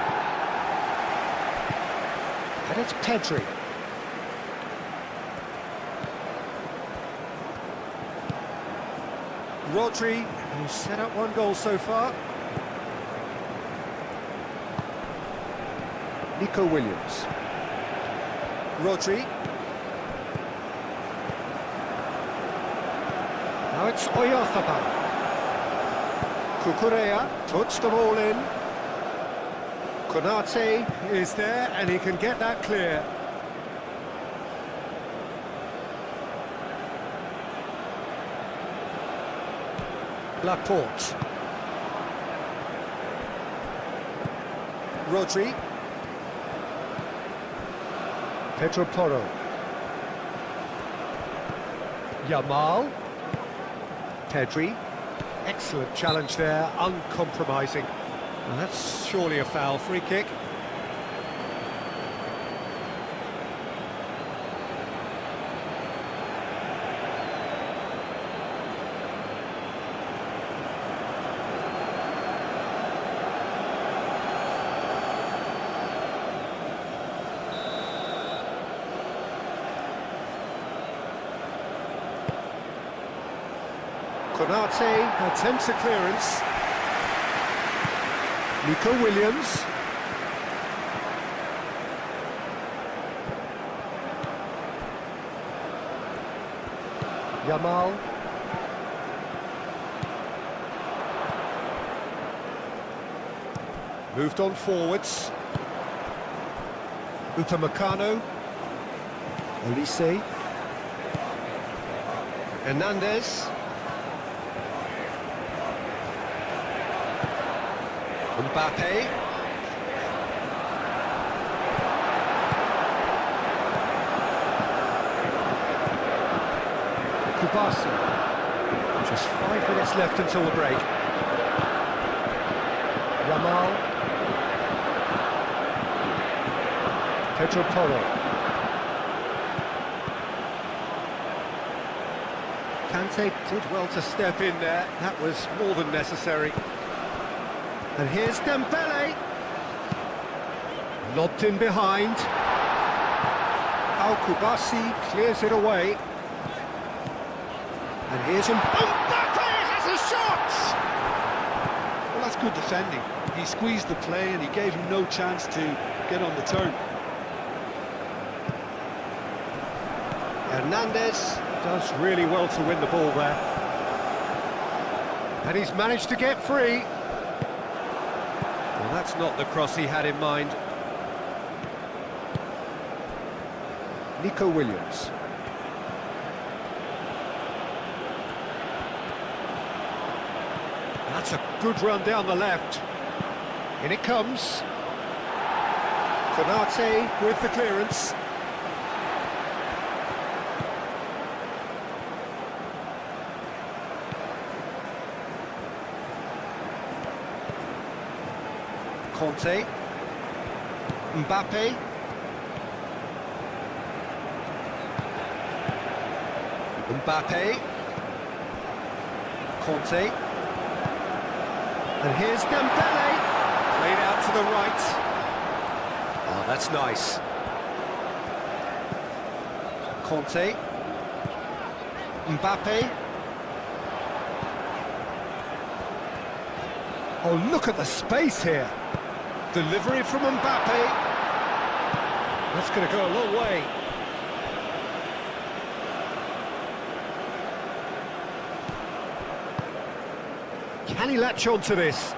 And it's Pedri. Rodri, who's set up one goal so far. Nico Williams. Rodri. Now it's Oyarzabal. Cucurella puts the ball in. Konate is there and he can get that clear. Laporte. Rodri. Pedro Porro. Yamal. Pedri. Excellent challenge there, uncompromising. Well, that's surely a foul. Free kick. Konate attempts a clearance. Nico Williams. Yamal. Moved on forwards. Upamecano. Olise. Hernandez. Mbappe. Kubasi. Just 5 minutes left until the break. Yamal. Pedro Porro. Kante did well to step in there. That was more than necessary. And here's Dembele. Lobbed in behind. Al Kubasi clears it away. And here's Mbappe has a shot! Well, that's good defending. He squeezed the play and he gave him no chance to get on the turn. Hernandez does really well to win the ball there. And he's managed to get free. Well, that's not the cross he had in mind. Nico Williams. That's a good run down the left. In it comes. Konate with the clearance. Conte. Mbappe. Mbappe. Conte. And here's Dembele. Played out to the right. Oh, that's nice. Conte. Mbappe. Oh, look at the space here. Delivery from Mbappe. That's going to go a long way. Can he latch on to this?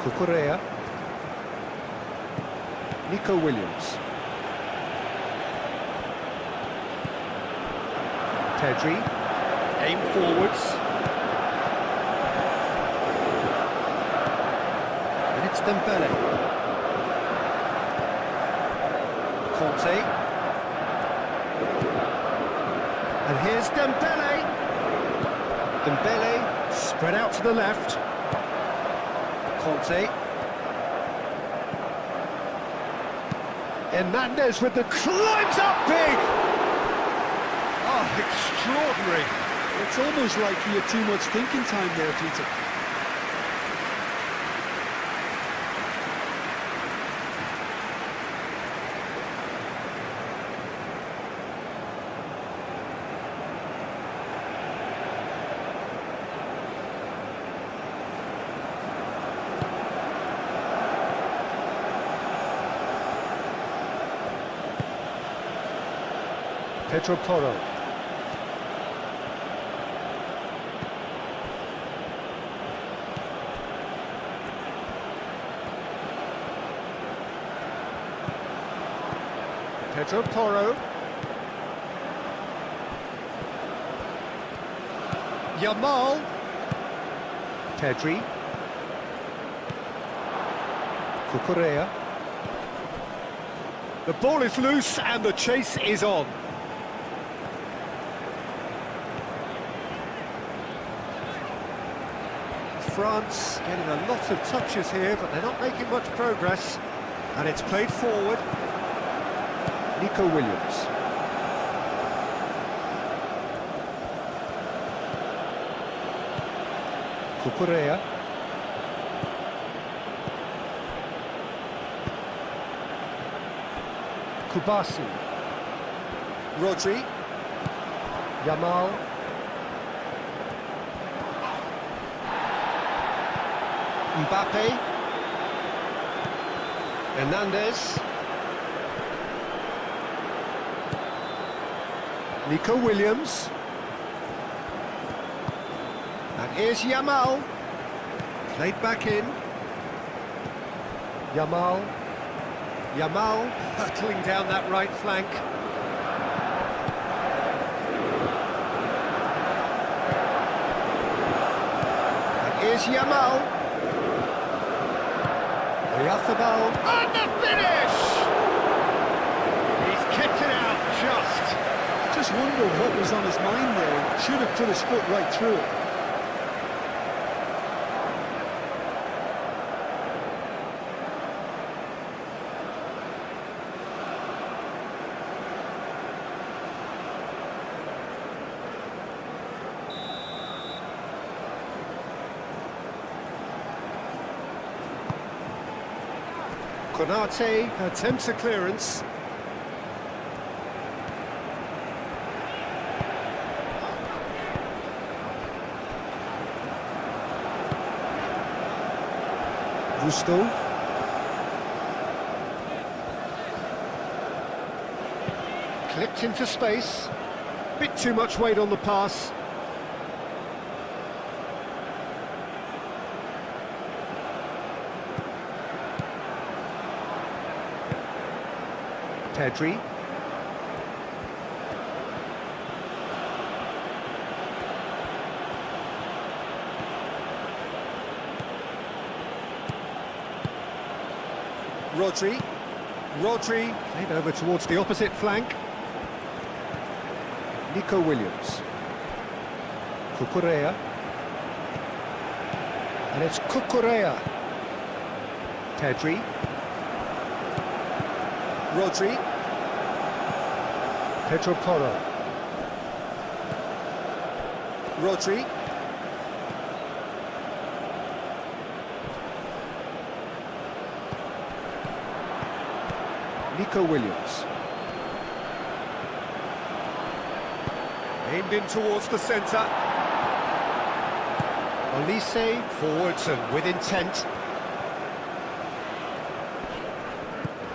Cucurella. Nico Williams. Pedri. Aim forwards. And it's Dembele. Conte. And here's Dembele. Dembele spread out to the left. Conte. Hernandez with the climbs up big. Oh, extraordinary. It's almost like he had too much thinking time there, Peter. Pedro Porro. Pedro Porro. Yamal. Pedri. Cucurella. The ball is loose and the chase is on. France getting a lot of touches here, but they're not making much progress. And it's played forward. Nico Williams. Cucurella. Kubasi. Rodri. Yamal. Mbappe. Hernandez. Nico Williams. And here's Yamal. Played back in. Yamal. Yamal hurtling down that right flank. And here's Yamal. Oyarzábal. And the finish! He's kicked it out just. Just wonder what was on his mind there. Should have put his foot right through it. Konate attempts a clearance. Gusto. Clipped into space. Bit too much weight on the pass. Pedri. Rodri played over towards the opposite flank. Nico Williams. Cucurella. And it's Cucurella. Pedri. Rodri. Pedro Porro. Rodri. Nico Williams. Aimed in towards the centre. Olise forwards and with intent.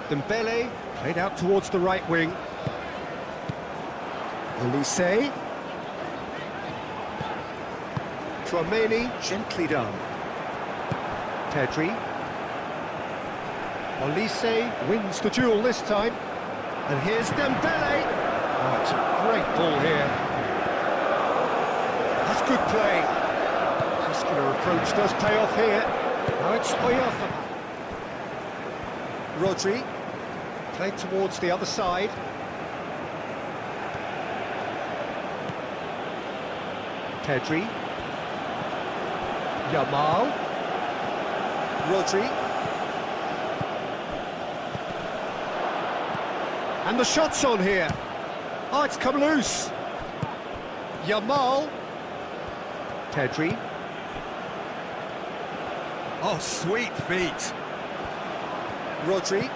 Dembele played out towards the right wing. Olise. Tchouaméni, gently done. Pedri. Olise wins the duel this time. And here's Dembele. Oh, it's a great ball here. That's good play. Muscular approach does pay off here. Now it's Oyarzábal. Rodri. Played towards the other side. Pedri. Yamal. Rodri. And the shot's on here. Oh, it's come loose. Yamal. Pedri. Oh, sweet feet. Rodri.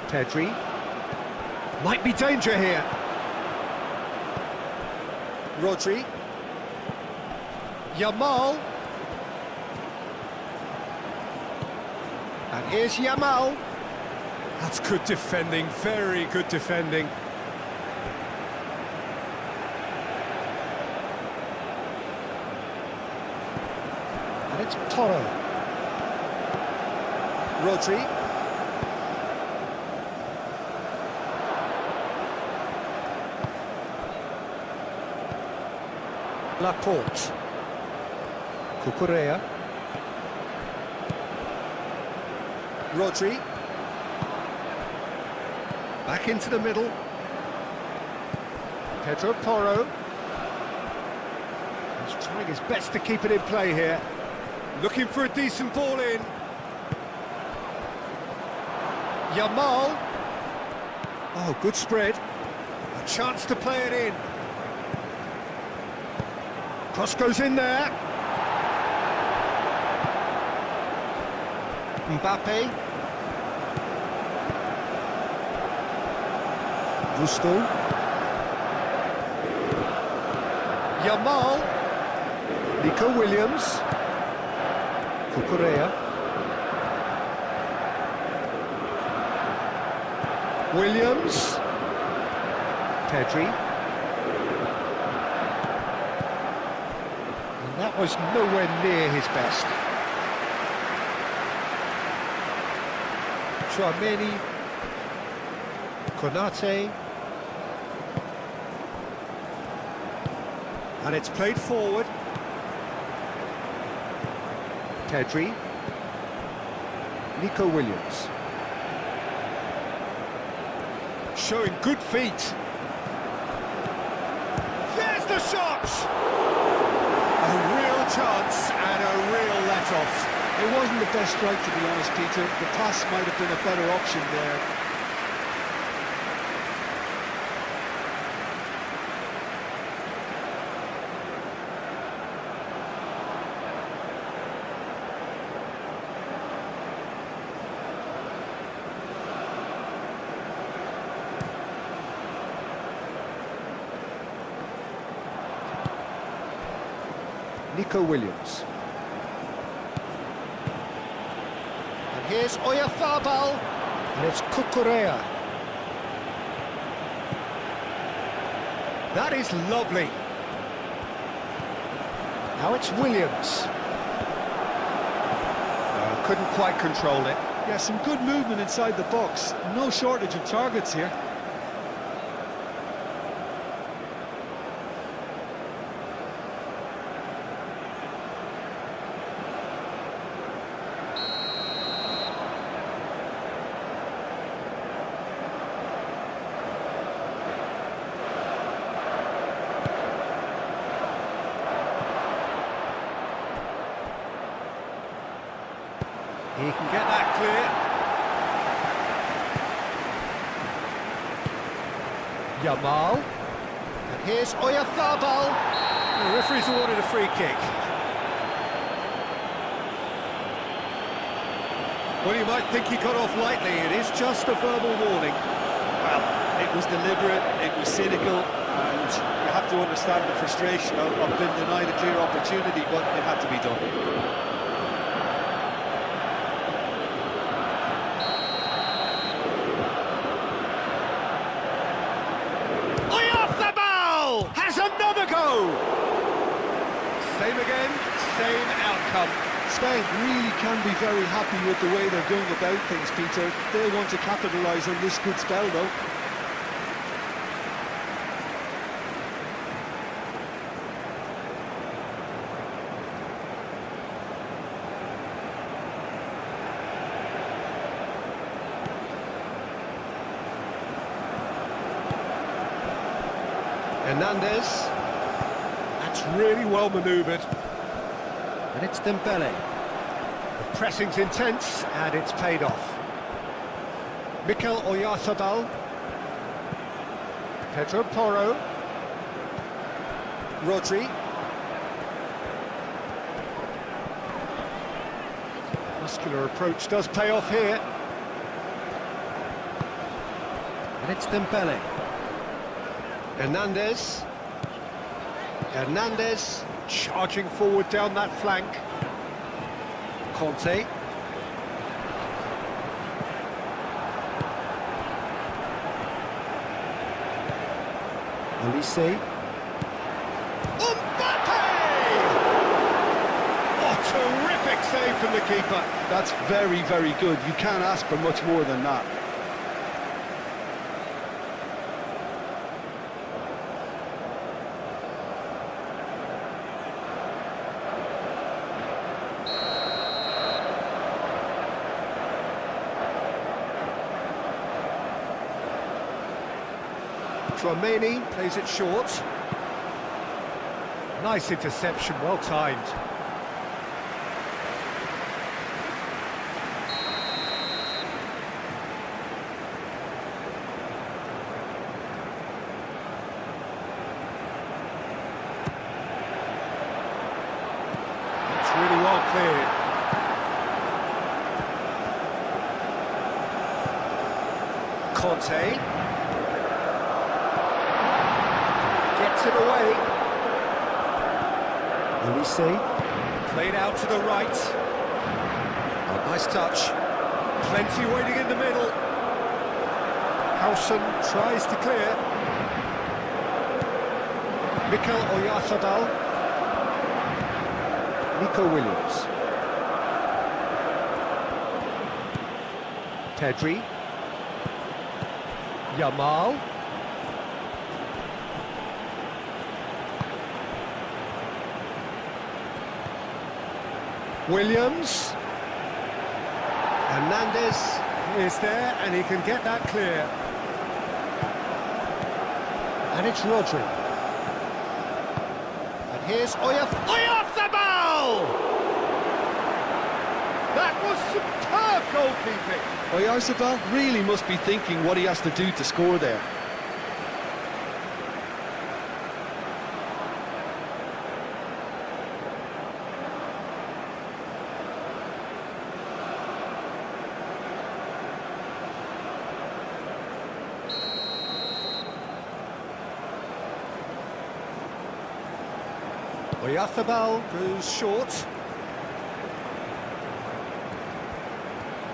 Pedri. Might be danger here. Rodri. Yamal. And here's Yamal. That's good defending, very good defending. And it's Toro. Rodri. Laporte. Cucurella. Rodri. Back into the middle. Pedro Porro. He's trying his best to keep it in play here. Looking for a decent ball in. Yamal. Oh, good spread. A chance to play it in. Cross goes in there. Mbappe. Gusto. Yamal. Nico Williams. Cucurella. Williams. Pedri. And that was nowhere near his best. Tchouaméni. Konate. And it's played forward. Pedri. Nico Williams. Showing good feet. There's the shot! A real chance and a real let-off. It wasn't the best strike, to be honest, Peter. The pass might have been a better option there. Nico Williams. And here's Oyarzabal. And it's Cucurella. That is lovely. Now it's Williams. Couldn't quite control it. Yeah, some good movement inside the box. No shortage of targets here. He can get that clear. Yamal. And here's Oyarzabal. The referee's awarded a free kick. Well, you might think he got off lightly. It is just a verbal warning. Well, it was deliberate, it was cynical, and you have to understand the frustration of being denied a clear opportunity, but it had to be done. Has another go! Same again, same outcome. Spain really can be very happy with the way they're going about things, Peter. They want to capitalise on this good spell, though. Hernandez. That's really well manoeuvred. And it's Dembele. The pressing's intense, and it's paid off. Mikel Oyarzabal. Pedro Porro. Rodri. Muscular approach does pay off here. And it's Dembele. Hernandez. Hernandez charging forward down that flank. Conte. Olise. Oh, terrific save from the keeper. That's very, very good. You can't ask for much more than that. Romani plays it short. Nice interception, well timed. It's really well cleared. Conte. Gets it away. Olise. Played out to the right. Oh, nice touch. Plenty waiting in the middle. Howson tries to clear. Mikel Oyarzabal. Nico Williams. Pedri. Yamal. Williams. Hernandez is there, and he can get that clear. And it's Rodri. And here's Oyarzabal! That was superb goalkeeping. Oyarzabal really must be thinking what he has to do to score there. Oyarzabal goes short.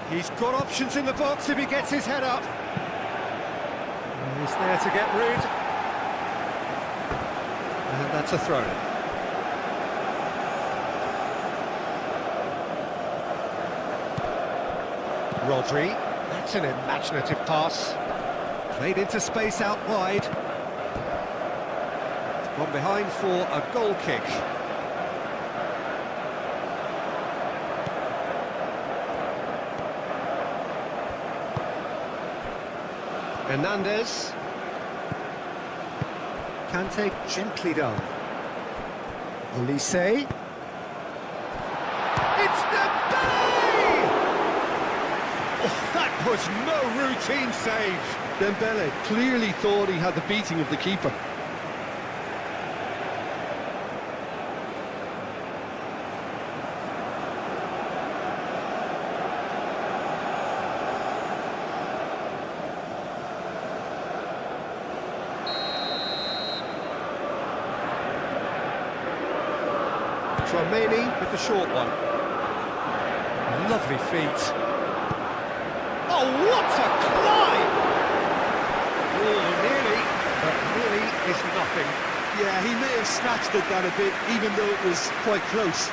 He's got options in the box if he gets his head up. He's there to get rid. And that's a throw-in. Rodri. That's an imaginative pass. Played into space out wide. Gone behind for a goal kick. Hernandez. Kante gently done. Olise. It's Dembele! Oh, that was no routine save. Dembele clearly thought he had the beating of the keeper. Romani with the short one. Lovely feet. Oh, what a climb! Oh, nearly, but nearly is nothing. Yeah, he may have snatched at that a bit, even though it was quite close.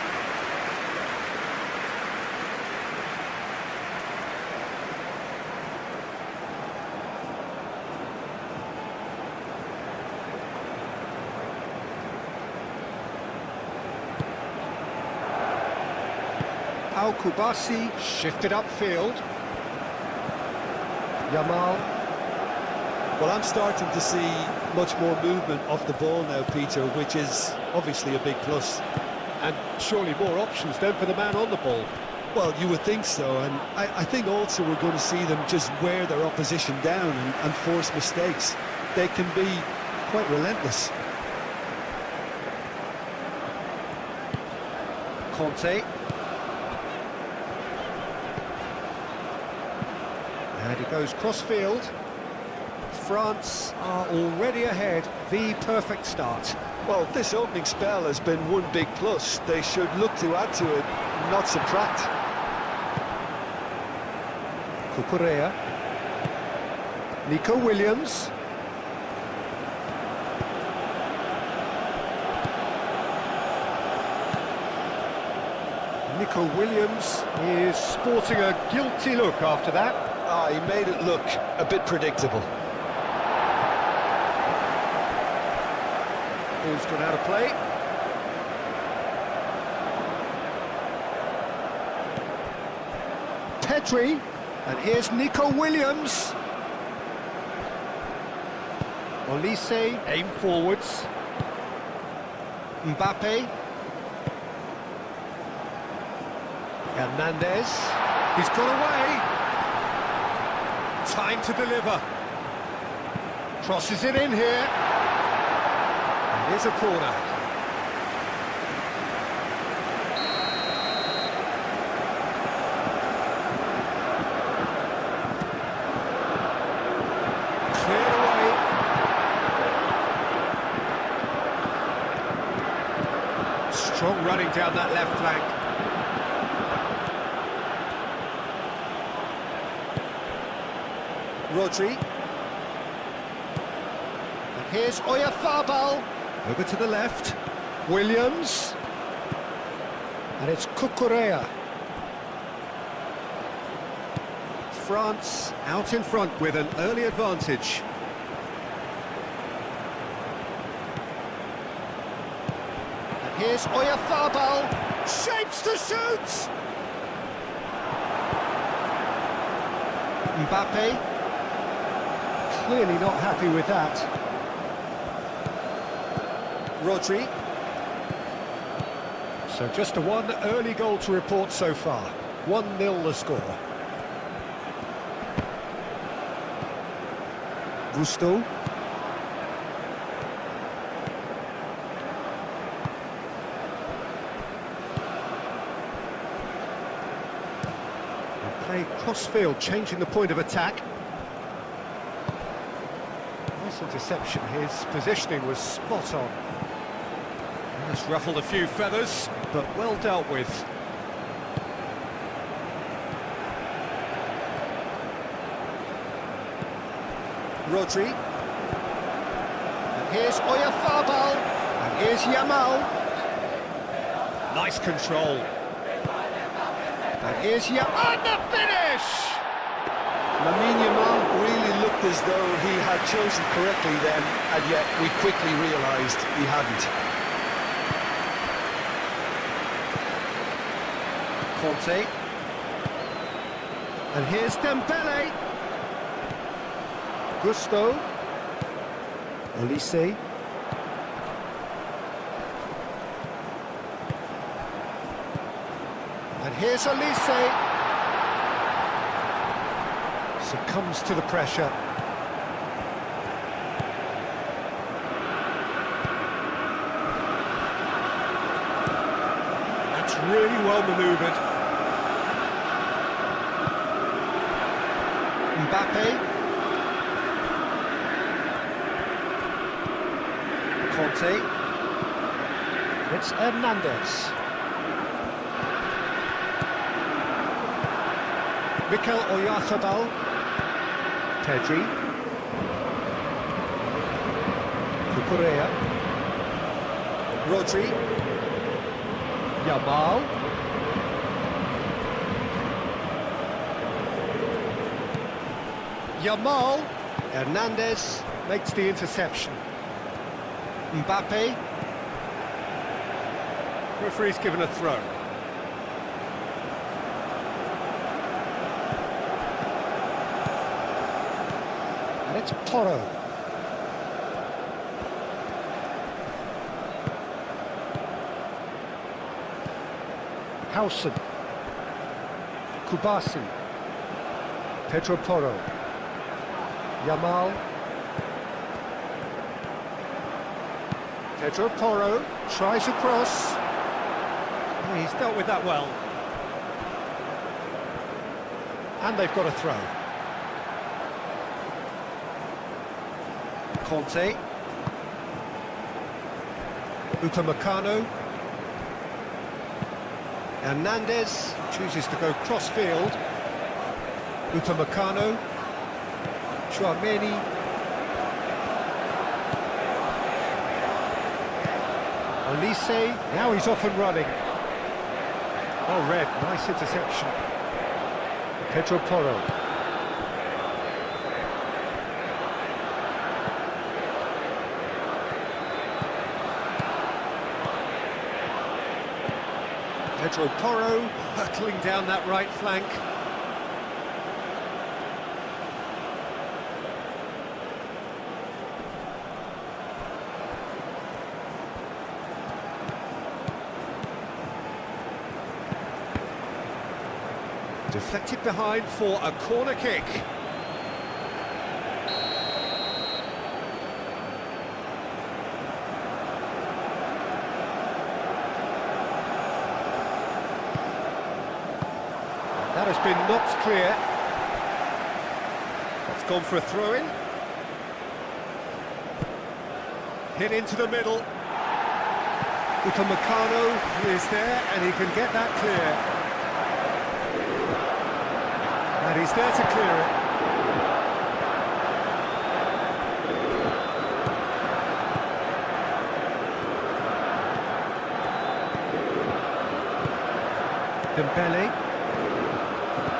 Kubasi shifted upfield. Yamal. Well, I'm starting to see much more movement off the ball now, Peter, which is obviously a big plus. And surely more options then for the man on the ball. Well, you would think so, and I think also we're going to see them just wear their opposition down and force mistakes. They can be quite relentless. Conte. And he goes cross-field. France are already ahead. The perfect start. Well, this opening spell has been one big plus. They should look to add to it, not subtract. Cucurella. Nico Williams. Nico Williams is sporting a guilty look after that. He made it look a bit predictable. Ball's gone out of play. Pedri, and here's Nico Williams. Olise, aim forwards. Mbappe. Hernandez, he's got away. Time to deliver. Crosses it in here. And here's a corner. Cleared away. Strong running down that left flank. Rodri. And here's Oyarzabal. Over to the left. Williams. And it's Cucurella. France out in front with an early advantage. And here's Oyarzabal. Shapes to shoot! Mbappe. Clearly not happy with that. Rodri. So just a one early goal to report so far. 1-0 the score. Gusto. And play cross-field, changing the point of attack. Nice interception, his positioning was spot on. Has ruffled a few feathers, but well dealt with. Rodri. And here's Oyarzabal. And here's Yamal. Nice control. And here's Yamal. And the finish! Lamine Yamal really looked as though he had chosen correctly then, and yet we quickly realised he hadn't. Conte. And here's Dembele. Gusto. Olise. And here's Olise. Succumbs to the pressure. That's really well manoeuvred. Mbappe. Conte. It's Hernandez. Mikel Oyarzabal. Pedri. Cucurella. Rodri. Yamal. Yamal. Hernandez makes the interception. Mbappe. Referee's given a throw. And it's Porro. Howson. Kubasi. Pedro Porro. Yamal. Pedro Porro tries a cross. Oh, he's dealt with that well. And they've got a throw. Conte. Upamecano. Hernandez chooses to go cross-field. Upamecano. Chouameni. Olise, now he's off and running. Well read, nice interception. Pedro Porro. Pedro Porro hurtling down that right flank. Deflected behind for a corner kick. That has been knocked clear. It's gone for a throw-in. Hit into the middle. Upamecano is there and he can get that clear. And he's there to clear it. Dembele.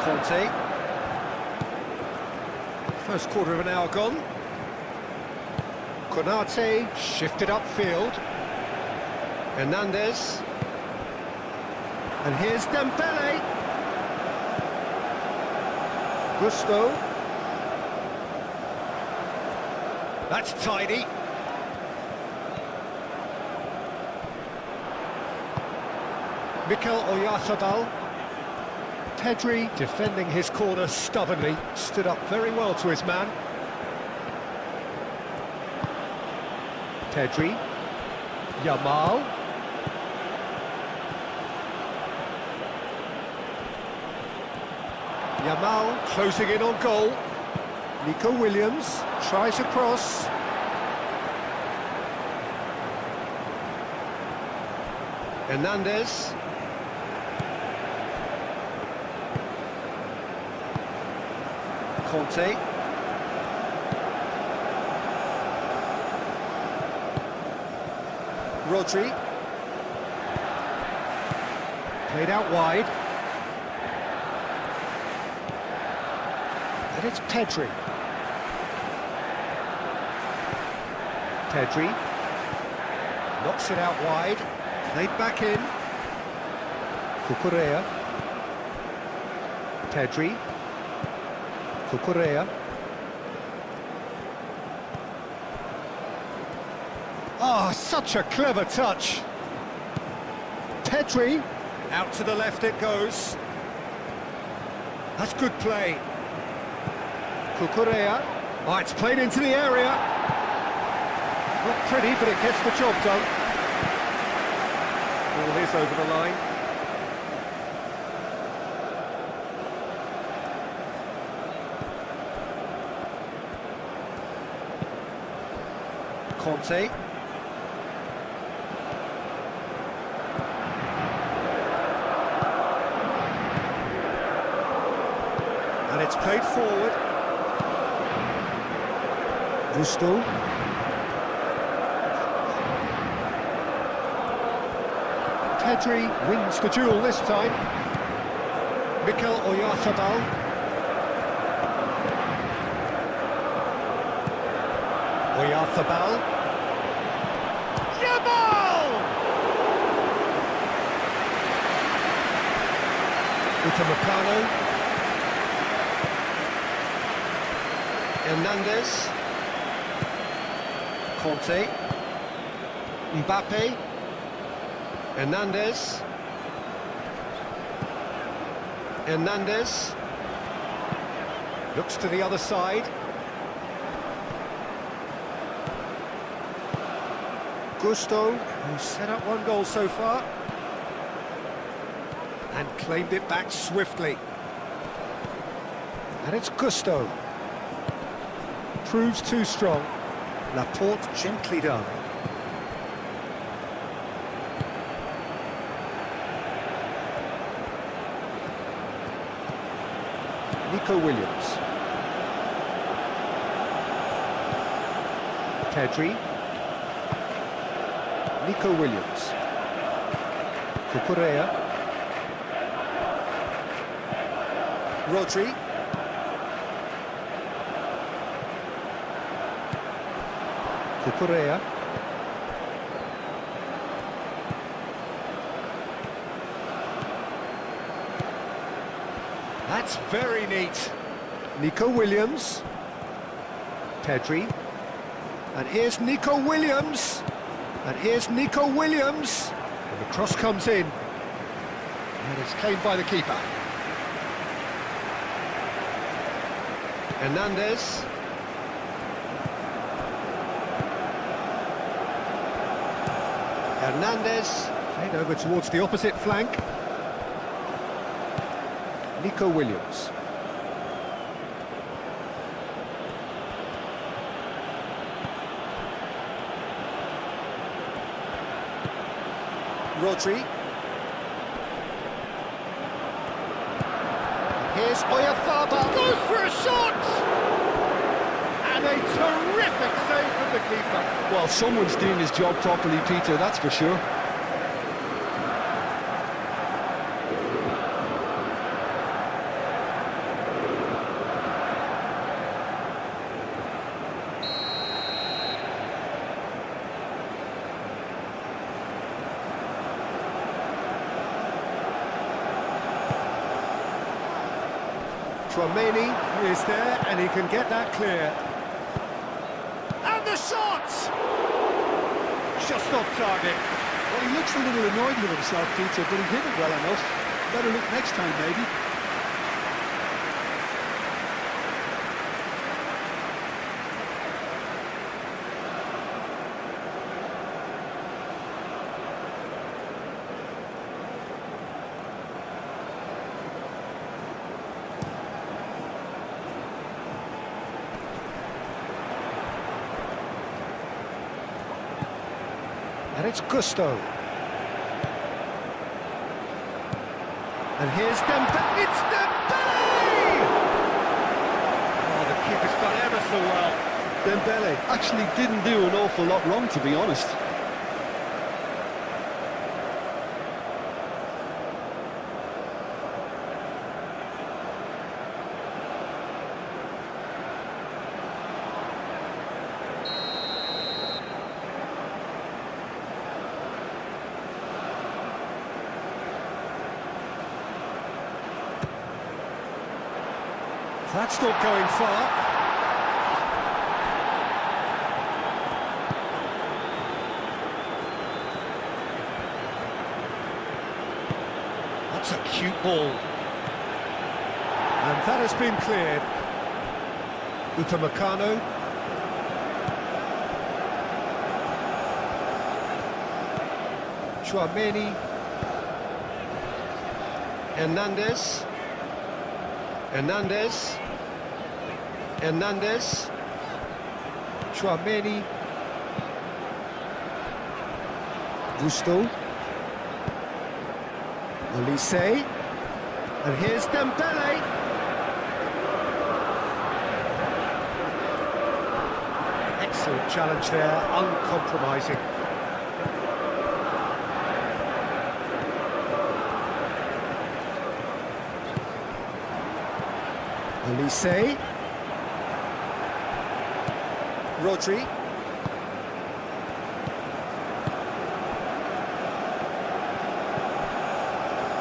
Conte. First quarter of an hour gone. Konate shifted upfield. Hernandez. And here's Dembele. Gusto. That's tidy. Mikel Oyarzabal. Pedri defending his corner stubbornly, stood up very well to his man. Pedri. Yamal. Yamal closing in on goal. Nico Williams tries a cross. Hernandez. Conte. Rodri. Played out wide. And it's Pedri. Pedri knocks it out wide. Played back in. Cucurella. Pedri. Cucurella. Oh, such a clever touch. Pedri. Out to the left it goes. That's good play. Cucurella. Oh, it's played into the area. Not pretty, but it gets the job done. Ball is over the line. Conte. And it's played forward. Gusto. Pedri wins the duel this time. Mikel Oyarzabal. Oyarzabal. Yamal! Upamecano. Hernandez. Conte. Mbappe. Hernandez. Hernandez. Looks to the other side. Gusto, who's set up one goal so far. And claimed it back swiftly. And it's Gusto. Proves too strong. Laporte gently done. Nico Williams. Pedri. Nico Williams. Cucurella. Rodri. Cucurella. That's very neat. Nico Williams. Pedri. And here's Nico Williams. And here's Nico Williams. And the cross comes in. And it's claimed by the keeper. Hernandez. Hernandez. Played over towards the opposite flank. Nico Williams. Rodri. Here's Oyarzabal. Goes for a shot! And a terrific save from the keeper. Well, someone's doing his job properly, Peter, that's for sure. Tchouaméni is there, and he can get that clear. And the shot! Just off target. Well, he looks a little annoyed with himself, Peter, but he hit it well enough. Better look next time, maybe. And it's Gusto. And here's Dembele. It's Dembele! Oh, the keeper's done ever so well. Dembele actually didn't do an awful lot wrong, to be honest. That's not going far. That's a cute ball. And that has been cleared. Upamecano. Tchouaméni. Hernandez. Hernandez. Hernandez. Tchouaméni. Gusto. Olise. And here's Dembele. Excellent challenge there, uncompromising. Olise. Rodri.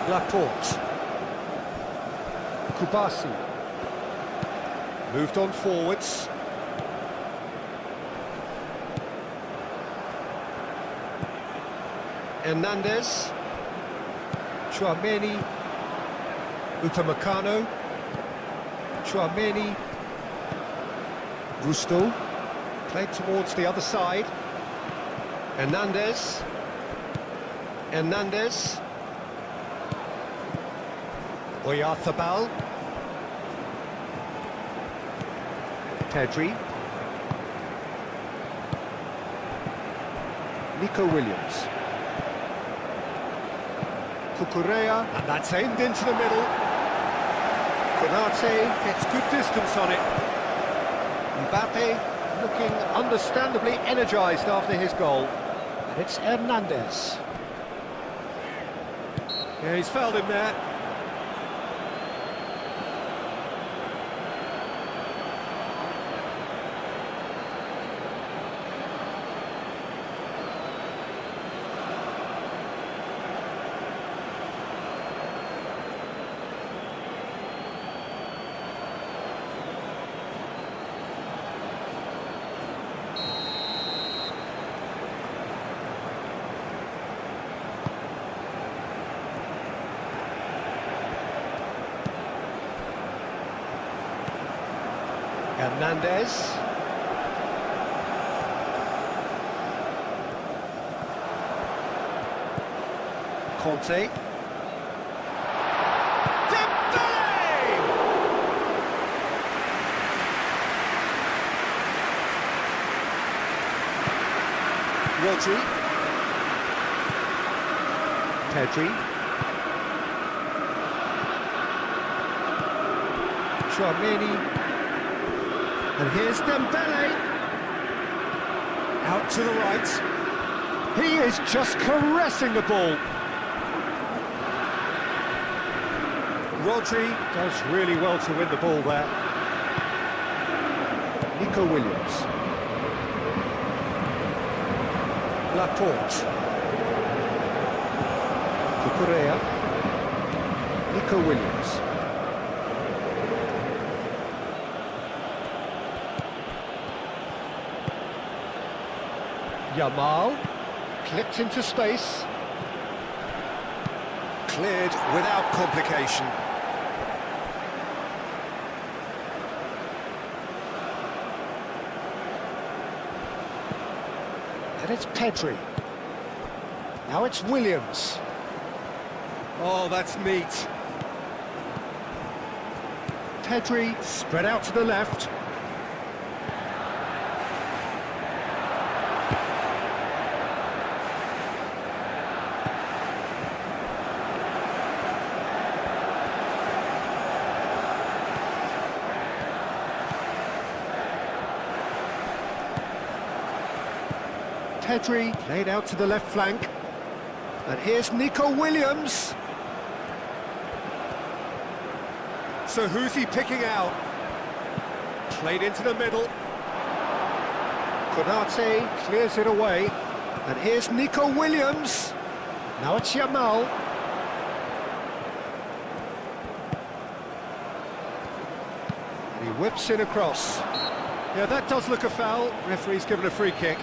Laporte. Kubasi. Moved on forwards. Hernandez. Tchouaméni. Upamecano. Tchouaméni. Gusto. Played towards the other side. Hernandez. Hernandez. Oyarzabal. Pedri. Nico Williams. Cucurella. And that's aimed into the middle. Konate gets good distance on it. Mbappe looking understandably energised after his goal. And it's Hernandez. Yeah, he's fouled him there. Hernandez. Conte. Dembele! Rodri. Pedri. Tchouaméni. And here's Dembele. Out to the right. He is just caressing the ball. Rodri does really well to win the ball there. Nico Williams. Laporte. Cucurella. Nico Williams. Yamal. Clipped into space. Cleared without complication. And it's Pedri. Now it's Williams. Oh, that's neat. Pedri spread out to the left. Pedri played out to the left flank. And here's Nico Williams. So who's he picking out? Played into the middle. Konate clears it away. And here's Nico Williams. Now it's Yamal. And he whips in across. Yeah, that does look a foul. Referee's given a free kick.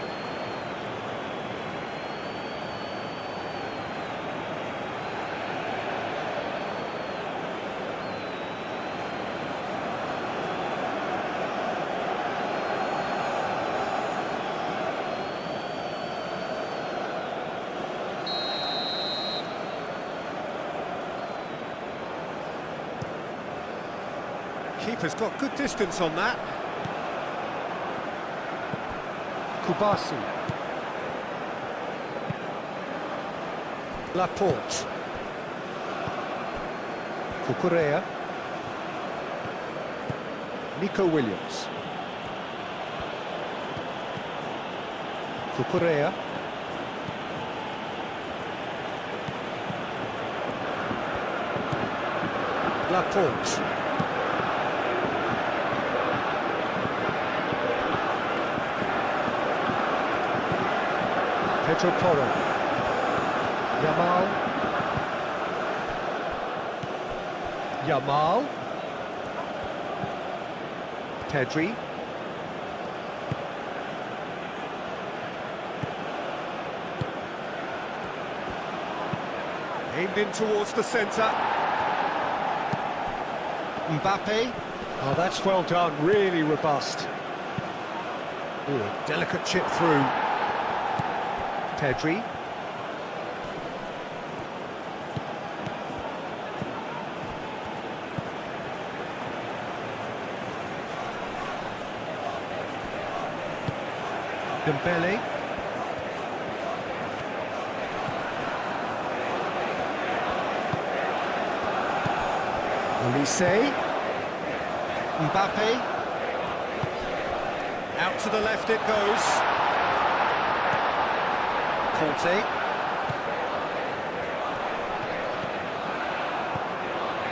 Keeper's got good distance on that. Kubasi. Laporte. Cucurella. Nico Williams. Cucurella. Laporte. Pedro Porro. Yamal. Yamal. Pedri. Aimed in towards the centre. Mbappe. Oh, that's well done, really robust. Ooh, a delicate chip through. Pedri. Dembele. Olise. Mbappe. Out to the left it goes. Conte.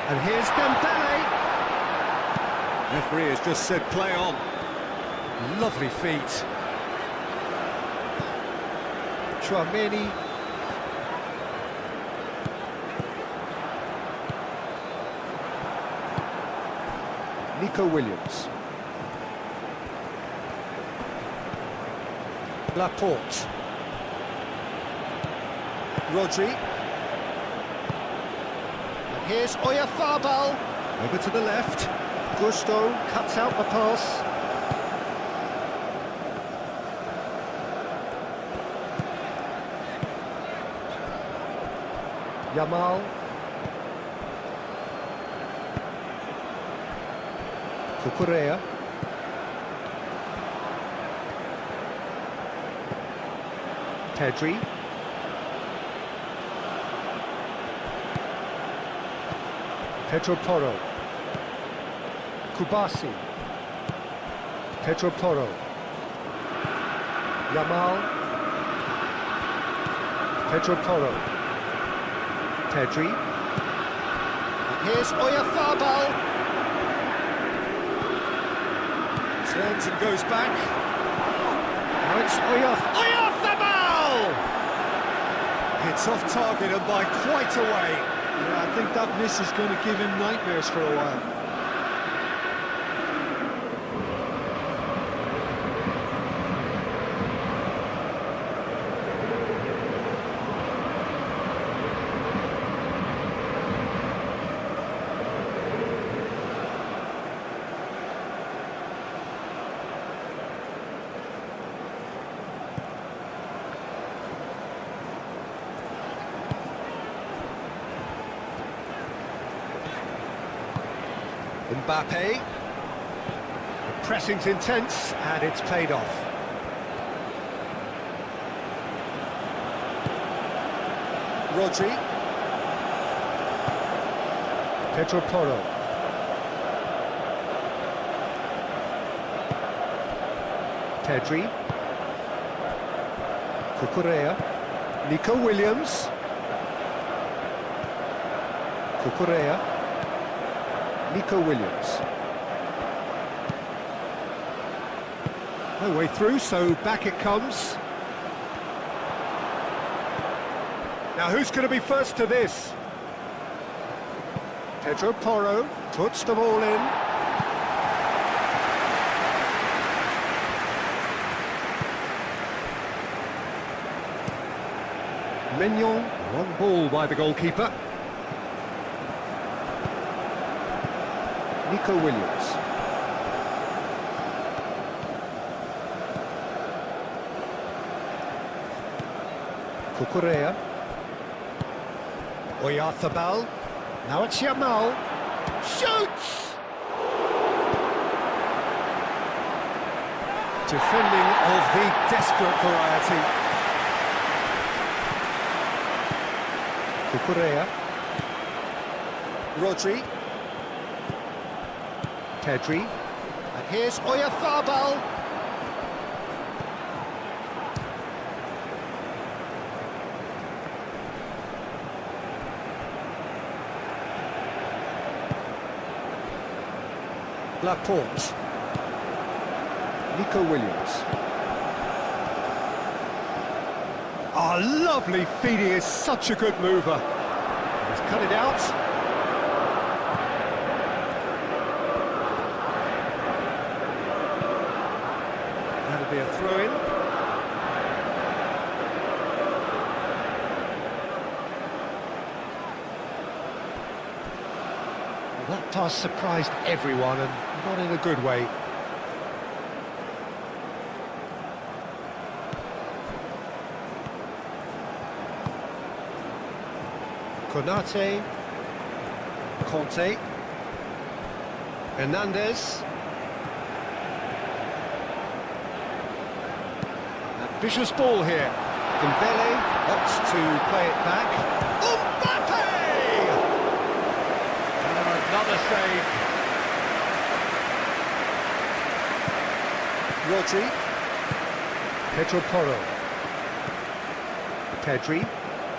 And here's Dembele. Referee has just said play on. Lovely feet. Tchouaméni. Nico Williams. Laporte. Rodri. And here's Oyarzabal. Over to the left. Gusto cuts out the pass. Yamal. Cucurella. Pedri. Pedro Porro. Kubasi. Pedro Porro. Yamal. Pedro Porro. Pedri. And here's Oyarzabal. Turns and goes back. Now it's Oyarzabal! It's off target and by quite a way. Yeah, I think that miss is going to give him nightmares for a while. Mbappe. The pressing's intense and it's paid off. Rodri. Pedro Porro. Pedri. Cucurella. Nico Williams. Cucurella. Nico Williams. No way through, so back it comes. Now who's going to be first to this? Pedro Porro puts them all in. Mignon, one ball by the goalkeeper. Nico Williams. Cucurella. Oyarzabal. Now it's Yamal. Shoots! Defending of the desperate variety. Cucurella. Rodri. Pedri. And here's Oyarzabal. Laporte. Nico Williams. Oh, lovely feed, he is such a good mover. He's cut it out. That'll be a throw-in. That pass surprised everyone, and not in a good way. Konate, Conte, Hernandez, and vicious ball here. Dembele opts to play it back. Mbappe! And another save. Rodri, Pedro Porro, Pedri.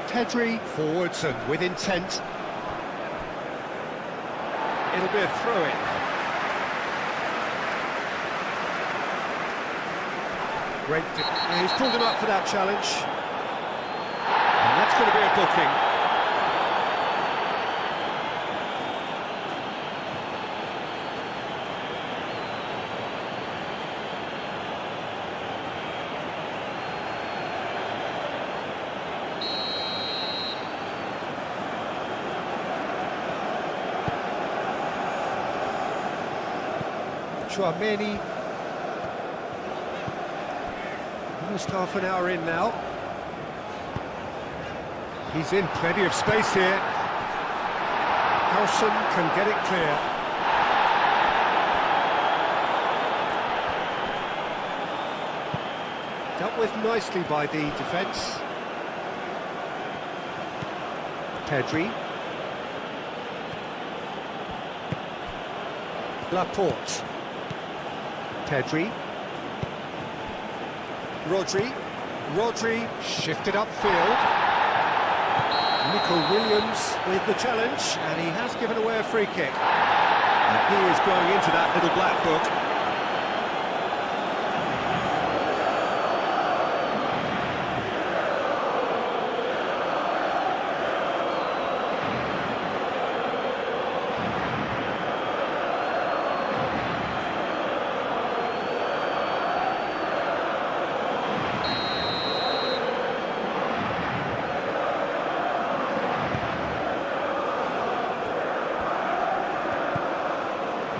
Pedri forwards and with intent. It'll be a throw-in. Great. He's pulled him up for that challenge. And that's going to be a booking. Chouameni, almost half an hour in now. He's in plenty of space here. Carlson can get it clear. Dealt with nicely by the defence. Pedri. Laporte. Pedri. Rodri shifted upfield. Nico Williams with the challenge, and he has given away a free kick. And he is going into that little black book.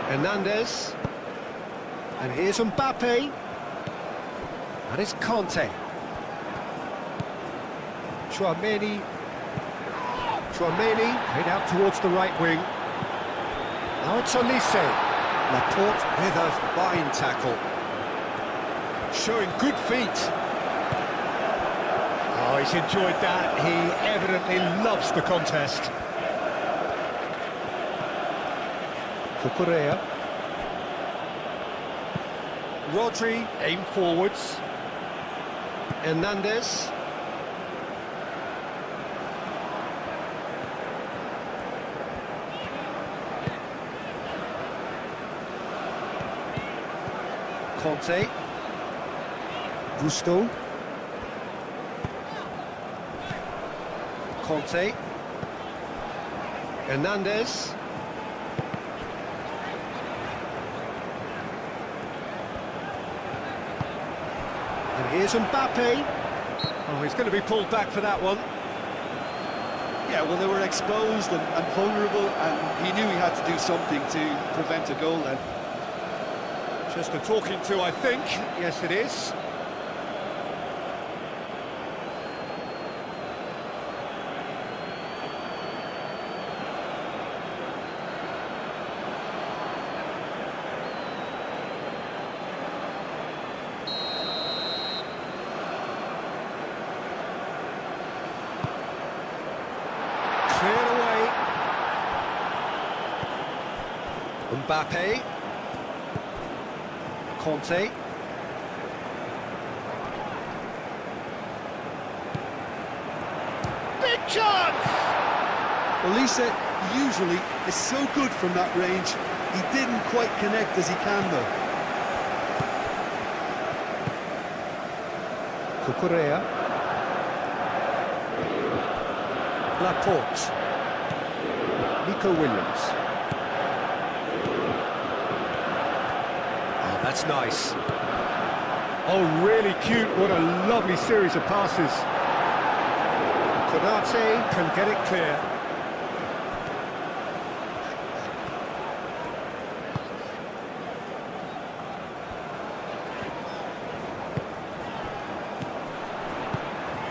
Hernandez, and here's Mbappe, and it's Conte. Chouameni, head out towards the right wing. Now it's Olise. Laporte with a fine tackle. Showing good feet. Oh, he's enjoyed that. He evidently loves the contest. Cucurella. Rodri, aim forwards. Hernandez. Conte. Gusto. Conte. Hernandez. And here's Mbappe. Oh, he's going to be pulled back for that one. Yeah, well, they were exposed and vulnerable, and he knew he had to do something to prevent a goal then. Just a talking to, I think. Yes, it is. Cleared away. Mbappe. Conte. Big chance! Olise usually is so good from that range. He didn't quite connect as he can though. Cucurella. Laporte. Nico Williams. Oh, that's nice. Oh, really cute. What a lovely series of passes. Konate can get it clear.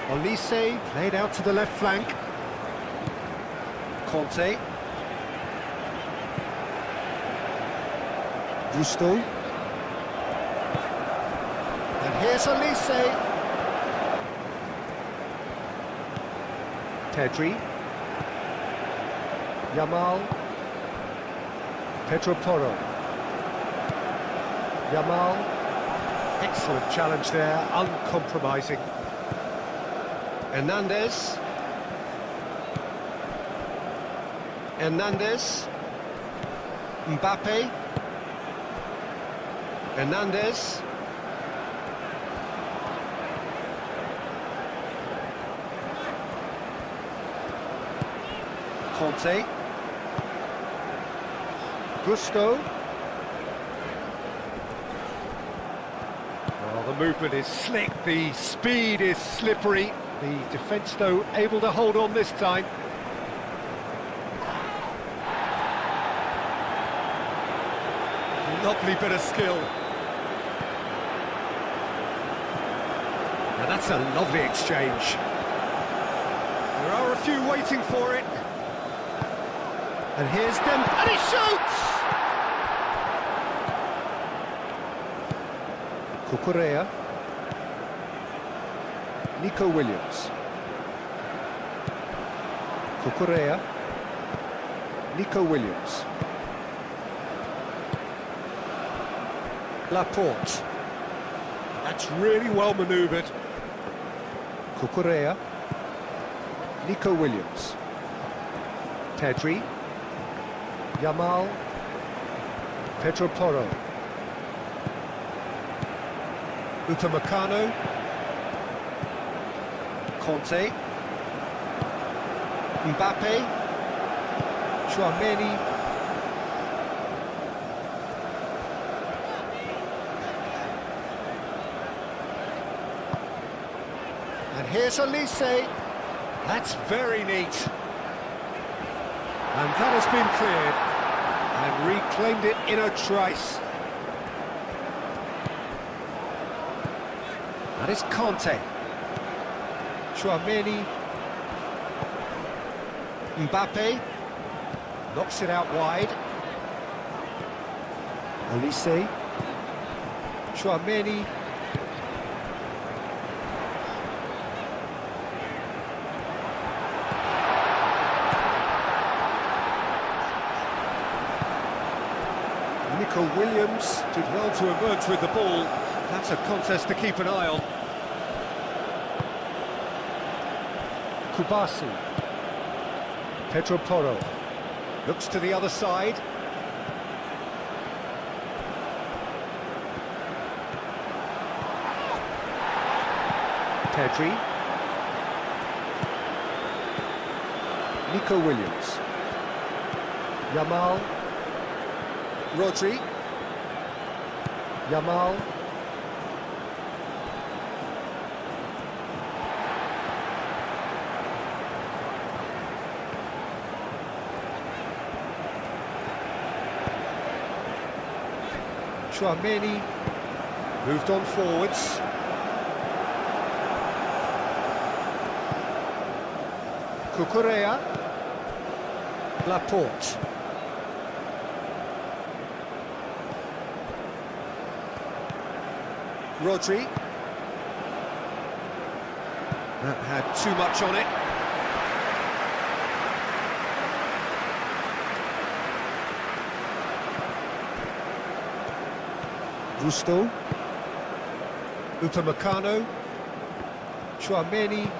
Olise played out to the left flank. Conte. Gusto. And here's Olise. Pedri. Yamal. Pedro Porro. Yamal. Excellent challenge there, uncompromising. Hernandez. Hernandez. Mbappe. Hernandez. Conte. Gusto. Well, the movement is slick, the speed is slippery. The defence, though, able to hold on this time. Lovely bit of skill. Now that's a lovely exchange. There are a few waiting for it. And here's them, and he shoots! Cucurella. Nico Williams. Cucurella. Nico Williams. Laporte. That's really well manoeuvred. Cucurella. Nico Williams. Pedri. Yamal. Pedro Porro. Upamecano. Conte. Mbappe. Chouameni. And here's Elise. That's very neat. And that has been cleared. And reclaimed it in a trice. That is Conte. Chouameni. Mbappe. Knocks it out wide. Elise. Chouameni. Nico Williams did well to emerge with the ball. That's a contest to keep an eye on. Kubasi. Pedro Porro. Looks to the other side. Pedri. Nico Williams. Yamal. Rodri. Yamal. Chouameni moved on forwards. Cucurella. Laporte. Rodri. That had too much on it. Gusto. Upamecano. Chouameni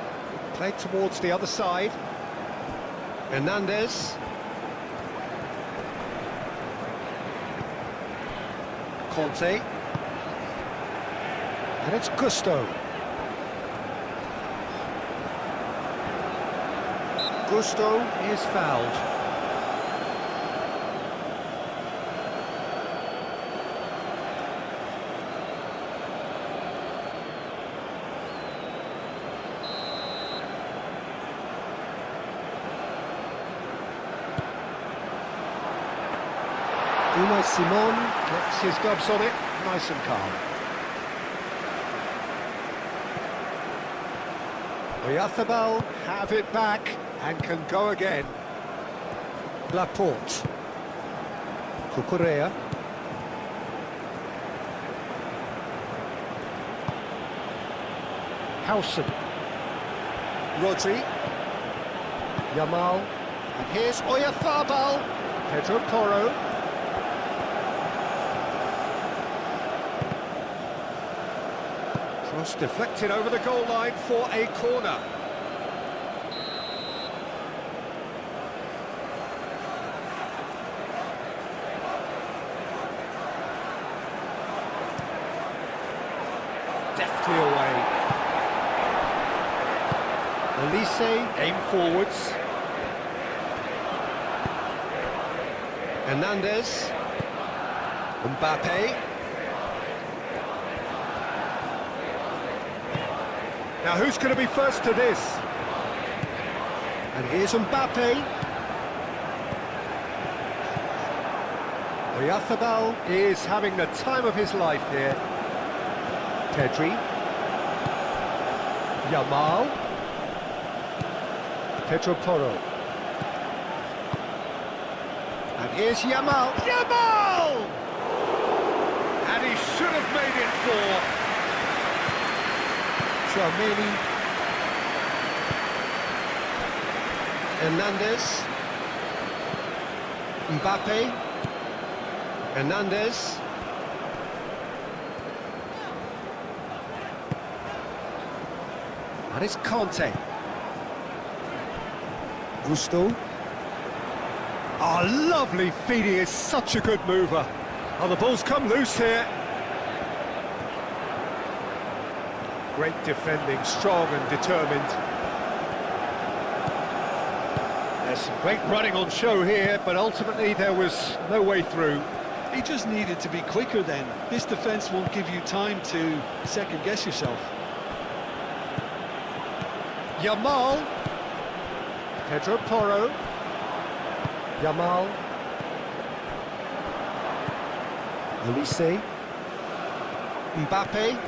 played towards the other side. Hernandez. Conte. And it's Gusto. Gusto is fouled. Unai Simon gets his gloves on it, nice and calm. Oyarzabal have it back and can go again. Laporte. Cucurella. Howson. Rodri. Yamal. And here's Oyarzabal. Pedro Porro. Cross deflected over the goal line for a corner. Deftly away. Elise aim forwards. Hernandez. Mbappe. Now who's going to be first to this? And here's Mbappe. Oyarzabal is having the time of his life here. Pedri. Yamal. Pedro Porro. And here's Yamal. Yamal! And he should have made it 4. Tchouaméni. Hernandez. Mbappe. Hernandez. And it's Conte. Gusto. Oh, lovely feed, he is such a good mover. Oh, the ball's come loose here. Great defending, strong and determined. There's some great running on show here, but ultimately there was no way through. He just needed to be quicker then. This defence won't give you time to second-guess yourself. Yamal. Pedro Porro. Yamal. Olise. Mbappe.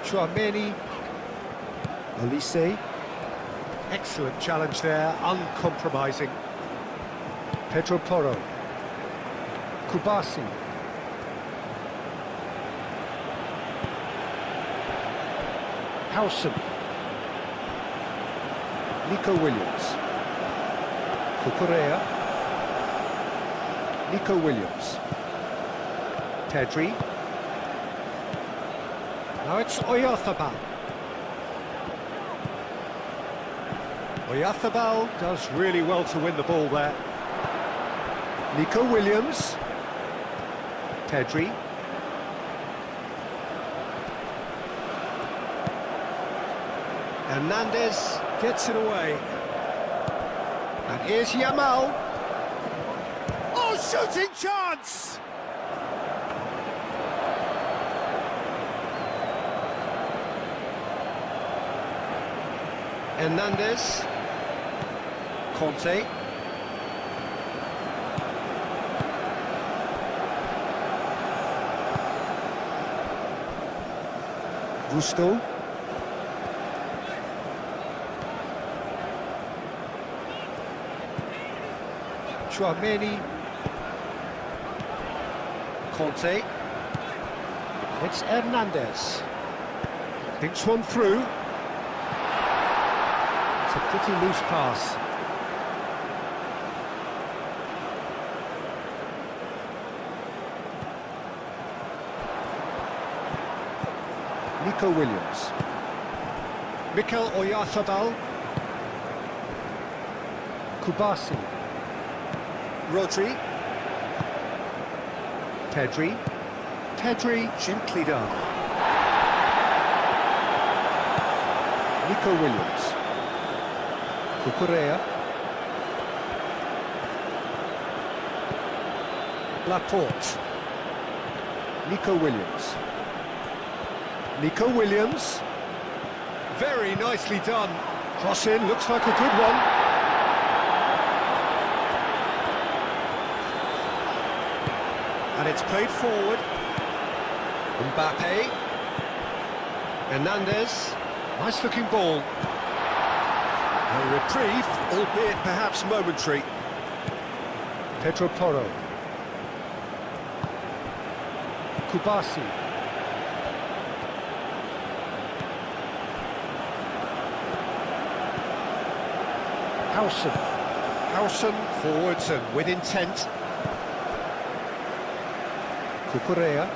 Tchouaméni. Olise. Excellent challenge there, uncompromising. Pedro Porro. Kubasi. Howson. Nico Williams. Cucurella. Nico Williams. Pedri. Now it's Oyarzabal. Oyarzabal does really well to win the ball there. Nico Williams. Pedri. Hernandez gets it away. And here's Yamal. Oh, shooting chance! Hernandez. Conte. Gusto. Tchouaméni. Conte. It's Hernandez. Thinks one through. It's a pretty loose pass. Nico Williams. Mikel Oyarzabal. Kubasi. Rodri. Pedri. Pedri gently done. Nico Williams. Cucurella. Laporte. Nico Williams. Nico Williams. Very nicely done. Cross in, looks like a good one. And it's played forward. Mbappe. Hernandez. Nice looking ball. A reprieve, albeit perhaps momentary. Pedro Porro. Kubasi. Howson. Howson forwards and with intent. Cucurella.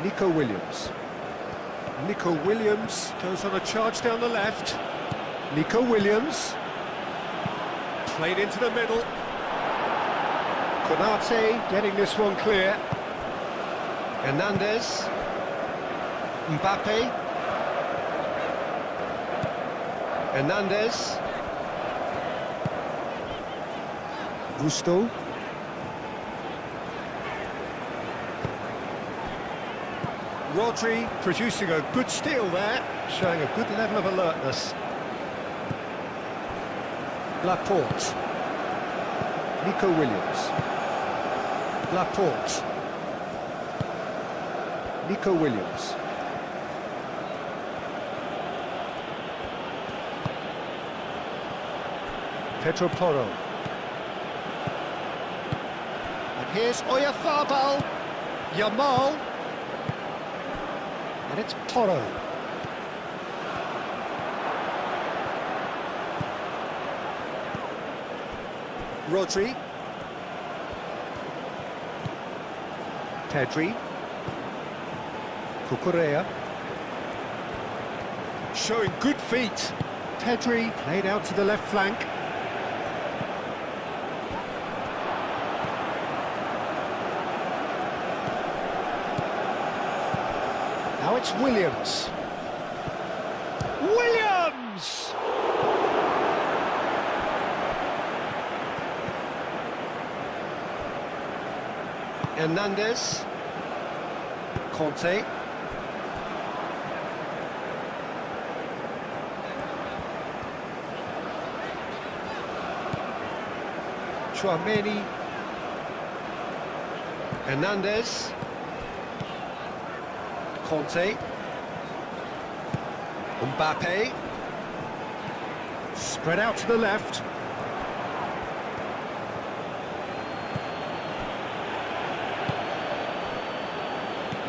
Nico Williams. Nico Williams Goes on a charge down the left. Nico Williams. Played into the middle. Konate getting this one clear. Hernandez. Mbappe. Hernandez. Gusto. Rodri producing a good steal there, showing a good level of alertness. Laporte. Nico Williams. Laporte. Nico Williams. Pedro Porro. And here's Oyarzabal. Yamal. And it's Porro. Rodri. Pedri. Cucurella. Showing good feet. Pedri played out to the left flank. Now it's Williams. Williams! Hernandez. Conte. Chouameni. Hernandez. Conte. Mbappe. Spread out to the left.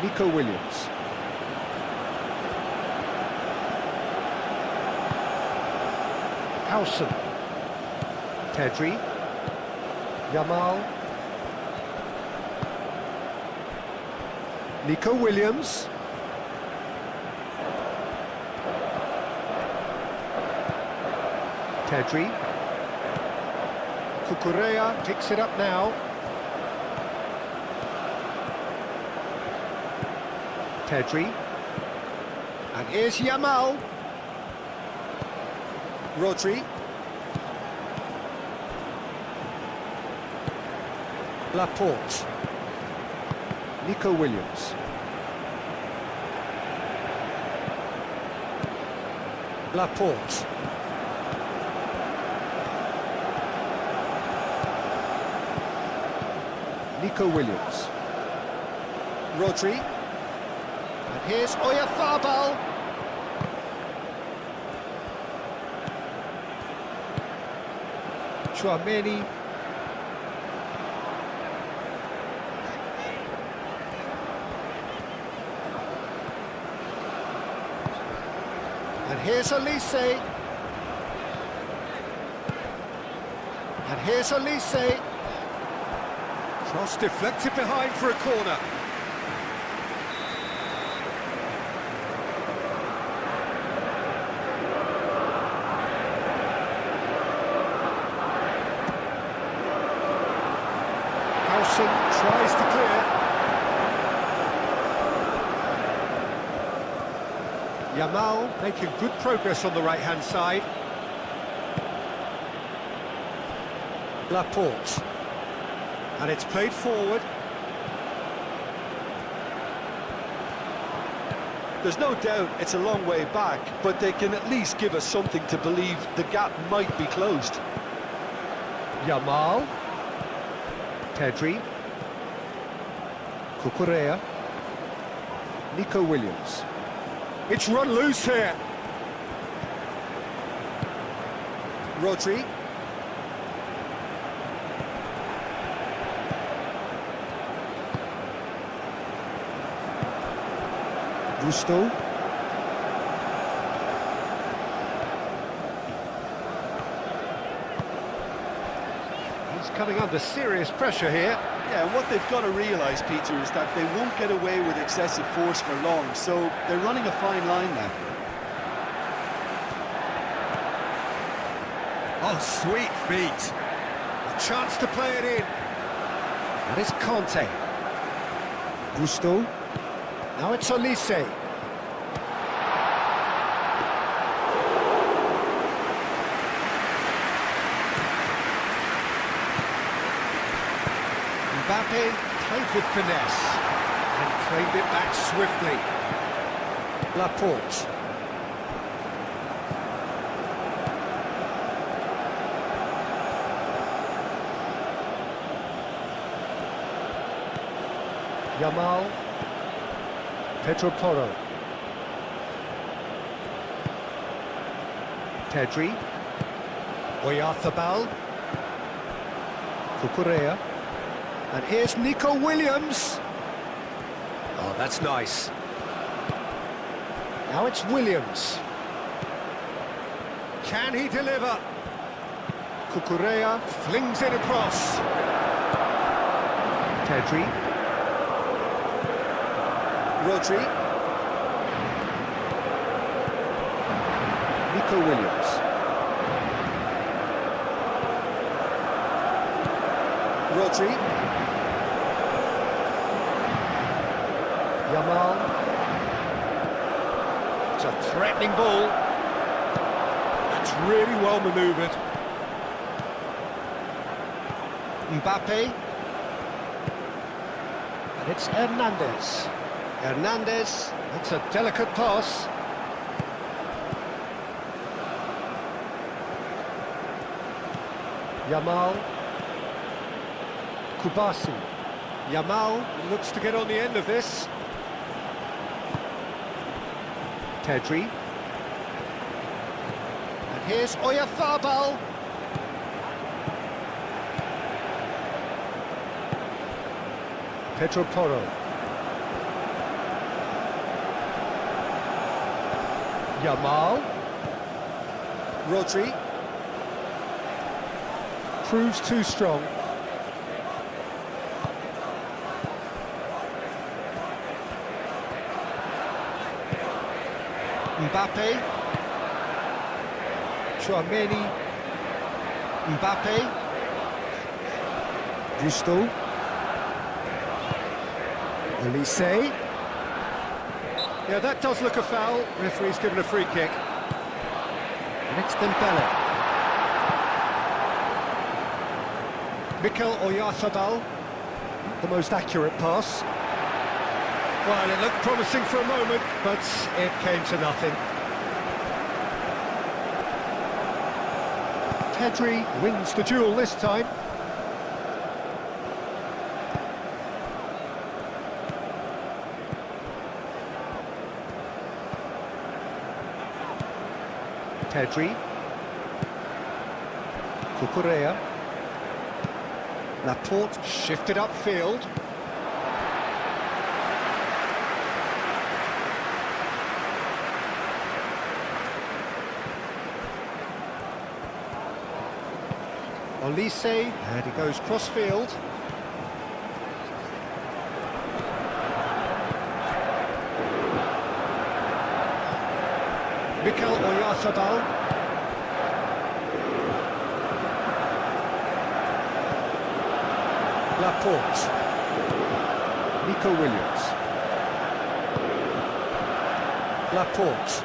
Nico Williams. Howson. Pedri. Yamal. Nico Williams. Pedri. Cucurella picks it up now. Pedri. And here's Yamal. Rodri. Laporte. Nico Williams. Laporte. Nico Williams. Rodri. And here's Oyarzabal. Chouameni. And here's Elise. And here's Elise. Cross deflected behind for a corner. Howson tries to clear. Yamal making good progress on the right-hand side. Laporte. And it's played forward. There's no doubt it's a long way back, but they can at least give us something to believe the gap might be closed. Yamal. Pedri. Cucurella. Nico Williams. It's run loose here. Rodri. Gusto. He's coming under serious pressure here. Yeah, and what they've got to realise, Peter, is that they won't get away with excessive force for long, so they're running a fine line now. Oh, sweet feet. A chance to play it in. And it's Conte. Gusto. Now it's Elise. Mbappe played with finesse and claimed it back swiftly. Laporte. Yamal. Pedro Porro. Pedri. Oyarzabal. Cucurella. And here's Nico Williams. Oh, that's nice. Now it's Williams. Can he deliver? Cucurella flings it across. Pedri. Rodri. Nico Williams. Rodri. Yamal. It's a threatening ball. That's really well manoeuvred. Mbappe. And it's Hernandez. Hernandez, that's a delicate pass. Yamal. Kubasi. Yamal looks to get on the end of this. Pedri. And here's Oyarzabal. Pedro Porro. Yamal. Rodri. Proves too strong. Mbappe. Chouameni. Mbappe. Gusto. Elise. Yeah, that does look a foul. Referee's given a free kick. And it's Dembele. Mikel Oyarzabal. The most accurate pass. Well, it looked promising for a moment, but it came to nothing. Pedri wins the duel this time. Pedri. Cucurella. Laporte shifted upfield. Elise, and he goes cross-field. Mikel Oyarzabal. Laporte. Nico Williams. Laporte.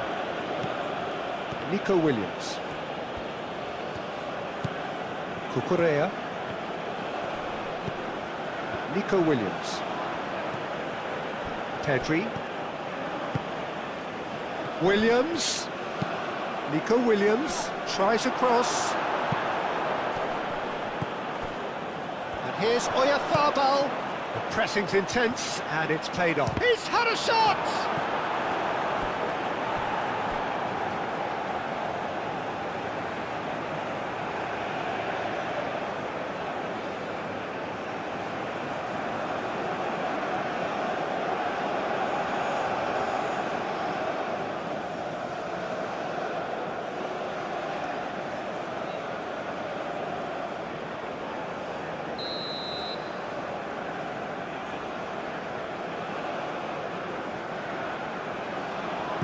Nico Williams. Cucurella. Nico Williams. Pedri. Williams. Nico Williams tries a cross. And here's Oyarzabal. The pressing's intense and it's paid off. He's had a shot!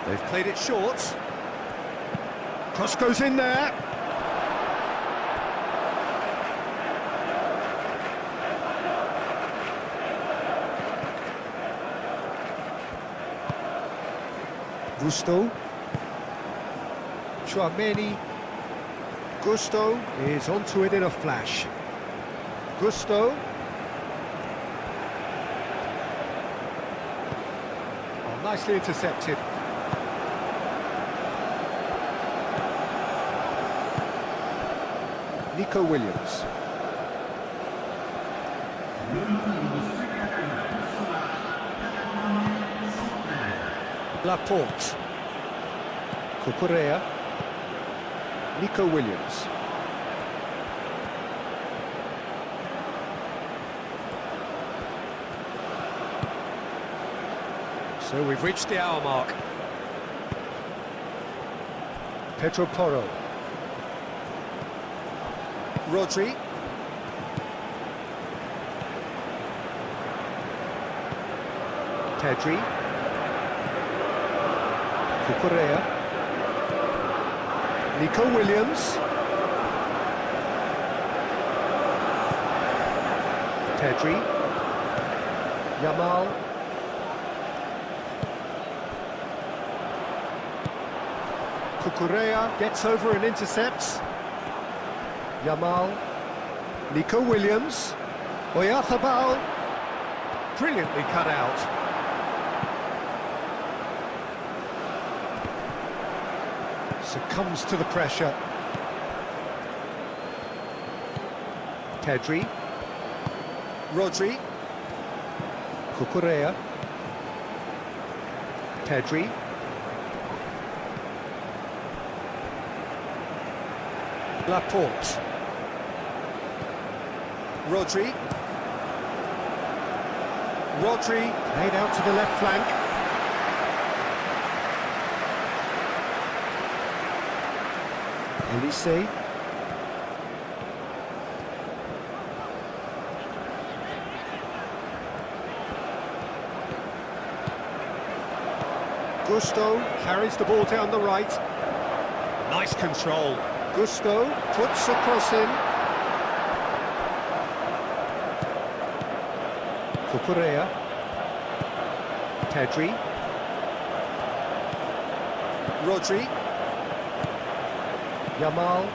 They've played it short. Cross goes in there. Gusto. Chouameni. Gusto is onto it in a flash. Gusto. Oh, nicely intercepted. Nico Williams. Laporte. Cucurella. Nico Williams. So we've reached the hour mark. Pedro Porro. Rodri. Pedri. Cucurella. Nico Williams. Pedri. Yamal. Cucurella gets over and intercepts. Yamal. Nico Williams. Oyarzabal. Brilliantly cut out. Succumbs to the pressure. Pedri. Rodri. Cucurella. Pedri. Laporte. Rodri. Rodri laid out to the left flank. Elise. Gusto carries the ball down the right. Nice control. Gusto puts a cross in. Cucurella. Pedri. Rodri. Yamal.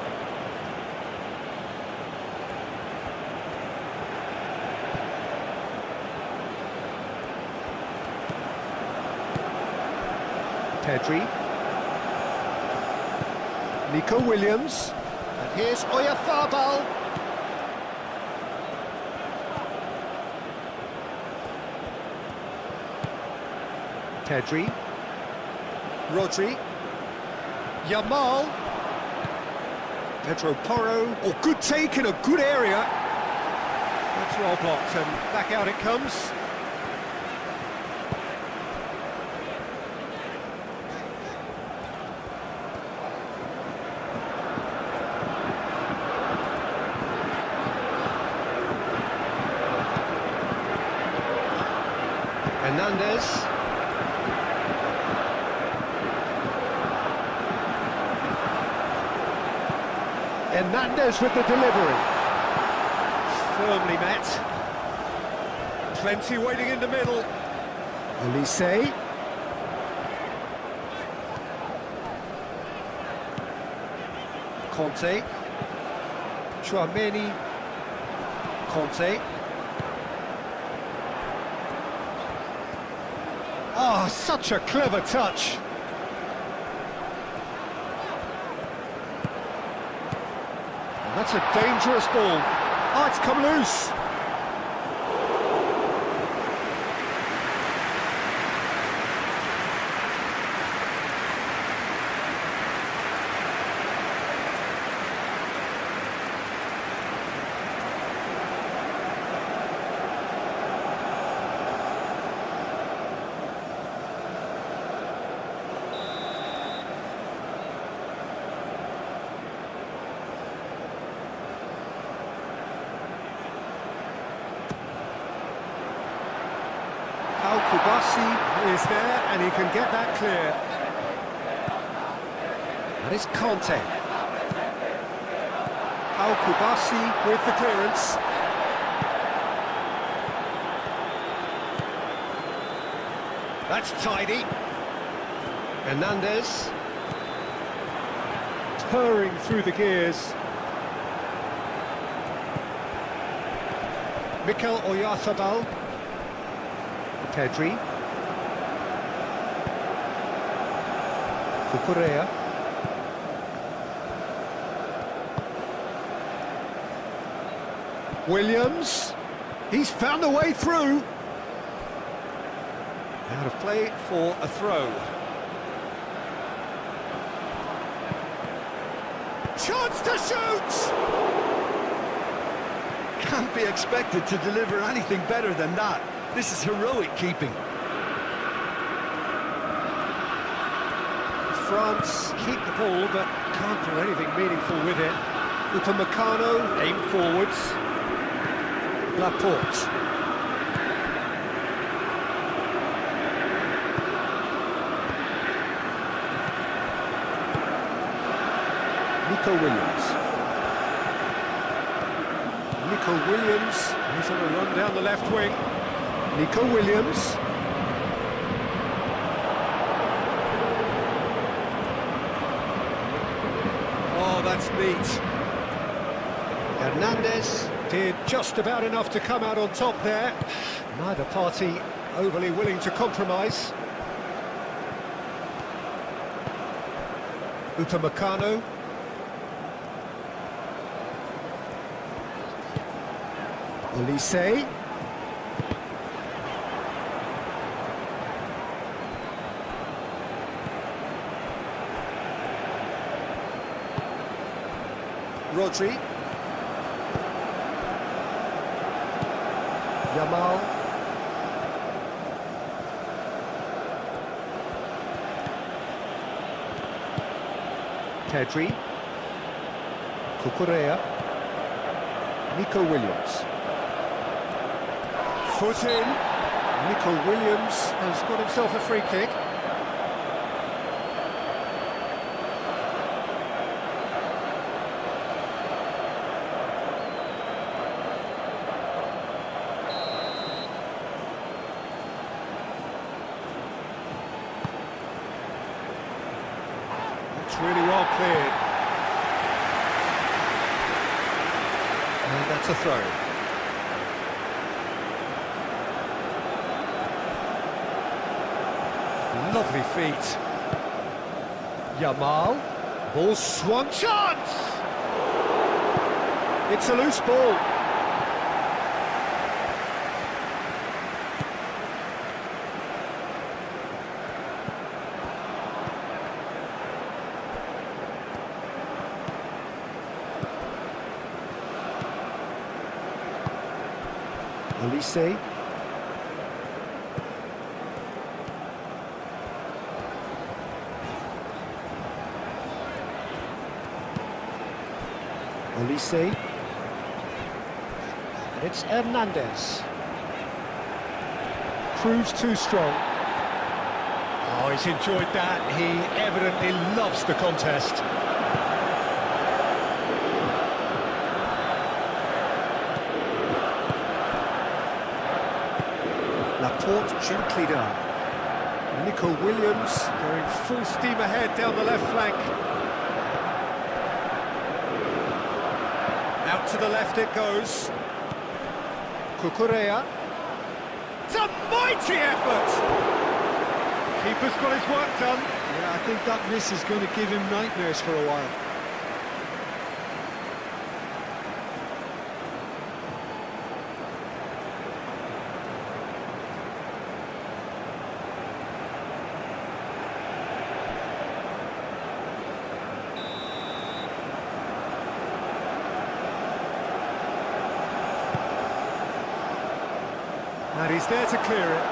Pedri. Nico Williams. And here's Oyarzabal. Pedri. Rodri. Yamal. Pedro Porro. Oh, good take in a good area. That's well blocked and back out it comes. Hernandez. Hernandez with the delivery. Firmly met. Plenty waiting in the middle. Elise. Conte. Chouameni. Conte. Oh, such a clever touch. And that's a dangerous ball. Oh, it's come loose. Kubasi is there and he can get that clear. That is Conte. Kubasi with the clearance. That's tidy. Hernandez. Purring through the gears. Mikel Oyarzabal. Pedri. Cucurella. Williams. He's found a way through. Out of play for a throw. Chance to shoot! Can't be expected to deliver anything better than that. This is heroic keeping. France keep the ball, but can't do anything meaningful with it. Upamecano, aim forwards. Laporte. Nico Williams. Nico Williams, he's on a run down the left wing. Nico Williams. Oh, that's neat. Hernandez did just about enough to come out on top there. Neither party overly willing to compromise. Upamecano. Olise. Rodri. Yamal. Pedri. Cucurella. Nico Williams. Foot in. Nico Williams has got himself a free kick. It's really well cleared. And that's a throw. Lovely feet. Yamal. Ball swung. Chance! It's a loose ball. Olise. Olise. And it's Hernandez. Proves too strong. Oh, he's enjoyed that. He evidently loves the contest. Laporte gently done. Nico Williams going full steam ahead down the left flank. Out to the left it goes. Cucurella. It's a mighty effort! Keeper's got his work done. Yeah, I think that miss is going to give him nightmares for a while. And he's there to clear it.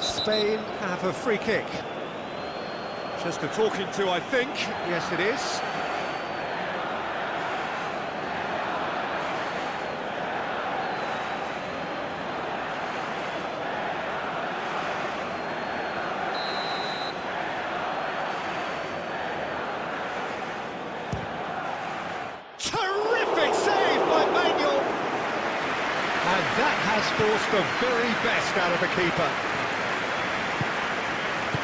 Spain have a free kick. Just a talking to, I think. Yes, it is. Terrific save by Manuel. And that has forced the very best out of the keeper.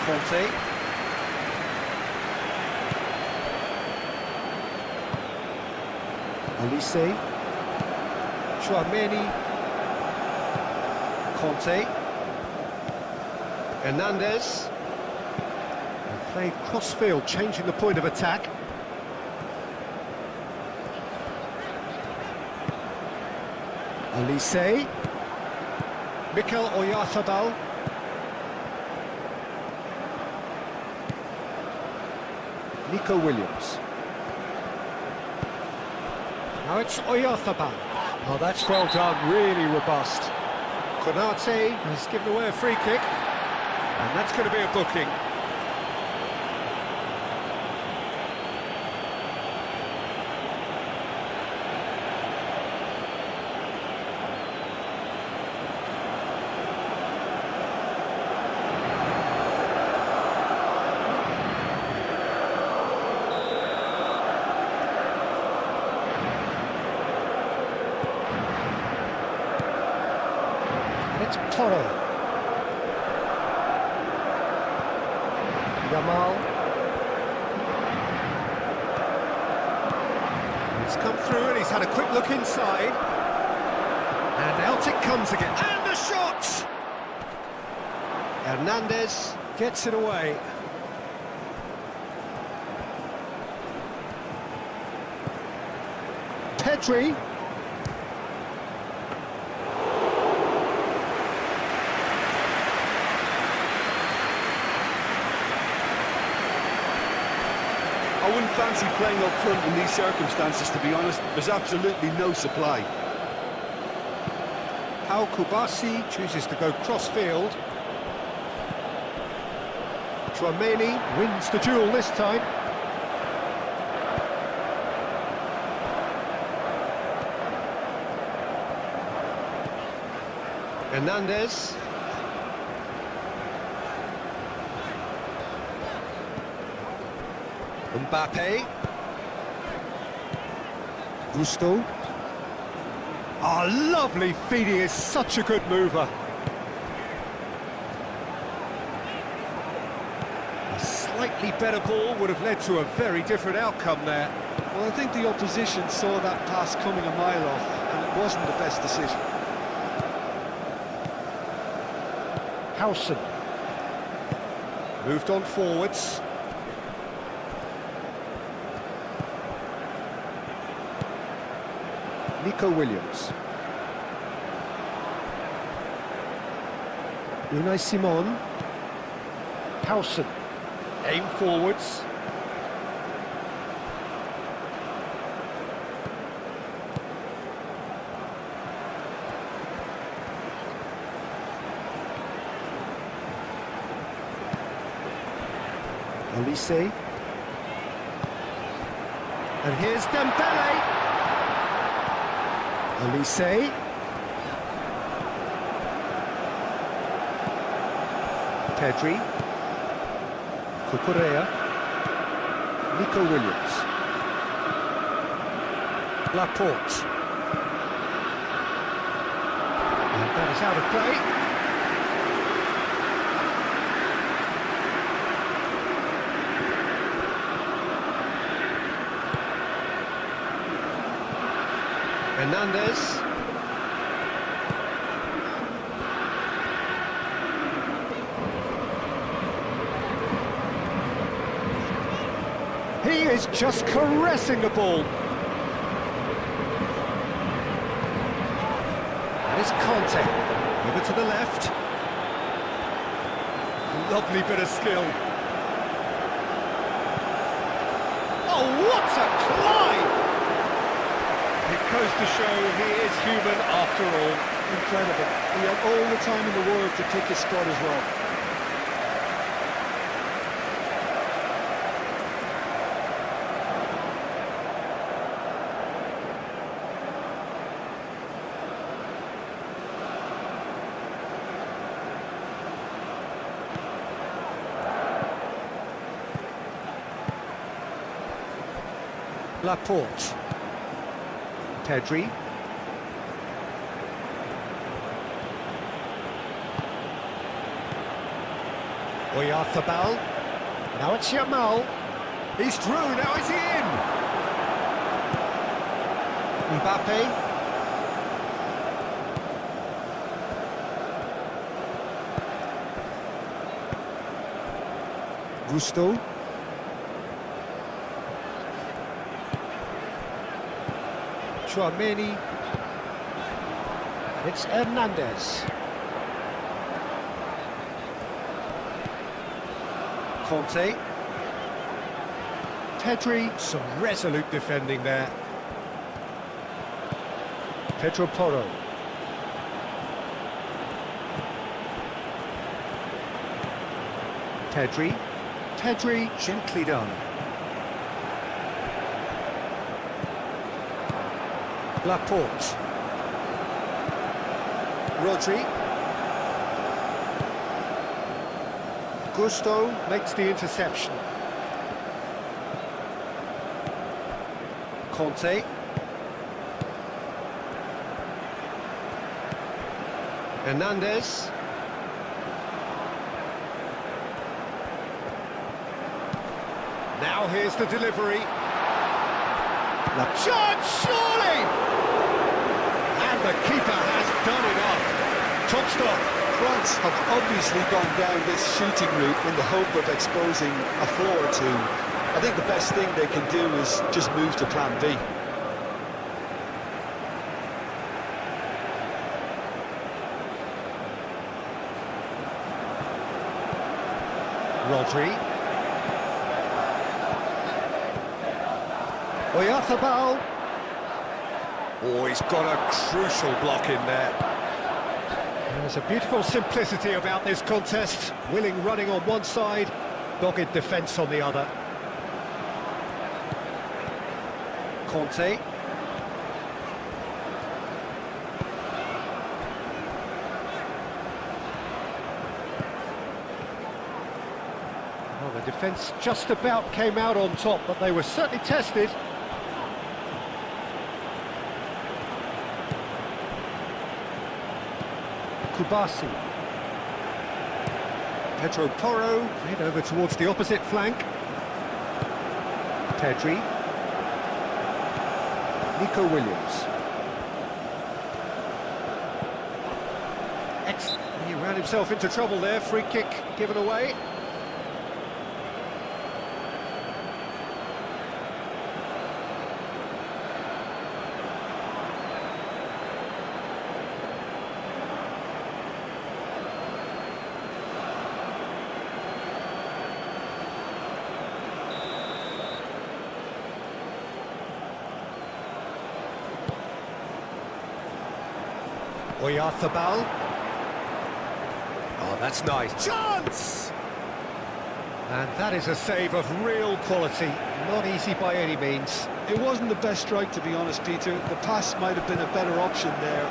Conte. Olise. Chouameni. Conte. Hernandez. And played cross-field, changing the point of attack. Olise. Mikel Oyarzabal. Nico Williams. Now it's Oyarzabal. Oh, that's well done, really robust. Konate has given away a free kick. And that's going to be a booking. It's Toro. Yamal. He's come through and he's had a quick look inside. And out it comes again. And a shot! Hernandez gets it away. Pedri. I wouldn't fancy playing up front in these circumstances, to be honest. There's absolutely no supply. Al Kubasi chooses to go cross-field. Chouameni wins the duel this time. Hernandez. Mbappe. Gusto. Oh, lovely feed, he is such a good mover. A slightly better ball would have led to a very different outcome there. Well, I think the opposition saw that pass coming a mile off, and it wasn't the best decision. Howson. Moved on forwards. Nico Williams. Unai Simon. Howson. Aim forwards. Olise. And here's Dembele. Olise. Pedri. Cucurella. Nico Williams. Laporte. And that is out of play. Hernandez. He is just caressing the ball. That is Conte. Over to the left. Lovely bit of skill. Oh, what a climb! It goes to show he is human after all. Incredible. He had all the time in the world to pick his spot as well. Laporte. Pedri. Oyarzabal. Now it's Yamal. He's through, now is he in? Mbappe. Gusto. Chouameni. It's Hernandez. Conte. Pedri, some resolute defending there. Pedro Porro. Pedri. Pedri, gently done. Laporte. Rodri. Gusto makes the interception. Conte. Hernandez. Now here's the delivery. Chance, surely! And the keeper has done it off. Top stop. France have obviously gone down this shooting route in the hope of exposing a flaw or two. I think the best thing they can do is just move to plan B. Rodri. Oyarzabal. Oh, he's got a crucial block in there. There's a beautiful simplicity about this contest. Willing running on one side, dogged defence on the other. Conte. Well, the defence just about came out on top, but they were certainly tested. Kubasi. Pedro Porro, played over towards the opposite flank. Pedri. Nico Williams. He ran himself into trouble there, free kick given away. Oyarzabal. Oh, that's nice. Chance! And that is a save of real quality. Not easy by any means. It wasn't the best strike, to be honest, Peter. The pass might have been a better option there.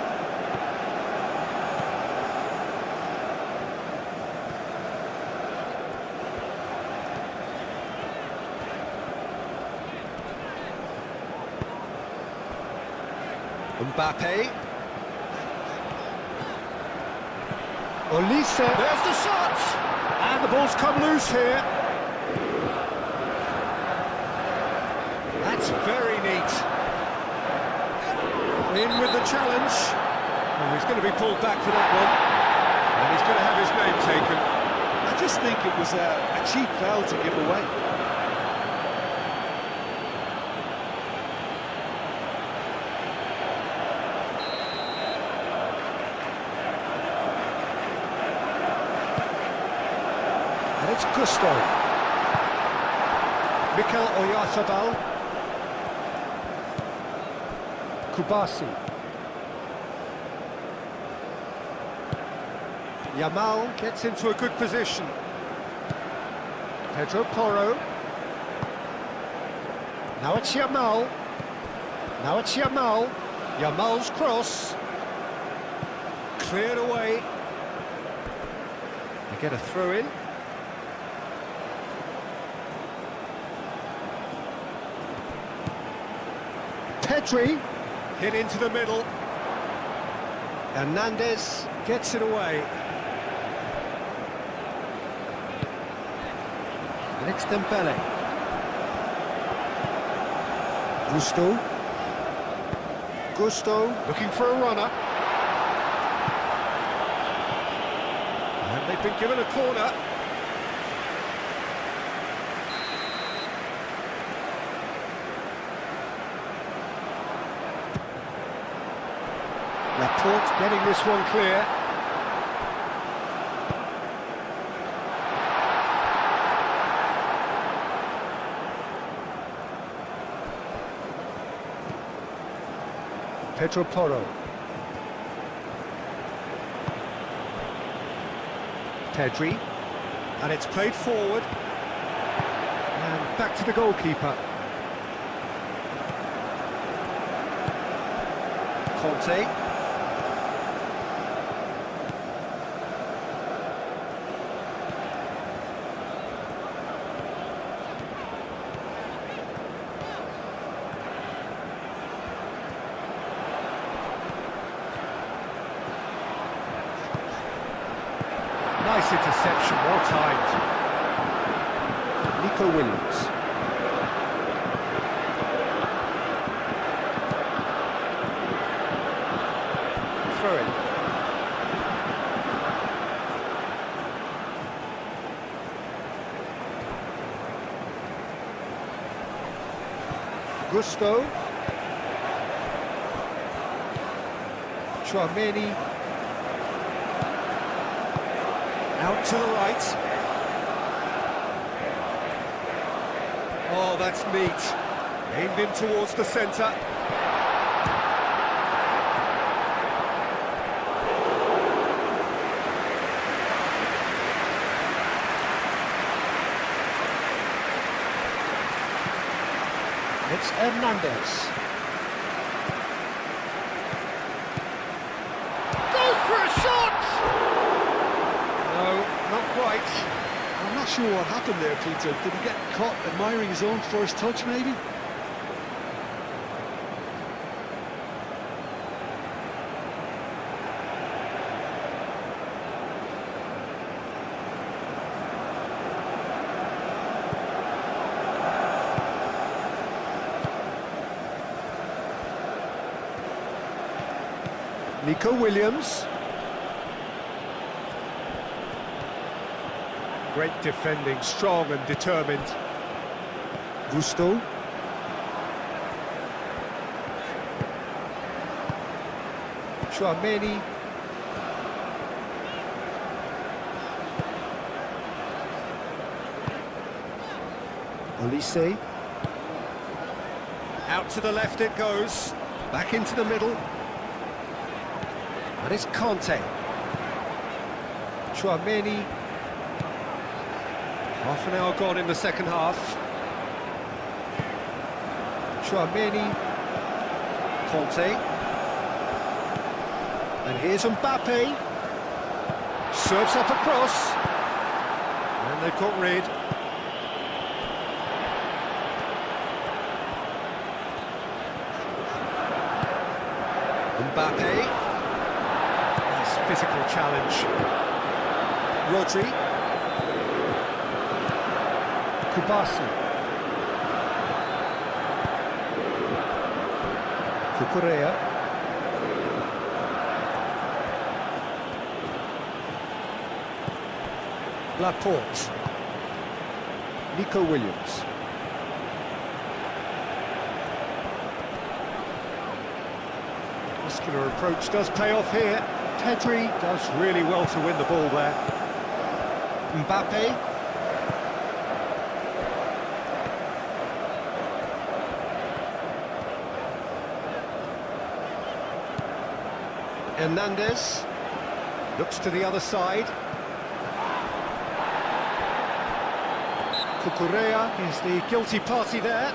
Mbappe. Olise. There's the shot! And the ball's come loose here. That's very neat. In with the challenge. Oh, he's going to be pulled back for that one. And he's going to have his name taken. I just think it was a cheap foul to give away. And it's Gusto. Mikel Oyarzabal. Kubasi. Yamal gets into a good position. Pedro Porro. Now it's Yamal. Now it's Yamal. Yamal's cross. Cleared away. They get a throw in. Pedri hit into the middle. Hernandez gets it away. And it's Dembele. Gusto. Gusto looking for a runner. And they've been given a corner. Laporte getting this one clear. Pedro Porro. Pedri. And it's played forward. And back to the goalkeeper. Conte. Nice interception, well timed. Nico Williams. Throw in. Gusto. Chouameni. Out to the right. Oh, that's neat. Aimed in towards the centre. It's Hernandez. Goes for a shot! No, not quite. I'm not sure what happened there, Peter. Did he get caught admiring his own first touch, maybe? Nico Williams. Great defending, strong and determined. Gusto. Chouameni. Olise. Out to the left it goes. Back into the middle. And it's Conte. Chouameni. Half an hour gone in the second half. Chouameni. Conte. And here's Mbappe. Serves up across. And they've got rid. Mbappe. Nice physical challenge. Rodri. Kubasi. Kukurea. Laporte. Nico Williams. Muscular approach does pay off here. Pedri does really well to win the ball there. Mbappe. Hernandez looks to the other side. Kukurea is the guilty party there.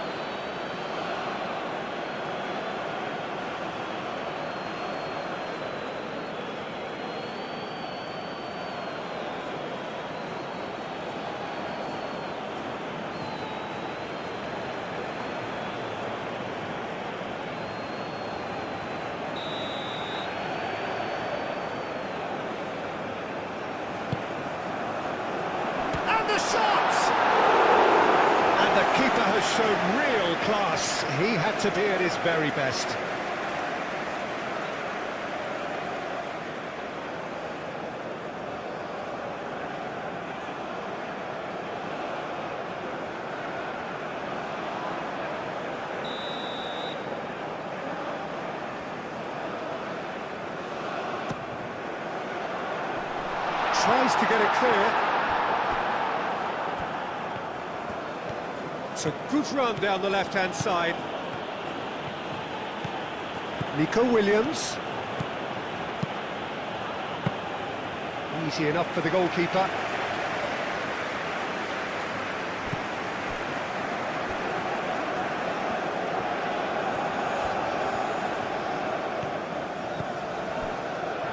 The shot! And the keeper has shown real class. He had to be at his very best. Tries to get it clear. It's a good run down the left-hand side. Nico Williams. Easy enough for the goalkeeper.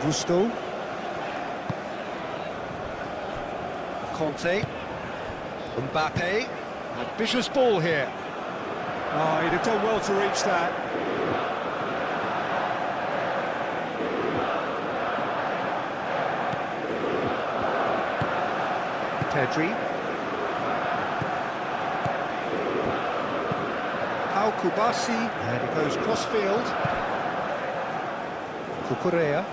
Gusto. Conte. Mbappe. Ambitious ball here. Oh, he'd have done well to reach that. Pedri. Pau Kubasi, and it goes cross-field. Cucurella.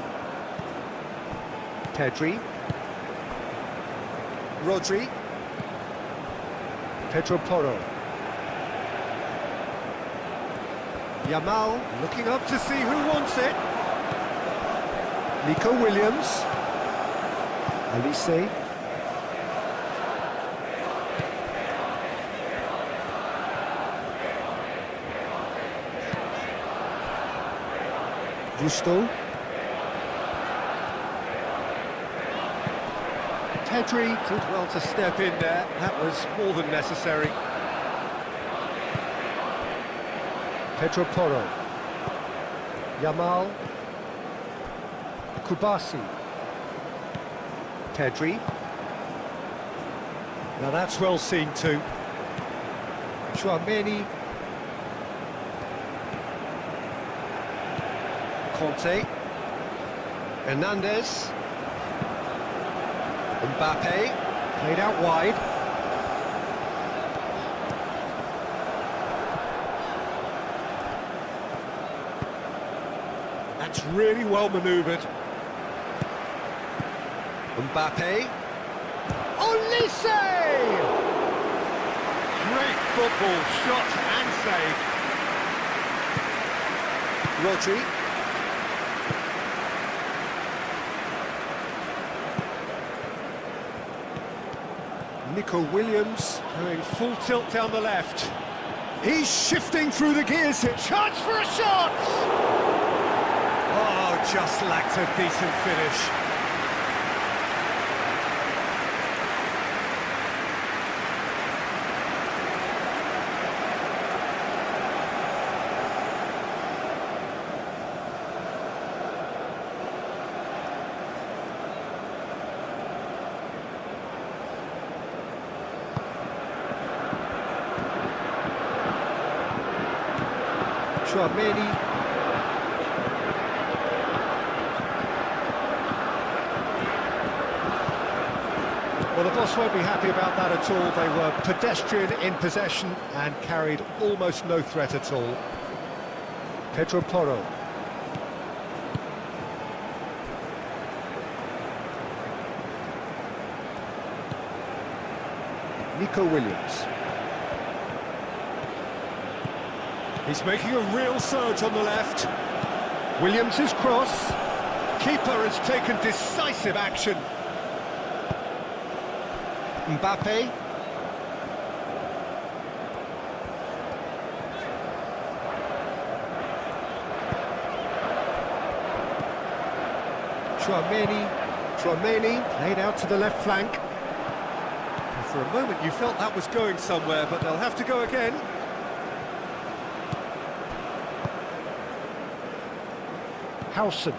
Pedri. Rodri. Pedro Porro. Yamal looking up to see who wants it. Nico Williams. Alice. Gusto. Pedri did well to step in there. That was more than necessary. Pedro Porro. Yamal. Kubasi. Pedri. Now that's well seen too. Chouameni. Conte. Hernandez. Mbappe. Played out wide. That's really well manoeuvred. Mbappe. Olise! Great football, shot and save. Rodri. Nico Williams going full tilt down the left. He's shifting through the gears here. Chance for a shot! Oh, just lacked a decent finish. Chouameni. Well, the boss won't be happy about that at all. They were pedestrian in possession and carried almost no threat at all. Pedro Porro. Nico Williams. He's making a real surge on the left. Williams' cross. Keeper has taken decisive action. Mbappe. Chouameni played out to the left flank. For a moment you felt that was going somewhere, but they'll have to go again. Howson.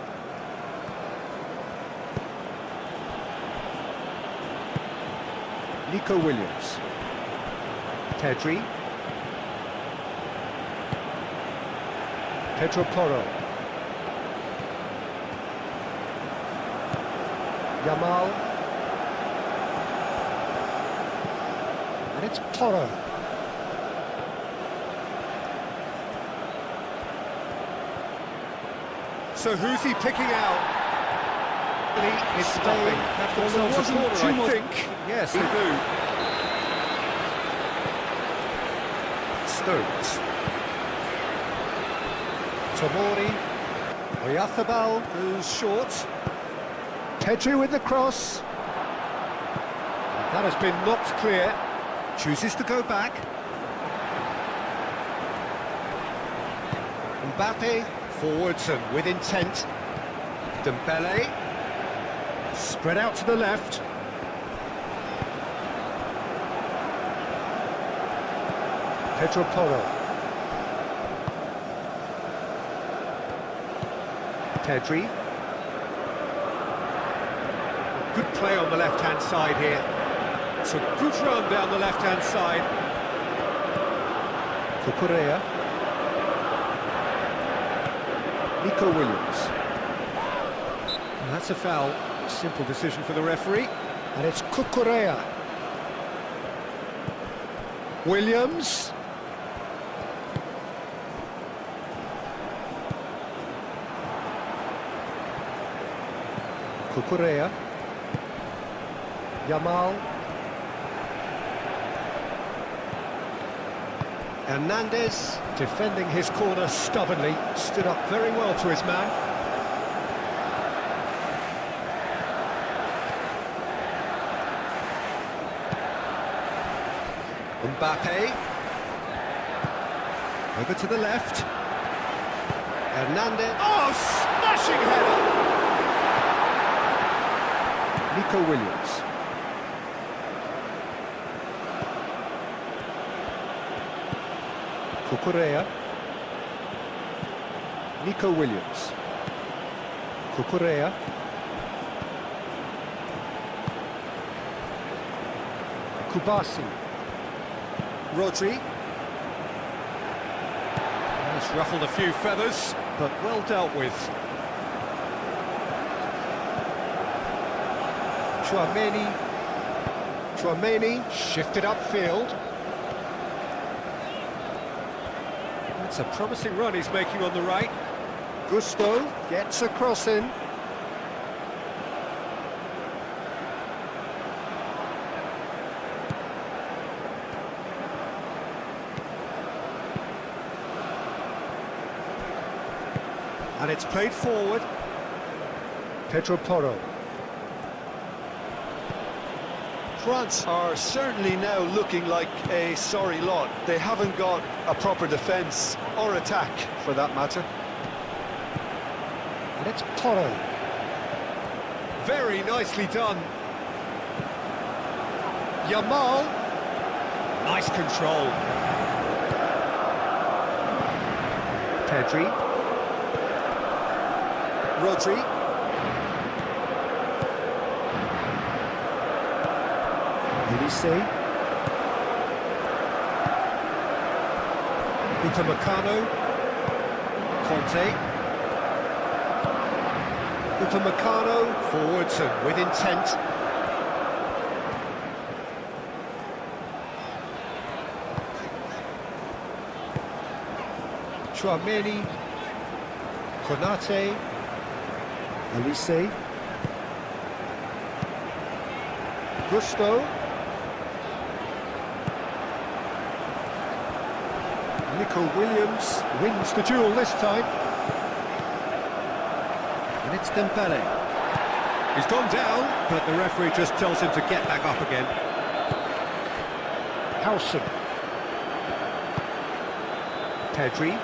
Nico Williams. Pedri. Pedro Porro. Yamal. And it's Porro. So who's he picking out? It's stopping. Have themselves a corner, I think. Yes, they do. Stones. Tomori. Oyarzabal goes short. Pedri with the cross. That has been knocked clear. Chooses to go back. Mbappe. Forwards and with intent. Dembele. Spread out to the left. Pedro Porro. Pedri. Good play on the left-hand side here. It's a good run down the left-hand side. Cucurella. Nico Williams. And that's a foul. Simple decision for the referee. And it's Cucurella. Williams. Cucurella. Yamal. Hernandez, defending his corner stubbornly, stood up very well to his man. Mbappe. Over to the left. Hernandez. Oh, smashing header! Nico Williams. Cucurella. Nico Williams. Cucurella. Kubasi. Rodri. He's ruffled a few feathers, but well dealt with. Chouameni shifted upfield. That's a promising run he's making on the right. Gusto gets a cross in. And it's played forward. Pedro Porro. France are certainly now looking like a sorry lot. They haven't got a proper defence or attack, for that matter. And it's Porro. Very nicely done. Yamal. Nice control. Pedri. Rodri. Ulisse. Upamecano. Conte. Upamecano forwards and with intent. Chouameni. Konate. Ulisse. Gusto. Nico Williams wins the duel this time. And it's Dembele. He's gone down, but the referee just tells him to get back up again. Howson. Pedri.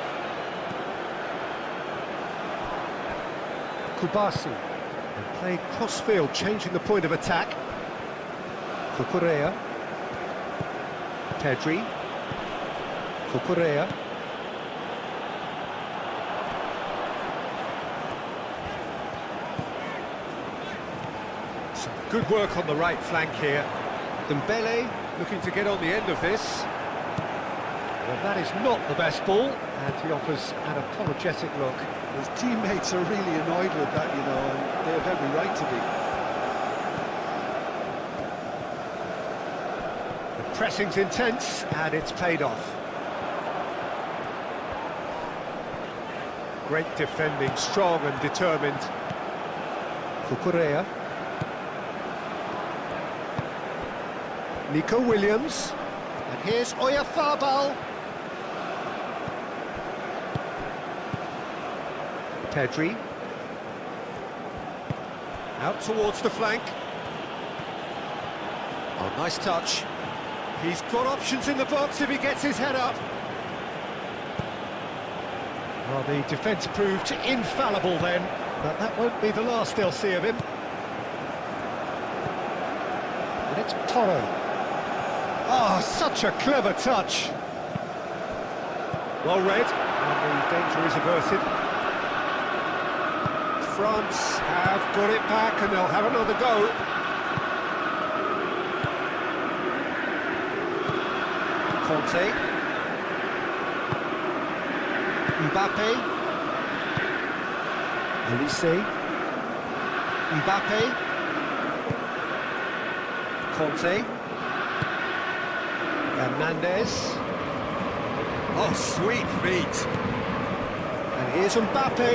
Kubasi. And played cross-field, changing the point of attack. Cucurella. Pedri. Cucurella. Some good work on the right flank here. Dembele looking to get on the end of this. Well, that is not the best ball, and he offers an apologetic look. His teammates are really annoyed with that, you know, and they have every right to be. The pressing's intense, and it's paid off. Great defending, strong and determined. Cucurella. Nico Williams. And here's Oyarzabal. Pedri. Out towards the flank. Oh, nice touch. He's got options in the box if he gets his head up. Well, the defence proved infallible then, but that won't be the last they'll see of him. And it's Porro. Oh, such a clever touch. Well read, and the danger is averted. France have got it back and they'll have another go. Conte. Mbappe. Elise. Mbappe. Conte. Hernandez. Oh, sweet feet. And here's Mbappe.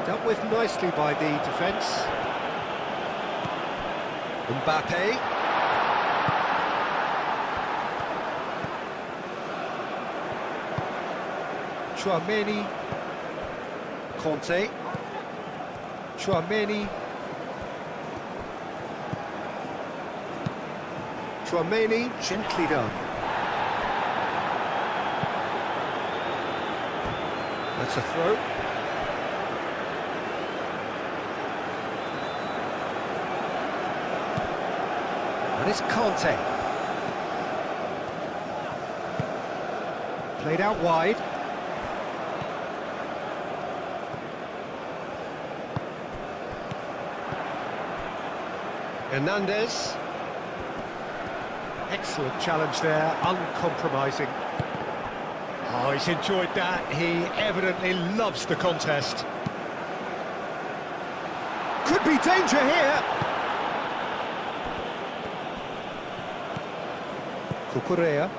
Dealt with nicely by the defence. Mbappe. Tchouaméni. Conte. Tchouaméni. Tchouaméni, gently done. That's a throw. And it's Conte. Played out wide. Hernandez. Excellent challenge there, uncompromising. Oh, he's enjoyed that. He evidently loves the contest. Could be danger here. Cucurella.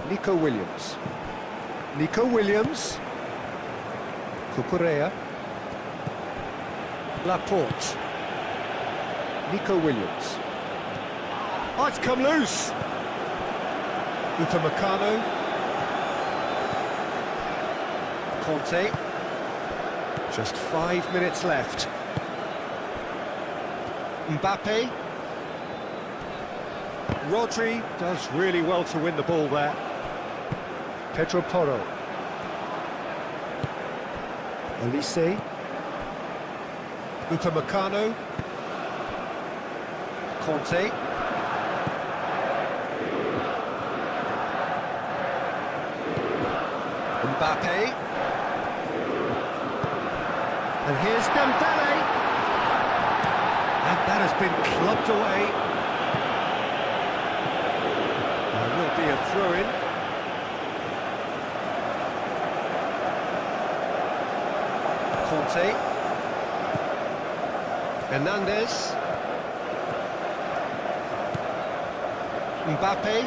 Nico Williams. Nico Williams. Cucurella. Laporte. Nico Williams. Oh, it's come loose. Upamecano. Conte. Just 5 minutes left. Mbappe. Rodri does really well to win the ball there. Pedro Porro. Elise. Upamecano. Conte. Mbappe. And here's Dembele. And that has been clubbed away. There will be a throw-in. Conte. Hernandez. Mbappe.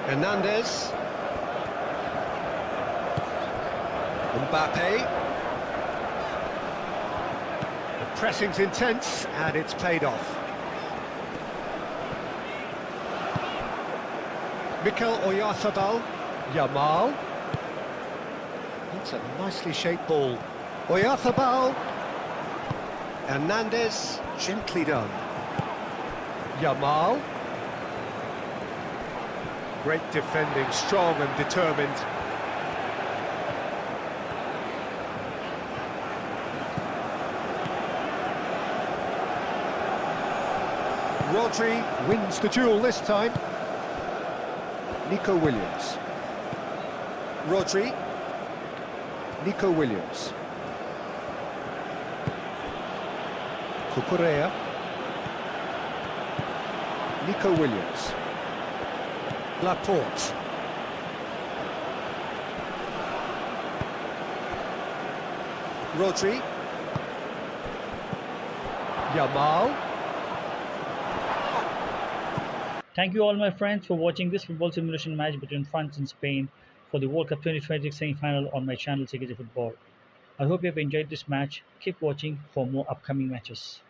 Hernandez. Mbappe. The pressing's intense and it's paid off. Mikel Oyarzabal. Yamal. That's a nicely shaped ball. Oyarzabal. Hernandez. Gently done. Yamal. Great defending, strong and determined. Rodri wins the duel this time. Nico Williams. Rodri. Nico Williams. Cucurella. Nico Williams. Laporte. Rodri. Yamal. Thank you all my friends for watching this football simulation match between France and Spain for the World Cup 2026 semi-final on my channel CKJFOOTBALL. I hope you have enjoyed this match. Keep watching for more upcoming matches.